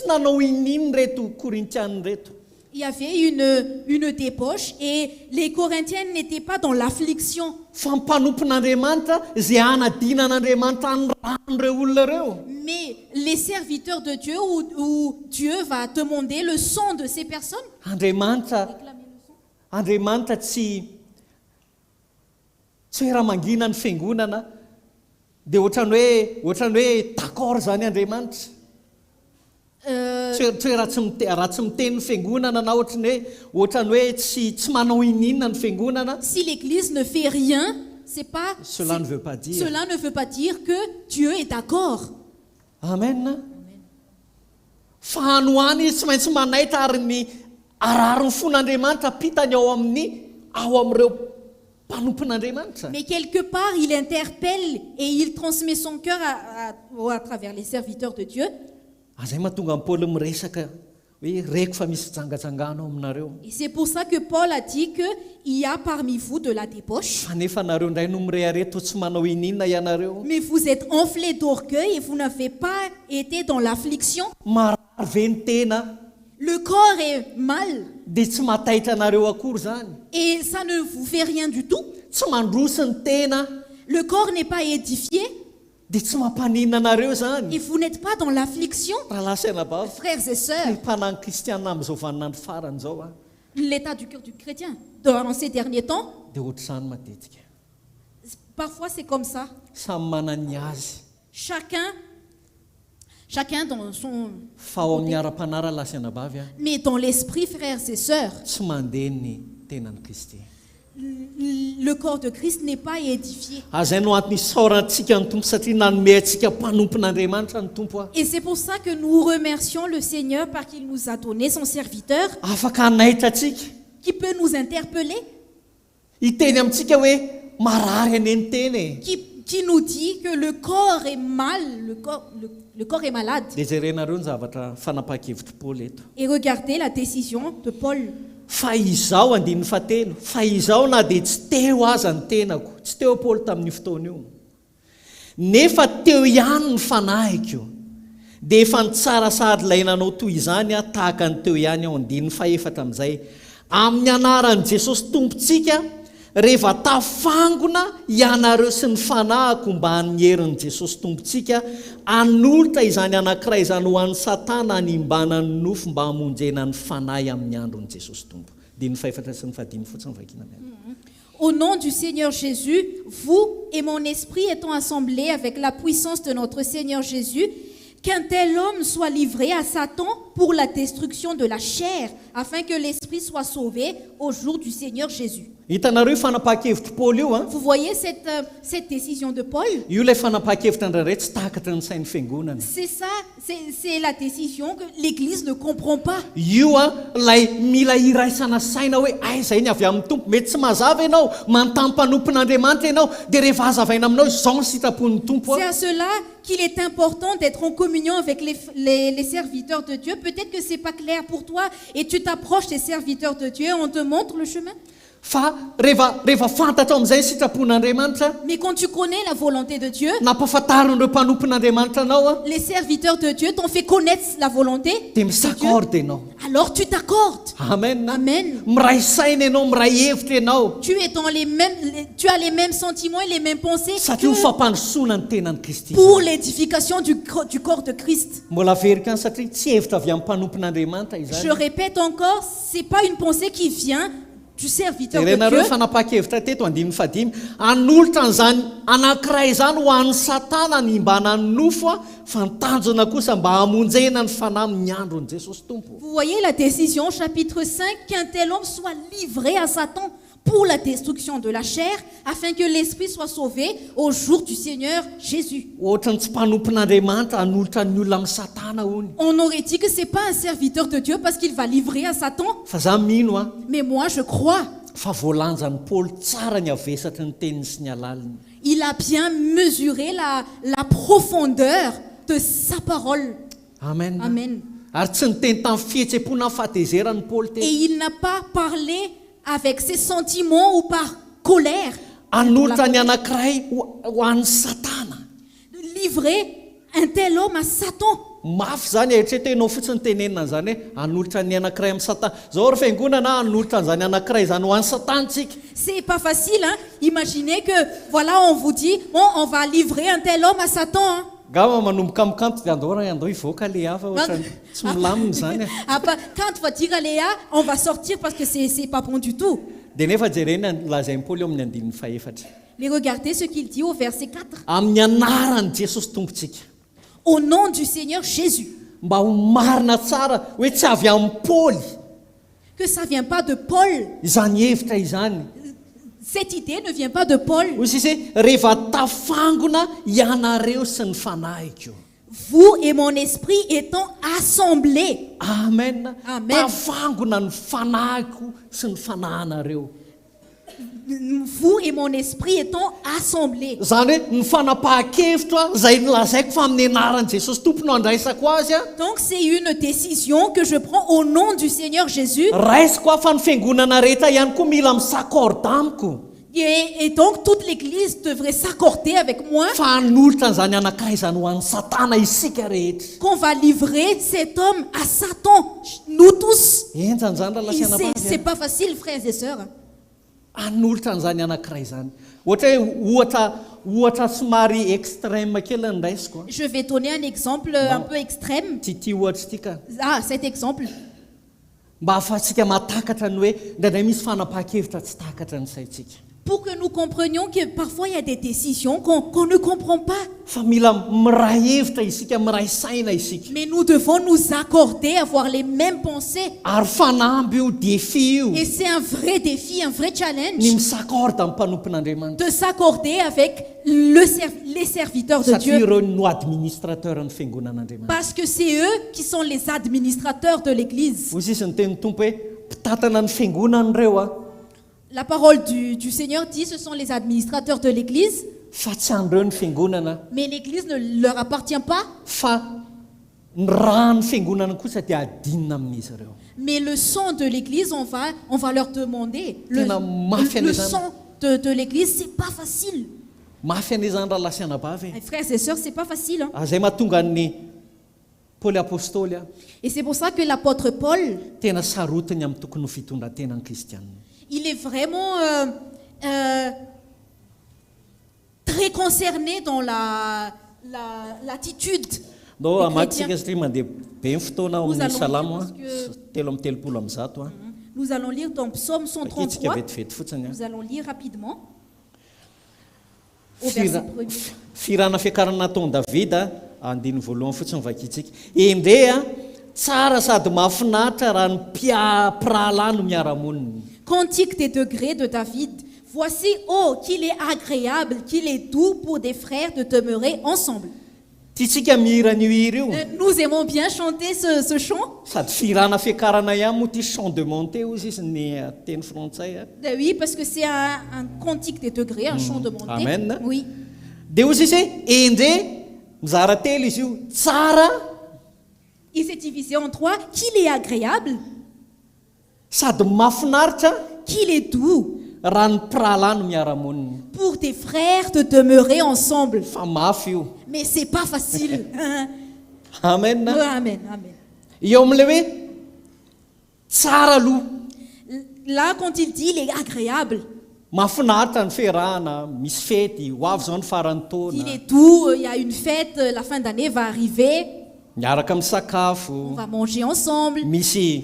nanao ininy reto Korinthiana reto. Il y avait une débauche et les Corinthiens n'étaient pas dans l'affliction. Fa mpanompon'Andriamanitra zay anadinan'Andriamanitra ny ran'ireo olona reo. Mais les serviteurs de Dieu, où Dieu va demander le sang de ces personnes. Andriamanitra tsy hoe raha mangina ny fiangonana dia ohatrany hoe d'accord zany Andriamanitra. Tsy hoe raha tsy miteny ny fiangonana na ohatrany hoe tsy manao inina ny fiangonana. Si l'Église ne fait rien, c'est pas. Cela ne veut pas dire que Dieu est d'accord. Amen. fa anoany izy tsy maintsy manaita ary ny arary ny fon'Andriamanitra pitany ao amin'ireo mpanompon'Andriamanitra. Mais quelque part, il interpelle et il transmet son cœur à travers les serviteurs de Dieu. Azay mahatonga Paul miresaka hoe reko fa misy jangajangana ao aminareo. Et c'est pour ça que Paul a dit qu'il y a parmi vous de la débauche. Fa nefa nareo indray no mirehareto tsy manao ininona ianareo. Mais vous êtes enflés d'orgueil et vous n'avez pas été dans l'affliction. Marary ve ny tena Le corps est mal dia tsy mataitra anareo akory zany. et ça ne vous fait rien du tout. Tsy mandroso ny tena Le corps n'est pas édifié dia tsy mampaninina anareo et zany. vous n'êtes pas dans l'affliction. Rahalahy sy anabavy, Frères et ny sœurs, mpanangy kristianina amin'izao vaninandro farany zao a l'état du cœur du chrétien dans ces derniers temps, dia ohatr'izany matetika. parfois c'est comme ça. Samy manana ny azy. Chacun dans son... Fa ao amin'ny ara-panara lahy sy anabavy a Mais dans l'esprit, frères et sœurs, tsy mandeha ny tenan'ny Kristy. le corps de Christ n'est pas édifié. Azay no antony isaorantsika ny tompo satria nanome antsika mpanompon'Andriamanitra ny tompo a. Et c'est pour ça que nous remercions le Seigneur parce qu'il nous a donné son serviteur Afaka anaitra atsika. qui peut nous interpeller, Hiteny amintsika hoe marary ane ny teny e. qui nous dit que le corps est mal, le corps est malade. Dia jerenareo ny zavatra fanapa-kevitry Paul eto. Et regardez la décision de Paul. Fa izao andininy fahatelo, fa izao na dia tsy teo aza ny tenako, tsy teo Paul tamin'io fotoana io. Nefa teo ihany ny fanahiko. Dia efa ny tsara sady lainanao toy izany a tahaka ny teo ihany ao andininy faefatra amin'izay. Amin'ny anaran'i Jesosy tompontsika, rehefa tafangona ianareo sy ny fanahiko mba han'ny herin'i Jesosy tompontsika, anolotra izany anankiray izany ho an'ny Satana hanimbana ny nofo mba hamonjena ny fanahy amin'ny andron'i Jesosy tompo. Diny faefatra sy ny fahadimy fotsiny vakina miana. Au nom du Seigneur Jésus, vous et mon esprit étant assemblés avec la puissance de notre Seigneur Jésus, qu'un tel homme soit livré à Satan pour la destruction de la chair, afin que l'esprit soit sauvé au jour du Seigneur Jésus. Hitanareo fanapa-kevitry Paul io a? Vous voyez cette décision de Paul? Io ilay fanapa-kevitra indraindray tsy takatra ny sain'ny fiangonana. C'est ça, c'est la décision que l'Église ne comprend pas. Io a lay mila iraisana saina hoe aiza iny avy amin'ny tompo, mety tsy mazava ianao, manontany mpanompon'Andriamanitra ianao, dia rehefa azavaina aminao izao ny sitrapon'ny tompo C'est a. à cela qu'il est important d'être en communion avec les serviteurs de Dieu. Peut-être que c'est pas clair pour toi et tu t'approches des serviteurs de Dieu et on te montre le chemin. Fa rehefa fantatra amin'izay sitrapon'Andriamanitra, Mais quand tu connais la volonté de Dieu, nampafantarin'ireo mpanompon'Andriamanitra anao a, les serviteurs de Dieu t'ont fait connaître la volonté dia de Dieu. misakorde ianao. Alors tu t'accordes. Amen. Amen. Miray saina ianao, miray hevitra ianao, Tu es dans tu as les mêmes sentiments et les mêmes pensées satria ho que fampandrosoana ny tenan'ny Kristy. pour l'édification du corps de Christ. Mbola verika any satria tsy hevitra avy amin'ny mpanompon'Andriamanitra Je izany. répète encore, c'est pas une pensée qui vient du serviteur de Renareo Dieu. fanapa-kevitra teto andininy fadimy, anolotra an'izany anankiray izany ho an'ny Satana ny mbana ny nofo a, fa ny tanjona kosa mba hamonjena ny fanahy amin'ny andron'i Jesosy tompo. Vous voyez la décision, chapitre 5, qu'un tel homme soit livré à Satan pour la destruction de la chair, afin que l'esprit soit sauvé au jour du Seigneur Jésus. Ohatrany tsy mpanompon'Andriamanitra anolotra ny olona amin'ny Satana hony. On aurait dit que c'est pas un serviteur de Dieu parce qu'il va livrer à Satan. Fa za mino a, Mais moi, je crois. fa voalanjan'ny Paul tsara ny avesatra ny teniny sy ny alaliny. Il a bien mesuré la profondeur de sa parole. Amen. Amen. Ary tsy niteny tamin'ny fihetsepoana fahatezerany Paul Et teny. il n'a pas parlé avec ses sentiments ou par colère. Anolotra ny anankiray ho an'ny Satana. Livrer un tel homme à Satan. Mafy zany eritreretenao fotsiny tenenina an'izany hoe anolotra ny anankiray amin'ny Satana. Zao ry fiangonana anolotra an'izany anankiray izany ho an'ny Satantsika. C'est pas facile, hein? Imaginez que, voilà, on vous dit, bon, on va livrer un tel homme à Satan. Hein? Gama manomboka amin'ny kanto dia andao hivoaka le hafa ohatrany tsy milamina zany. Ah, bah, quand on va dire à Léa, on va sortir parce que c'est pas bon du tout. Dia nefa jerena lazain'ny Paoly eo amin'ny andininy faefatra. Mais regardez ce qu'il dit au verset 4. Amin'ny anaran'i Jesosy tompontsika. Au nom du Seigneur Jésus. Mba ho marina tsara hoe tsy avy amin'ny Paoly Que ça vient pas de Paul. izany hevitra izany. Cette idée ne vient pas de Paul. Hoy sisy hoe rehefa tafangona ianareo sy ny fanahiko. vous et mon esprit étant assemblés. Amen. Amen. Tavangona ny fanahiko sy ny fanahinareo. Vous et mon esprit étant assemblés. Zany hoe ny fanapahan-kevitra izay nilazaiko fa amin'ny anaran'i Jesosy tompony andraisako azy a. Donc c'est une décision que je prends au nom du Seigneur Jésus. Raisiko aho fa ny fiangonana rehetra ihany koa mila misakordà amiko. Et donc toute l'Église devrait s'accorder avec moi Fa hanolotra an'izany anankiray izany ho an'ny Satana isika rehetra. qu'on va livrer cet homme à Satan. Nous tous. Enjany zany raha Et lasiana c'est bavy. pas facile, frères et sœurs. Hanolotra an'izany anankiray izany. Ohatra hoe ohatra somary extrême kely ny raisiko. Je vais donner un exemple un peu extrême. Ty ohatra ity ka. Ah, cet exemple. Mba ahafahantsika mahatakatra ny hoe ndraindray misy fanapahan-kevitra tsy takatra ny saintsika. Pour que nous comprenions que parfois il y a des décisions qu'on ne comprend pas. Fa mila miray hevitra isika, miray saina isika. Mais nous devons nous accorder, avoir les mêmes pensées. Ary fanampy io, défi io. Et c'est un vrai défi, un vrai Ny challenge misakordà amin'ny mpanompon'Andriamanitra. de s'accorder avec les serviteurs de Satria Dieu. ireo no administrateur ny fiangonan'Andriamanitra. Parce que c'est eux qui sont les administrateurs de l'Église. Hoy izy ny tenin'ny tompo hoe mpitatana ny fiangonan'ireo a. La parole du Seigneur dit ce sont les administrateurs de l'Église, Fa tsy an'ireo ny fiangonana. mais l'Église ne leur appartient pas. Fa ny raha ny fiangonana kosa dia adinina amin'izy ireo. Mais le sang de l'Église, on va leur demander. Tena mafy Le an'izany. sang de l'Église, c'est pas facile. Mafy an'izany raha lasiana bavy. Eh, frères et sœurs, c'est pas facile. Hein? Izay mahatonga ny Paoly apôstôly a Et c'est pour ça que l'apôtre Paul, tena sarotiny amin'ny tokony ho fitondran-tena ny kristianina. il est vraiment très concerné dans l'attitude. No des amaky chrétiens. tsika satria mandeha be ny fotoana ao Nous amin'ny allons salamo lire a parce que- telo amin'ny telopolo amin'ny zato a. Nous allons lire dans Psaume Akitsika 133. vetivety fotsiny a. Nous allons lire rapidement. Au verset Fira- 1er. Firana fiakarana nataon'i Davida andiny voalohany fotsiny vakitsika. Endre a tsara sady mahafinaritra raha ny mpirahalahy no miara-moniny. Cantique des degrés de David. Voici, oh, qu'il est agréable, qu'il est doux pour des frères de demeurer ensemble. Tiatsika mihira an'io hira io. Nous aimons bien chanter ce chant. Sady firana fiakarana ihany moa ty chant de monté ozy izy ny teny frantsay a. Oui, parce que c'est un cantique des degrés, un chant de montée. Amen. Oui. Dia ozy izy hoe endre mizara telo izy io tsara Il s'est divisé en trois. Qu'il est agréable, sady mahafinaritra qu'il est doux raha ny mpirahalahy no miara-moniny. pour des frères de demeurer ensemble. Fa mafy io. Mais c'est pas facile. Amen. Amen, amen. Eo amin'ilay hoe tsara aloha Là, quand il dit il est agréable, mahafinaritra ny fiarahana, misy fety, ho avy zao ny faran'ny il taona. est doux, il y a une fête, la fin d'année va arriver, Miaraka on misakafo, va manger ensemble, misy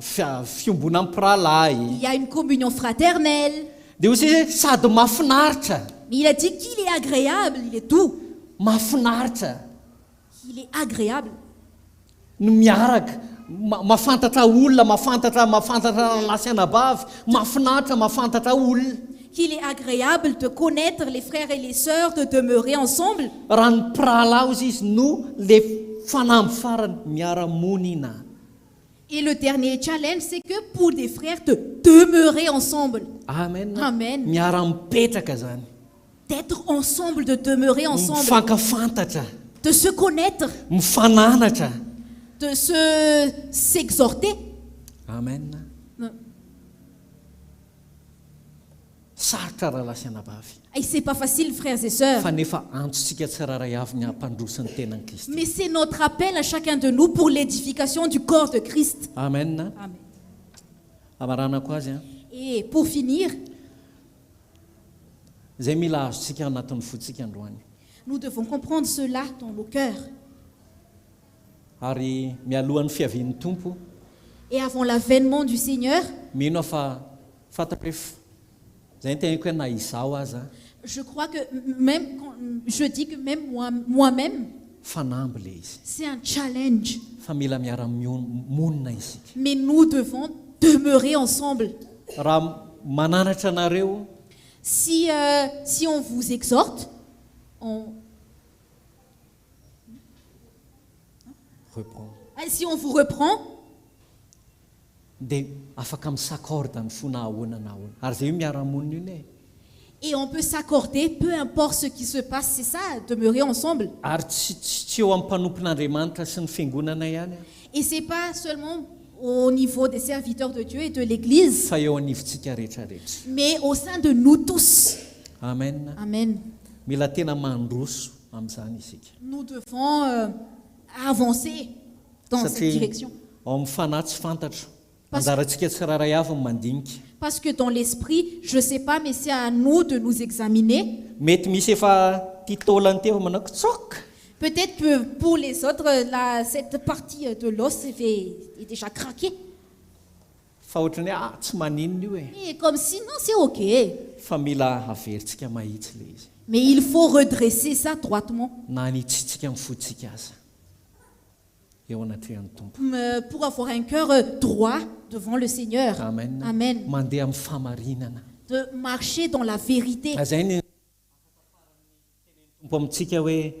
fiombona amin'ny mpirahalahy. il y a une communion fraternelle. Dia ozy izy hoe sady mahafinaritra, Mais il a dit qu'il est agréable, il est doux, mahafinaritra il est agréable. no miaraka mafantatra olona, mafantatra lasiana bavy, mahafinaritra mafantatra olona. Qu'il est agréable de connaître les frères et les sœurs, de demeurer ensemble. Raha ny mpirahalahy ozy izy no le fanampy farany miara-monina. Et le dernier challenge, c'est que pour des frères, de demeurer ensemble. Amen. Amen. Miara-mipetraka zany. D'être ensemble, de demeurer ensemble. Mifankafantatra, De se connaître, mifananatra. de s'exhorter. Amen. Sarotra raha lasiana bavy. Et c'est pas facile, frères et sœurs. Fa nefa antsotsika tsiraray avy ny hampandrosin'ny tenan'i Kristy. Mais c'est notre appel à chacun de nous pour l'édification du corps de Christ. Amen. Amen. Amaranako azy a. Et pour finir, Zay mila azontsika anatin'ny fotsika androany. nous devons comprendre cela dans nos cœurs. Ary mialohan'ny fiavian'ny tompo, Et avant l'avènement du Seigneur, mino fa fantatra hoe zay ny tenako hoe na izao aza je crois que même quand je dis que même moi-même, fanamby le izy. c'est un challenge. Fa mila miara-monina isika. Mais nous devons demeurer ensemble. Raha mananatra anareo, Si on vous exhorte, reprend Et si on vous reprend, dia afaka misakorde ny fo na ahoana na ahoana ary zay io miara-monina iny et on peut s'accorder, peu importe ce qui se passe, c'est ça, demeurer ensemble. ary tsy eo amin'ny mpanompon'andriamanitra sy ny fiangonana ihany Et c'est pas seulement au niveau des serviteurs de Dieu et de l'Église, fa eo anivontsika rehetrarehetra mais au sein de nous tous. amen Amen. mila tena mandroso amin'izany isika Nous devons avancer dans cette satria direction. ao amin'ny fanahy tsy fantatro Parce- anjarantsika tsiraray avy ny mandinika Parce que dans l'esprit, je ne sais pas, mais c'est à nous de nous examiner. mety misy efa titolany teo manao kitsoka Peut-être que pour les autres, cette partie de l'os est déjà craquée. fa ohatrany hoe tsy maninona io e Et comme si, non, c'est OK. fa mila averintsika mahitsy le izy Mais il faut redresser ça droitement na hanitsitsika amin'ny fotsika aza eo anatrehan'ny tompo pour avoir un cœur droit devant le Seigneur. amen Amen. mandeha amin'ny famarinana De marcher dans la vérité. zay ny tompo amintsika hoe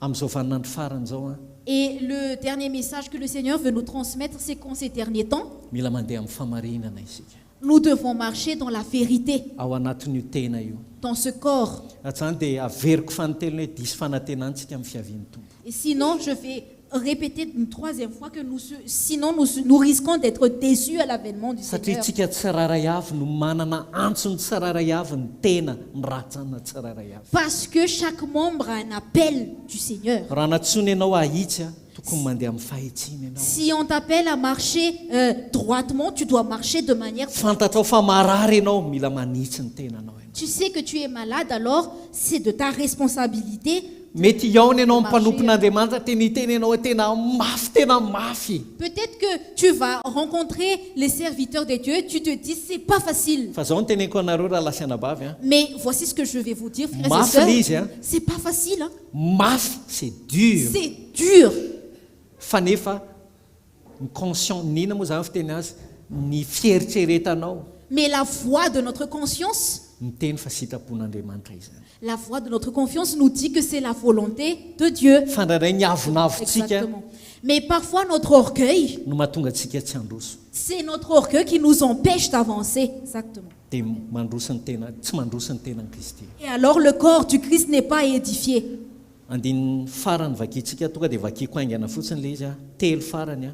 amin'izao vaninandro farany zao a Et le dernier message que le Seigneur veut nous transmettre, c'est qu'en ces derniers temps, mila mandeha amin'ny famarinana isika nous devons marcher dans la vérité, ao anatin'io tena io dans ce corps. atsany dia averiko fanontelony hoe disy fanantenantsika amin'ny fiavian'ny tompo Et sinon, je vais répéter une troisième fois que nous risquons d'être déçus à l'avènement du satria Seigneur. tsika tsiraray avy no manana antsony tsiraray avy ny tena ny ratsanna tsiraray avy Parce que chaque membre a un appel du Seigneur. raha natsony ianao ahitsy a tokony mandeha amin'ny fahitsiny ianao Si on t'appelle à marcher droitement, tu dois marcher de manière... fantatrao fa marary ianao mila manitsy ny tenanao ianao Tu sais que tu es malade, alors c'est de ta responsabilité. mety iaona ianao mpanompon'andriamanitra teniteny ianao hoe tena mafy Peut-être que tu vas rencontrer les serviteurs de Dieu, tu te dis, c'est pas facile. fa zao ny teneniko anareo raha lasianabavy a Mais voici ce que je vais vous dire, frères et mafy le izy sœurs. a C'est pas facile, hein. mafy c'est dur C'est dur. fa nefa ny conscient nina moa zany fiteny azy ny fieritreretanao Mais la voix de notre conscience, miteny fa sitrapon'andriamanitra izany la voix de notre confiance nous dit que c'est la volonté de Dieu. fandraindray ny avonavotsika Exactement. Mais parfois notre orgueil, no mahatonga atsika tsy handroso c'est notre orgueil qui nous empêche d'avancer. Exactement. dia mandroso ny tena tsy mandroso ny tenan'i kristy Et alors le corps du Christ n'est pas édifié. andiny farany vakitsika tonga dia vakiko aingana fotsiny le izy a telo farany a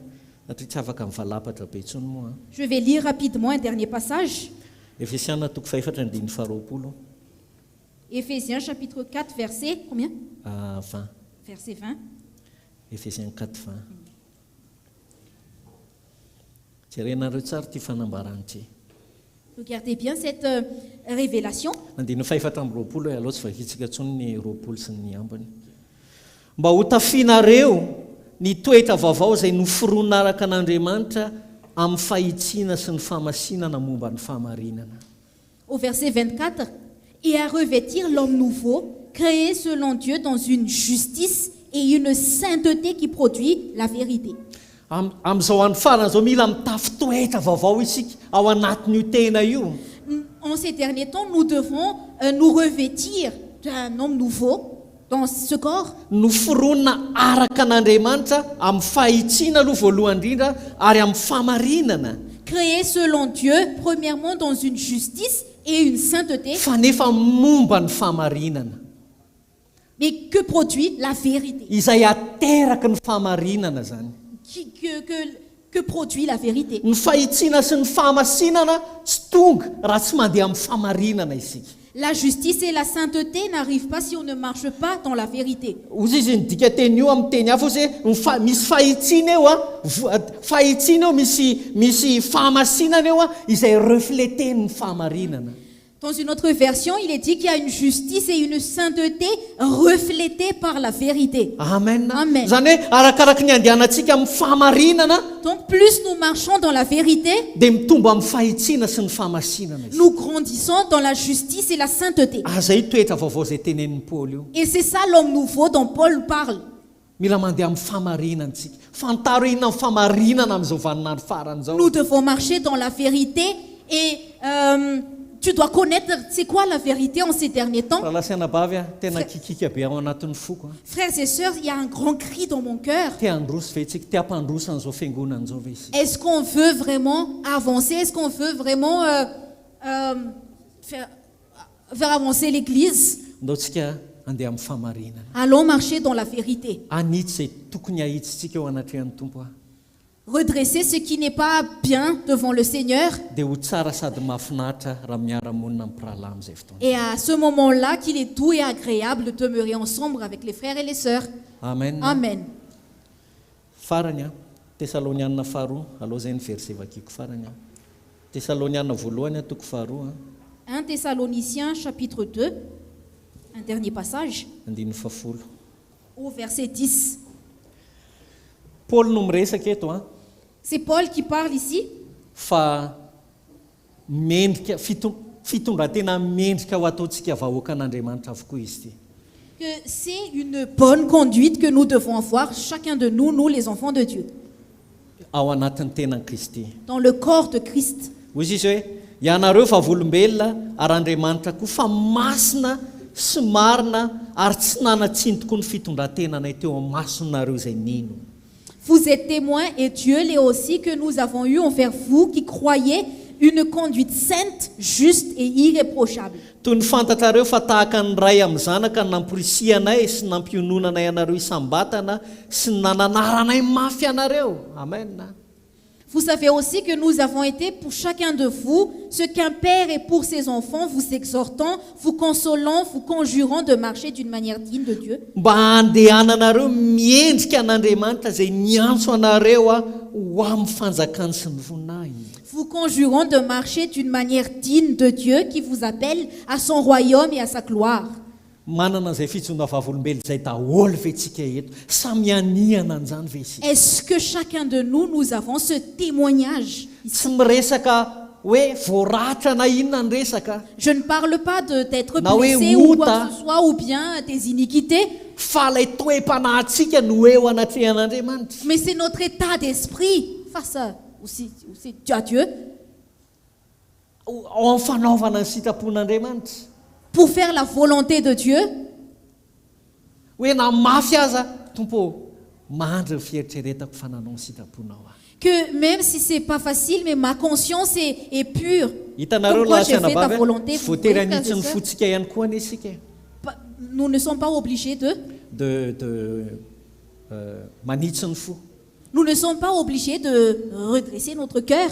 satria tsy afaka mivalapatra be intsony moa Je vais lire rapidement un dernier passage. efesiana toko faefatra andiny faharoapolo Éphésiens chapitre 4, verset combien? 20 Verset 20. efesiana 4:20 jerenareo tsara ty fanambarany ty Regardez bien cette révélation. andiny faefatra amby roapolo hoe aloha tsy vakitsika ntsony ny roapolo sy ny ambiny mba ho tafianareo ny toetra vaovao izay noforonina araka an'andriamanitra amin'ny fahitsiana sy ny famasinana momba ny fahamarinana Au verset 24. Et à revêtir l'homme nouveau, créé selon Dieu dans une justice et une sainteté qui produit la vérité. Amin'izao andro farana zao mila mitafy toetra vaovao isika ao anatin'io tena io En ces derniers temps, nous devons nous revêtir d'un homme nouveau dans ce corps, noforonina araka an'andriamanitra amin'ny fahitsiana aloha voalohany indrindra ary amin'ny fahamarinana créé selon Dieu, premièrement dans une justice et une sainteté, fa nefa momba ny fahamarinana mais que produit la vérité. izay ateraky ny fahamarinana zany Que produit la vérité. ny fahitsiana sy ny fahamasinana tsy tonga raha tsy mandeha amin'ny fahamarinana isika La justice et la sainteté n'arrivent pas si on ne marche pas dans la vérité. ozy izy ny dika teny io amin'ny teny hafa hoe misy fahitsiana eo a fahitsiana eo misy fahamasinana eo a izay refleteny ny fahamarinana Dans une autre version, il est dit qu'il y a une justice et une sainteté reflétées par la vérité. amen Amen. zany hoe arakaraky ny andehanantsika amin'ny fahamarinana Donc plus nous marchons dans la vérité, dia mitombo amin'ny fahitsiana sy ny fahamasinana izy nous grandissons dans la justice et la sainteté. azay toetra vaovao zay tenenin'ny paoly io Et c'est ça l'homme nouveau dont Paul parle. mila mandeha amin'ny fahamarinantsika fantaro inona amin'ny fahamarinana amin'izao vaninandro farany zao Nous devons marcher dans la vérité et tu dois connaître c'est quoi la vérité en ces derniers temps. raha lasiana bavy a tena kikika be ao anatin'ny foko a Frères et sœurs, il y a un grand cri dans mon cœur. te handroso ve tsika te hampandrosa an'izao fiangonana zao ve isika Est-ce qu'on veut vraiment avancer? Est-ce qu'on veut vraiment faire avancer l'Église? ndao tsika andeha amin'ny famarinana Allons marcher dans la vérité. anitsy zay tokony ahitsitsika eo anatrehan'ny tompo a Redresser ce qui n'est pas bien devant le Seigneur. dia ho tsara sady mahafinaritra raha miara-monina amin'ny mpirahalahy amin'izay fotoana Et à ce moment-là, qu'il est doux et agréable de demeurer ensemble avec les frères et les sœurs. amen Amen. farany a tesalonianina faharoa aloha zay ny verset vakiko farany a tesalonianina voalohany a toko faharoa 1 Thessaloniciens chapitre 2, un dernier passage, andin'ny fafolo au verset 10. paoly no miresaka eto a C'est Paul qui parle ici. fa mendrika fitondratena mendrika ho ataontsika vahoaka an'Andriamanitra avokoa izy ty Que c'est une bonne conduite que nous devons avoir, chacun de nous, nous les enfants de Dieu, ao anatin'ny tenan'i Kristy dans le corps de Christ. hoy izy hoe ianareo fa volombelona ary Andriamanitra koa fa masina sy marina ary tsy nanatsiny tokoa ny fitondrantenanay teo amin'ny masonareo izay nino Vous êtes témoins et Dieu l'est aussi que nous avons eu envers vous qui croyez une conduite sainte, juste et irréprochable. toy ny fantatrareo fa tahaka ny ray amin'ny zanaka ny namporisianay sy nampiononanay anareo isambatana sy ny nananaranay mafy anareo amen. Vous savez aussi que nous avons été pour chacun de vous ce qu'un père est pour ses enfants, vous exhortant, vous consolant, vous conjurant de marcher d'une manière digne de Dieu. mba handehananareo miendrika an'Andriamanitra zay niantso anareo a ho amin'ny fanjakany sy ny voninahiny Vous conjurant de marcher d'une manière digne de Dieu qui vous appelle à son royaume et à sa gloire. manana zay fitsona vavolombelona zay daholo ve tsika eto samy aniana an'izany ve isika Est-ce que chacun de nous, nous avons ce témoignage? tsy miresaka hoe voaratra na inona ny resaka Je ne parle pas d'être Na hoe blessé ou ota. quoi que ce soit, ou bien des iniquités, fa ilay toe-panahintsika no eo anatrehan'Andriamanitra mais c'est notre état d'esprit face à aussi à Dieu ao amin'ny fanaovana ny sitrapon'Andriamanitra pour faire la volonté de Dieu. hoe na mafy aza tompo mahandry ny fieritreretako fa nanao ny sitraponao a Que même si c'est pas facile, mais ma conscience est pure. hitanareo Pourquoi j'ai lahasiana fait ta bavy volonté, a vous voatery voyez, anitsy ny frères et fotsika ihany koa ane isika Nous ne sommes pas obligés de manitsy ny fo nous ne sommes pas obligés de redresser notre cœur.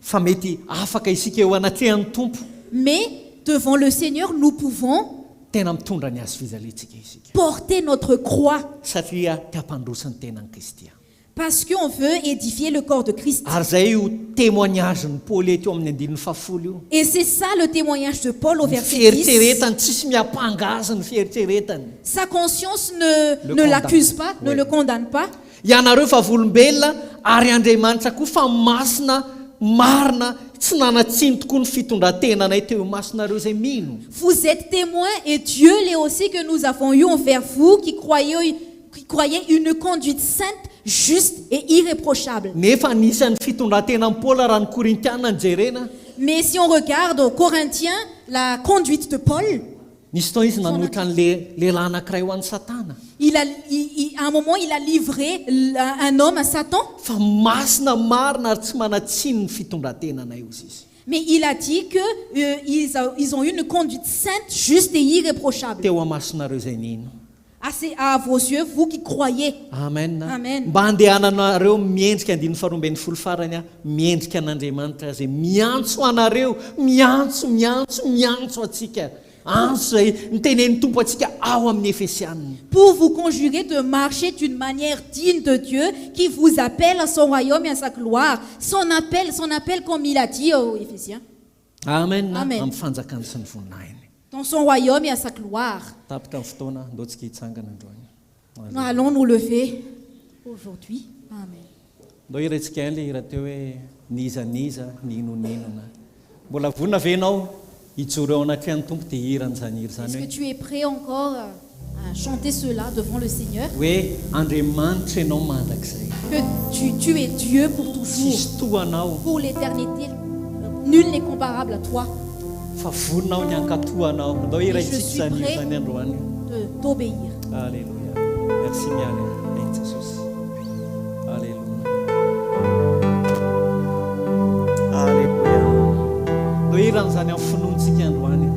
fa mety afaka isika eo anatrehan'ny tompo Mais devant le Seigneur, nous pouvons tena mitondra ny azo fizalentsika isika porter notre croix satria te hampandrosan'ny tenan'i Kristy a parce qu'on veut édifier le corps de Christ. ary zay io témoignage ny Paoly eto amin'ny andinin'ny fafolo io Et c'est ça le témoignage de Paul au ny verset 10. fieritreretany tsisy miampangaza ny fieritreretany Sa conscience Le ne condamne. l'accuse pas, ne Oui. le condamne pas. ianareo fa volombelona ary Andriamanitra koa fa masina marina tsy nanatsiny tokoa ny fitondrantenanay teo masonareo zay mino Vous êtes témoins et Dieu l'est aussi que nous avons eu envers vous qui croyez une conduite sainte, juste et irréprochable. nefa anisan'ny fitondrantenan'i Paoly raha ny Korintiana ny jerena Mais si on regarde aux Corinthiens, la conduite de Paul, nisy fotoana izy nanohitra ny lehilahy anankiray ho an'ny Satana à un moment, il a livré un homme à Satan, fa masina marina ary tsy manatsiny ny fitondrantenanay ozy izy mais il a dit qu'ils ont eu une conduite sainte, juste et irréprochable. teo amasonareo zay nino À vos yeux, vous qui croyez. amen Amen. mba handehananareo miendrika andiny faharoambeny folo farany a miendrika an'Andriamanitra zay miantso anareo miantso atsika antso zay nitenen'ny tompo atsika ao amin'ny Efesianina Pour vous conjurer de marcher d'une manière digne de Dieu qui vous appelle à son royaume et à sa gloire. Son appel comme il a dit aux Éphésiens, amen Amen. amin'ny fanjakany sy ny voninahiny dans son royaume et à sa gloire. tapitra ny fotoana ndotsika hitsangana androany Nous allons nous lever aujourd'hui. Amen. ndo irantsika le ira teo hoe nizaniza ninonina mbola vonina venao hijoro eo anatrehan'ny tompo dia hiran'izany hira Est-ce zany que tu es prêt encore à chanter cela devant le Seigneur? hoe Andriamanitra ianao mandrakizay Que tu es Dieu pour toujours, tsisy toanao pour l'éternité Nul n'est comparable à toi. Fa voninao ny ankatoanao. Ndao Et je iraintsika suis zany prêt zany androany. de t'obéir. Alléluia. Merci miale. Thank Jesus. Alléluia. Alléluia. Ndao iran'izany amin'ny finoantsika androany.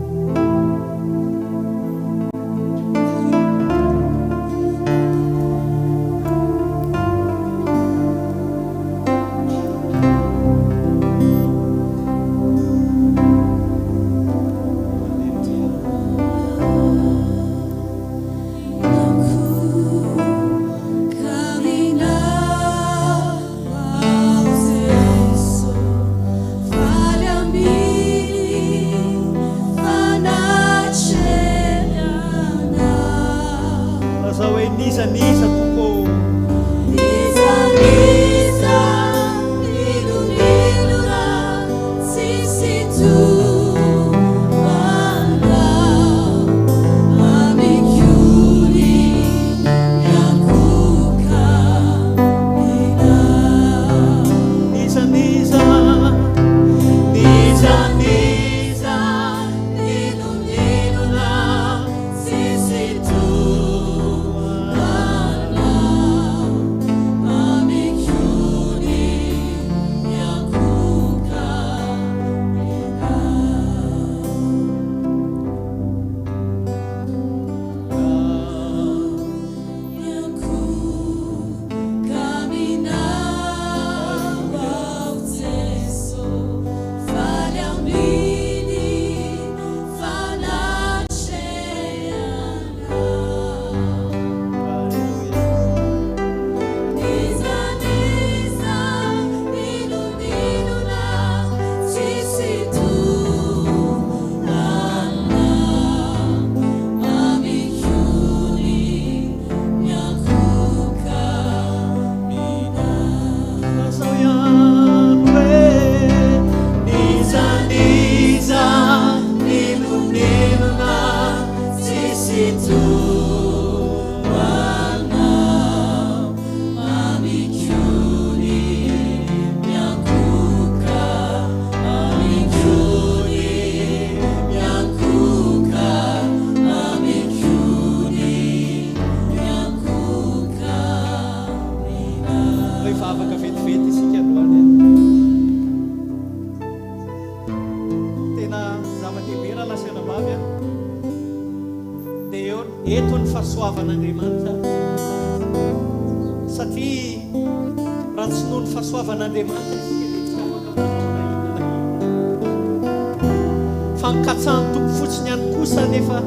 Fankatsahan'ny tompo fotsiny ihany kosa nefa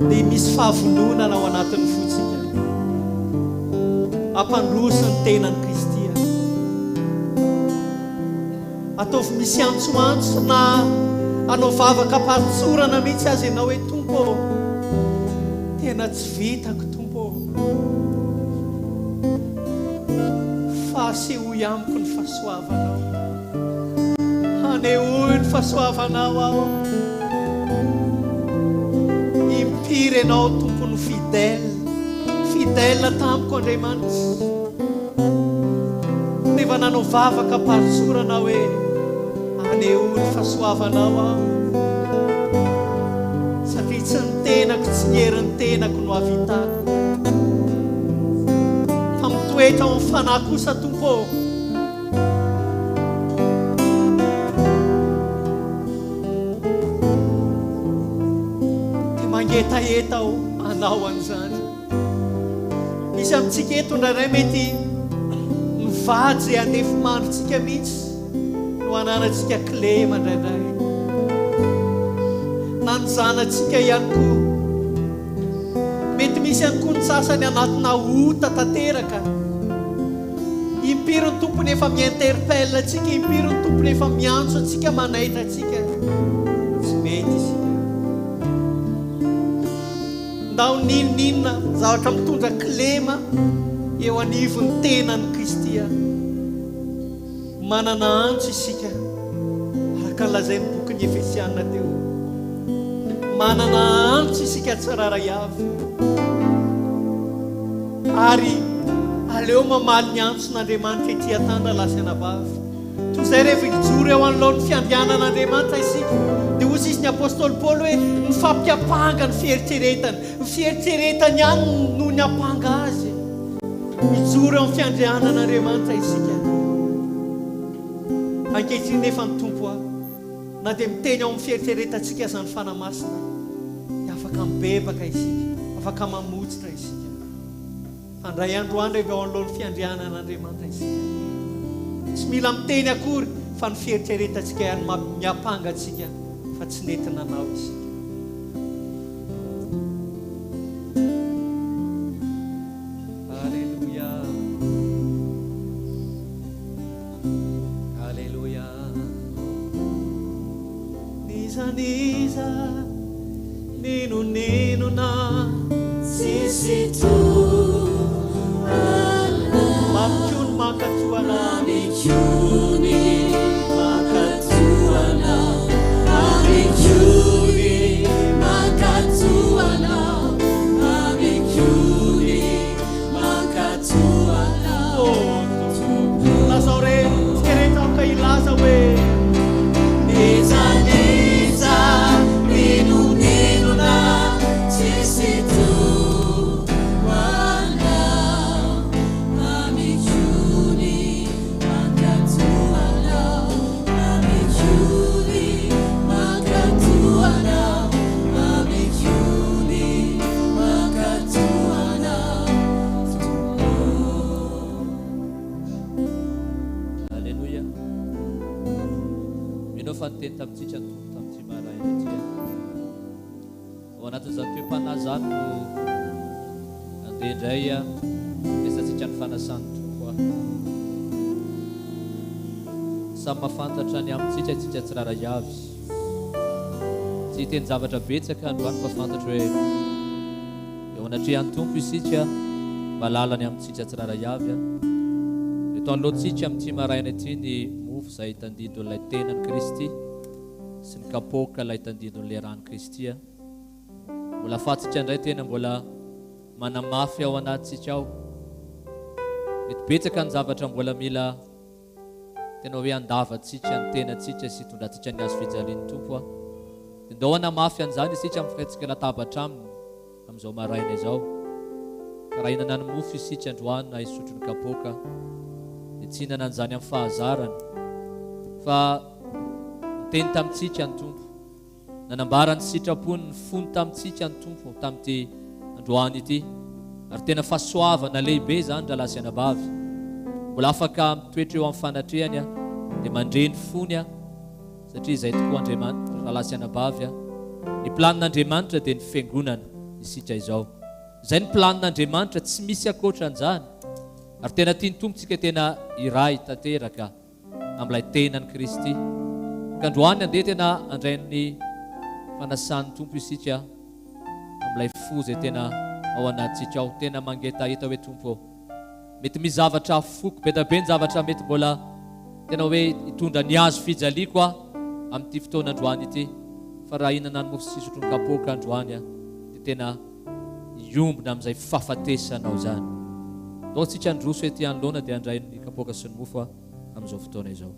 dia misy fahavononana ao anatin'ny fotsika ampandrosiny tenan'i Kristy. Ataovy misy antsoantso na anao vavaka partsorana mihitsy azy ianao hoe tompo tena tsy vitako tompo, fa asehoy amiko ny fahasoavanao, hanehoy ny fahasoavanao aho, impiry ianao tompony fidèle tamiko Andriamanitra. Nefa nanao vavaka partsorana hoe hanehoy ny fahasoavanao aho, satria tsy ny tenako tsy ny herin'ny tenako no havitako, fa mitoetra ao amin'ny fanahy kosa tompo. Dia mangetaeta ao anao an'izany. Misy amintsika eto indraindray mety mivady zay andefimandrotsika mihitsy no ananatsika clé mandraindray, na ny zanatsika ihany koa. Mety misy ihany koa ny sasany anatina ota tanteraka. Impiry ny tompony efa mi-interpelle atsika, impiry ny tompony efa miantso atsika, manaitra atsika. Tsy mety isika. Ndao ninona zavatra mitondra cléma eo anivon'ny tenan'i Kristy. Manana antso isika araka lazain'ny bokin'ny Efesiana teo. Manana antso isika tsiraray avy, ary aleo mamaly ny antson'Andriamanitra ety an-tany raha lasa anabavy. toy izay rehefa ijoro eo anolohan'ny fiandrianan'Andriamanitra isika dia hozy izy ny apôstôly Paoly hoe ny fampiapanga ny fieritreretany, ny fieritreretany ihany no ny apanga azy. Ijoro eo amin'ny fiandrianan'Andriamanitra isika. Ankehitriny nefa ny tompo na dia miteny ao amin'ny fieritreretantsika aza ny fanamasina, dia afaka mibebaka isika, afaka mamotsitra isika. Andray androany rehefa eo anolohan'ny fiandrianan'Andriamanitra isika. Tsy mila miteny akory fa ny fieritreretantsika ihany miapanga antsika fa tsy nentina anao isika. Alleluia, alleluia. Niza ninona sisi tu Mamchun makatuana Amichuni makatuana Amichuni makatuana Amichuni makatuana Lazore skereta kailaza we Niza ninuna sisi tu Teny tamintsika ny tompo tamin'ity maraina ity. Ao anatin'izany toem-panazany no andeha indray resatsika ny fanasan'ny tompo. Samy mahafantatra ny amintsika tsika tsiraray avy. Tsy hiteny zavatra betsaka androany fa fantatra hoe eo anatrehan'ny tompo isika mba lalany amintsika tsiraray avy. Eto anoloantsika amin'ity maraina ity ny mofo izay tandidon'ilay tenan'i Kristy sy ny kapoaka ilay tandidon'ilay ran'i Kristy. Mbola fatsika indray tena mbola manamafy ao anatsika ao. Mety betsaka ny zavatra mbola mila tena hoe andavatsika ny tenatsika sy tondratsika ny azo fijalian'ny tompo. Ndao hanamafy an'izany isika amin'ny firaitsika latabatra aminy amin'izao maraina izao. Ka raha hinana ny mofo isika androany na hisotro ny kapoaka dia tsy hinana an'izany amin'ny fahazarany fa teny tamintsika ny tompo, nanambarany sitrapony ny fony tamintsika ny tompo tamin'ity androany ity, ary tena fahasoavana lehibe zany rahalahy sy anabavy. Mbola afaka mitoetra eo amin'ny fanatrehany dia mandre ny fony satria izay tokoa Andriamanitra rahalahy sy anabavy. Ny planin'Andriamanitra dia ny fiangonana isika izao. Izay ny planin'Andriamanitra, tsy misy akoatran'izany. Ary tena tiany tompontsika tena iray tanteraka amin'ilay tenan'i Kristy. Ka androany andeha tena andrain'ny fanasan'ny tompo isika amin'ilay fo izay tena ao anatsika ao. Tena mangetahita hoe tompo, mety misy zavatra foko be da be ny zavatra mety mbola tena hoe hitondra ny azo fijaliako amin'ity fotoana androany ity. Fa raha hinana ny mofo sy sotro ny kapoaka androany dia tena iombona amin'izay fahafatesanao zany. Dao tsika androso ety anoloana dia andray ny kapoaka sy ny mofo amin'izao fotoana izao.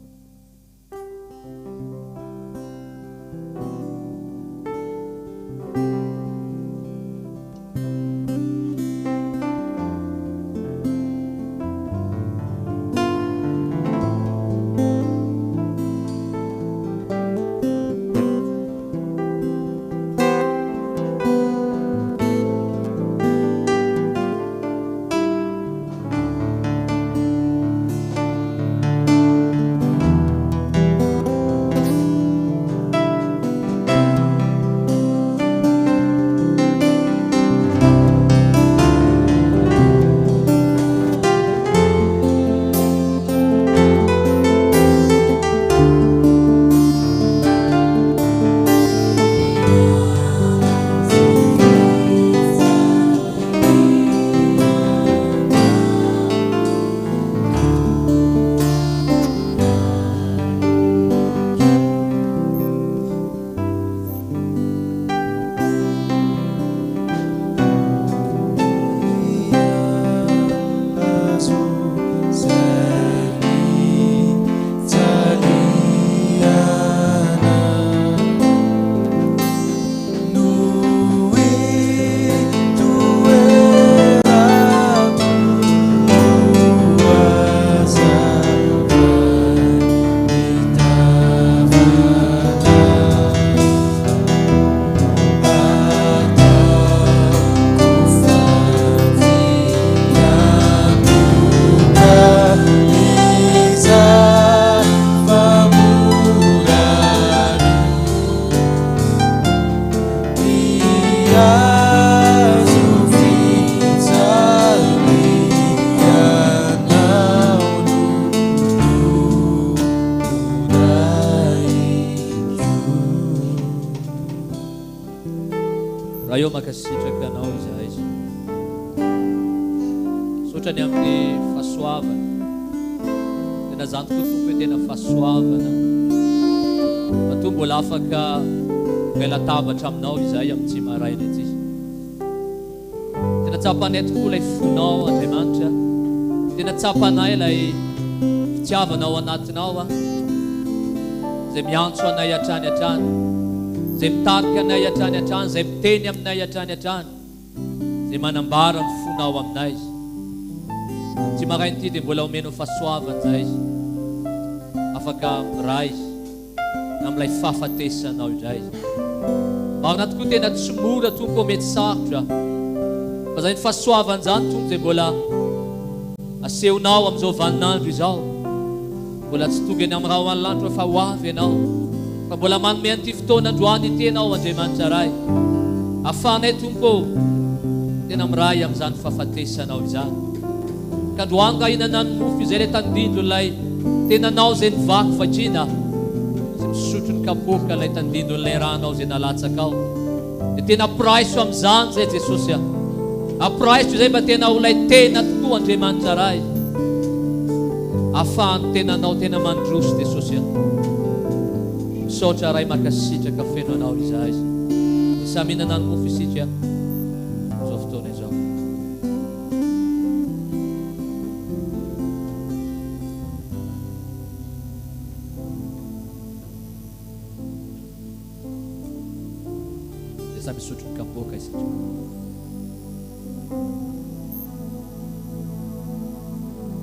makasitraka anao izahay sotrany amin'ny fahasoavana tena zany tokoa tompo hoe tena fahasoavana matoa mbola afaka miala-tabatra aminao izahay amin'ny tsy maraina ity tena tsapanay tokoa ilay fonao Andriamanitra tena tsapanay ilay fitiavanao anatinao zay miantso anay hatrany hatrany zay mitarika anay hatrany hatrany zay miteny aminay hatrany hatrany zay manambara ny fonao aminay tsy maraina ity dia mbola omeno fahasoavana zay afaka miray amin'ilay fahafatesanao izay marina tokoa tena tsy mora tompo mety sarotra fa zay ny fahasoavana zany tompo zay mbola asehonao amin'izao vaninandro izao mbola tsy tonga eny amin'ny raha ho an'lanitra fa ho avy ianao fa mbola manome an'ity fotoanandroany ity ianao Andriamanitra ray ahafahanay tompo tena miray amin'izany fahafatesanao izany ka androany raha hinana ny mofo izay ilay tandindro ilay tenanao zay nivaky vatrina zay misotro ny kapoka ilay tandindro n'ilay ranao zay nalatsakao dia tena apraiso amin'izany zay Jesosy apraiso izay mba tena ho ilay tena tokoa Andriamanitra ray ahafahany tenanao tena mandroso Jesosy misaotra ray makasitraka feno anao izahay isa mihinana ny mofo isika izao fotoana izao dia sa misotro ny kapoka isika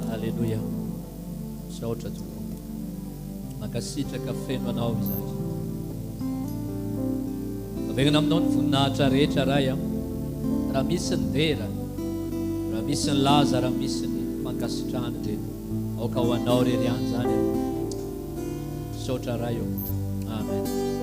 Halleluja misaotra tokoa makasitraka feno anao izahay averina aminao ny voninahitra rehetra ray raha misy ny dera raha misy ny laza raha misy ny fankasitrahana dia aoka ho anao rery any zany misaotra ray eo amen